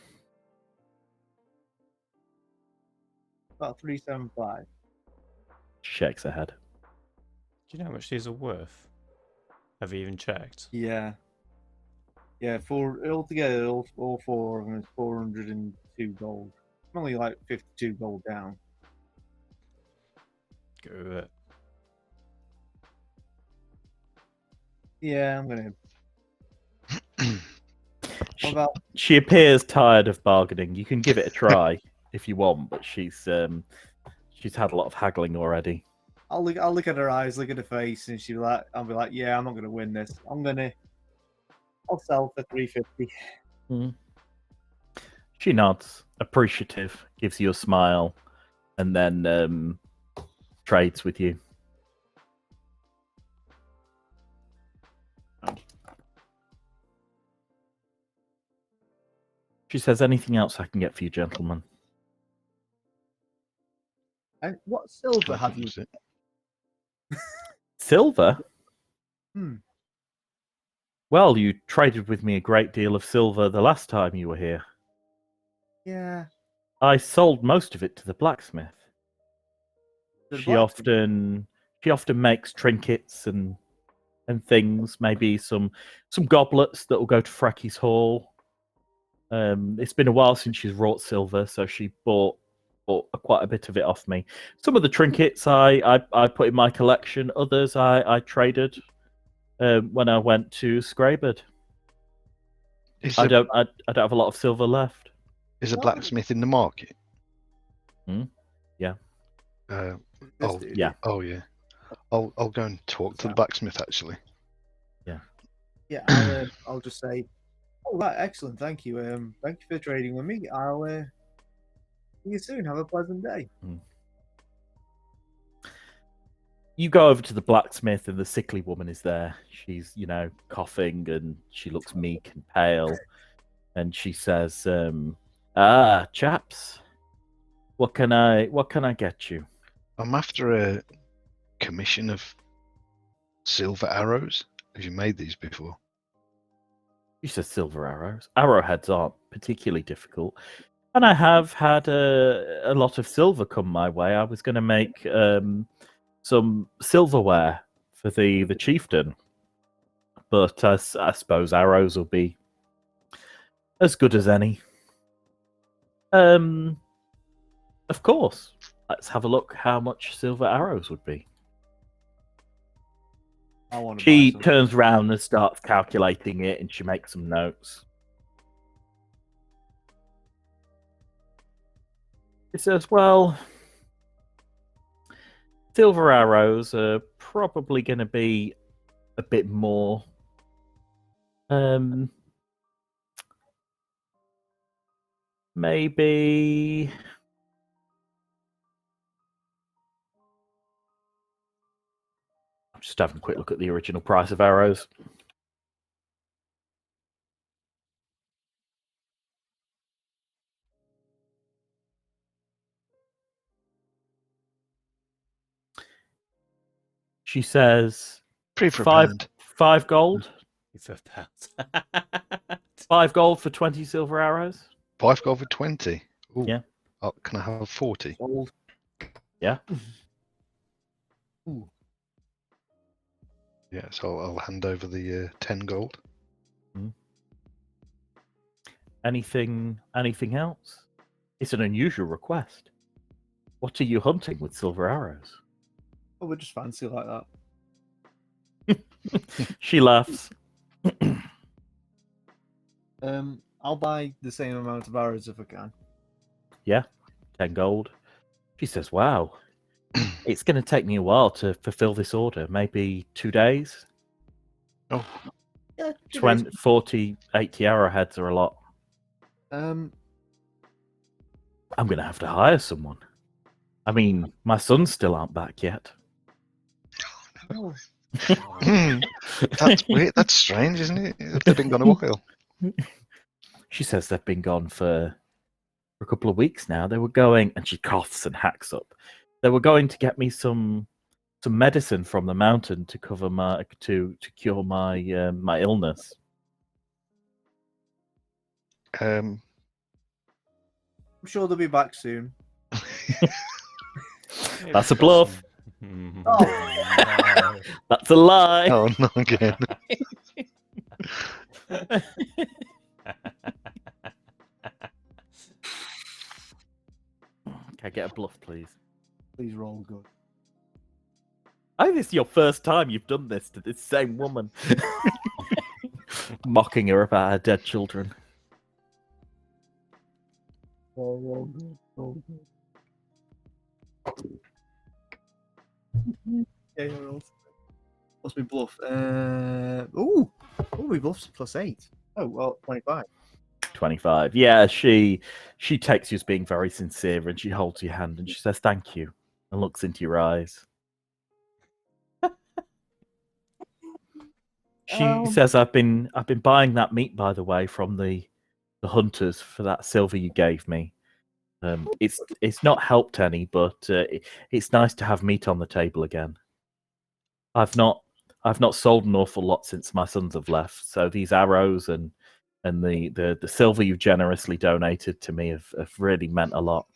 About 375. She shakes her head. Do you know how much these are worth? Have you even checked? Yeah. Yeah, altogether, all 4 of them is 402 gold. I'm only like 52 gold down. Go with it. Yeah, I'm gonna. What about? She appears tired of bargaining. You can give it a try if you want, but she's had a lot of haggling already. I'll look at her eyes, look at her face, and I'll be like, yeah, I'm not gonna win this. I'll sell for 350. Mm. She nods, appreciative, gives you a smile, and then trades with you. She says, "Anything else I can get for you, gentlemen?" And what silver have you? Silver? Hmm. Well, you traded with me a great deal of silver the last time you were here. Yeah. I sold most of it to the blacksmith. The She blacksmith? often makes trinkets and things, maybe some goblets that will go to Frecky's Hall. It's been a while since she's wrought silver, so she bought quite a bit of it off me. Some of the trinkets I put in my collection. Others I traded when I went to Scrabard. I don't have a lot of silver left. Is a blacksmith in the market? Yeah. This Oh, dude. Yeah. oh yeah. I'll go and talk to the blacksmith actually. Yeah, I'll just say, oh, right, excellent, thank you. Thank you for trading with me. I'll see you soon. Have a pleasant day. You go over to the blacksmith, and the sickly woman is there. She's, coughing, and she looks meek and pale. And she says, chaps, what can I get you? I'm after a commission of silver arrows. Have you made these before? She says silver arrows. Arrowheads aren't particularly difficult. And I have had a lot of silver come my way. I was going to make some silverware for the chieftain. But I suppose arrows will be as good as any. Of course. Let's have a look how much silver arrows would be. I want to She buy some. turns around and starts calculating it, and she makes some notes. She says, well, silver arrows are probably going to be a bit more. Maybe. I'm just having a quick look at the original price of arrows. She says, Three for a five, pound. 5 gold. For pounds. 5 gold for 20 silver arrows. 5 gold for 20. Ooh. Yeah. Oh, can I have 40? Old. Yeah. Ooh. Yeah, so I'll hand over the 10 gold. Anything else? It's an unusual request. What are you hunting with silver arrows? Oh, we're just fancy like that. She laughs. I'll buy the same amount of arrows if I can. 10 gold. She says, wow, it's going to take me a while to fulfill this order. Maybe 2 days? Oh, Yeah, 20, 40, 80 arrowheads are a lot. Um, I'm going to have to hire someone. I mean, my sons still aren't back yet. oh, that's weird. That's strange, isn't it? They've been gone a while. She says they've been gone for a couple of weeks now. They were going, and she coughs and hacks up. They were going to get me some medicine from the mountain to cover my to cure my my illness. I'm sure they'll be back soon. That's a bluff. Oh, That's a lie. Oh, no, again. Can I get a bluff, please? Please roll good. I think this is your first time you've done this to this same woman. Mocking her about her dead children. Roll good. Roll good. Yeah, roll. What's my bluff? My bluff's +8. Oh, well, 25. 25. Yeah, she takes you as being very sincere, and she holds your hand and she says thank you and looks into your eyes. She says, I've been buying that meat, by the way, from the hunters for that silver you gave me. It's not helped any, but it's nice to have meat on the table again. I've not sold an awful lot since my sons have left, so these arrows and the silver you've generously donated to me have really meant a lot.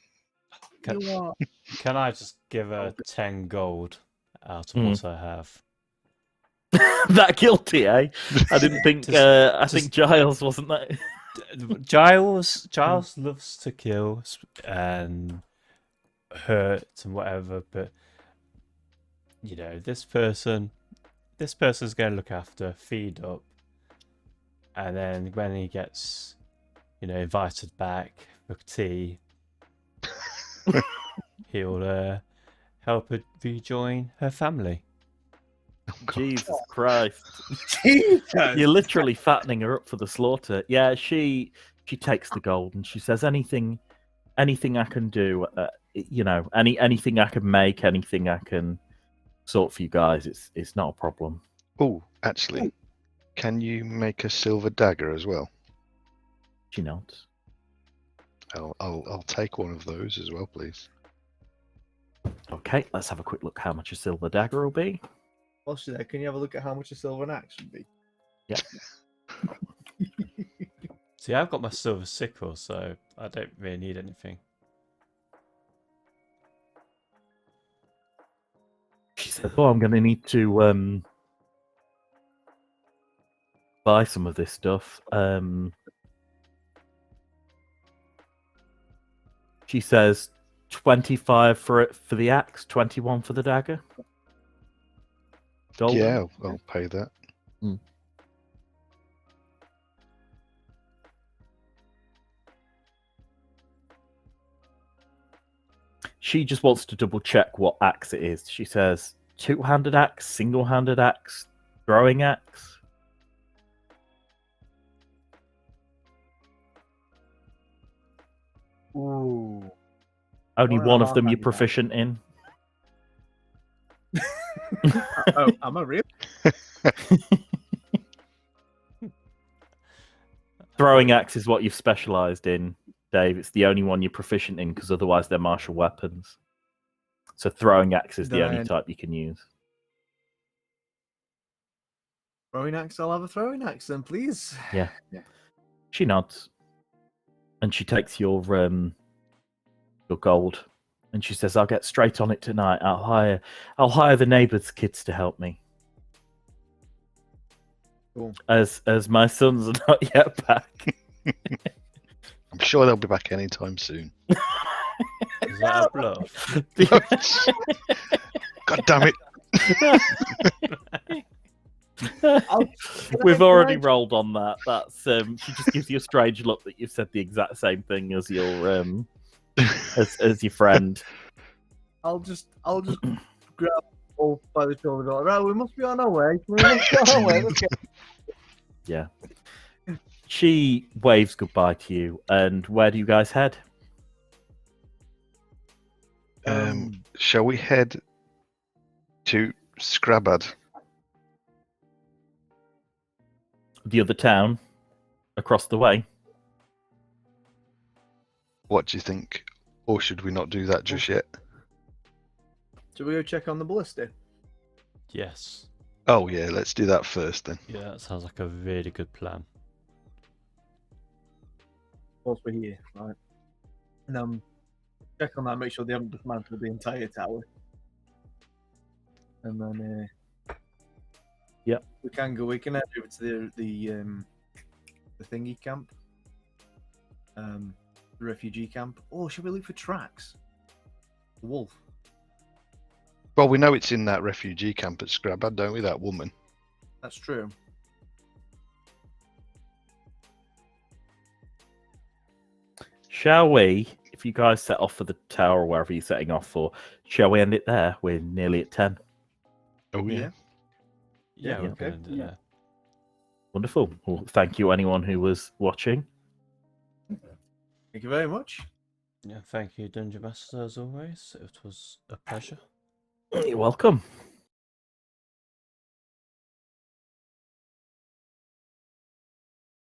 Can I just give her 10 gold out of what I have? That guilty, eh? I didn't think. I think Giles wasn't that. Giles loves to kill and hurt and whatever, but this person's going to look after, feed up, and then when he gets invited back of tea, he'll help her rejoin her family. Jesus Christ. Jesus. You're literally fattening her up for the slaughter. Yeah, she takes the gold and she says, anything I can do, anything I can make, anything I can sort for you guys, it's not a problem. Oh, actually, can you make a silver dagger as well? She nods. I'll take one of those as well, please. Okay, let's have a quick look how much a silver dagger will be. Whilst you're there, can you have a look at how much a silver axe would be? Yeah. See, I've got my silver sickle, so I don't really need anything. She said, "Oh, I'm going to need to buy some of this stuff." She says, 25 for the axe, 21 for the dagger. Gold. Yeah, I'll pay that. She just wants to double check what axe it is. She says, two-handed axe, single-handed axe, throwing axe. Ooh. Only One and one a of them half you're handed axe. proficient in. Oh, am I real? Throwing axe is what you've specialised in, Dave. It's the only one you're proficient in because otherwise they're martial weapons. So throwing axe is the only Then- type you can use. Throwing axe, I'll have a throwing axe then, please. Yeah. She nods, and she takes your gold, and she says, "I'll get straight on it tonight. I'll hire the neighbours' kids to help me. Cool. As my sons are not yet back." I'm sure they'll be back anytime soon. Is that a bluff? God damn it! We've already rolled on that. That's she just gives you a strange look that you've said the exact same thing as your as your friend. I'll just grab both by the shoulder. Right, we must be on our way. Let's go. Yeah. She waves goodbye to you, and where do you guys head? Shall we head to Scrabad? The other town across the way. What do you think? Or should we not do that just yet? Should we go check on the ballista? Yes. Oh yeah, let's do that first then. Yeah, that sounds like a really good plan. Whilst we're here, right? And check on that, make sure they haven't dismantled the entire tower. And then Yep. we can head over to the thingy camp. The refugee camp. Or should we look for tracks? The wolf. Well, we know it's in that refugee camp at Scrabad, don't we? That woman. That's true. Shall we, if you guys set off for the tower or wherever you're setting off for, shall we end it there? We're nearly at 10. Oh yeah. Yeah, we're okay. going to do that. Wonderful. Well, thank you, anyone who was watching. Thank you very much. Yeah, thank you, Dungeon Master, as always. It was a pleasure. You're welcome.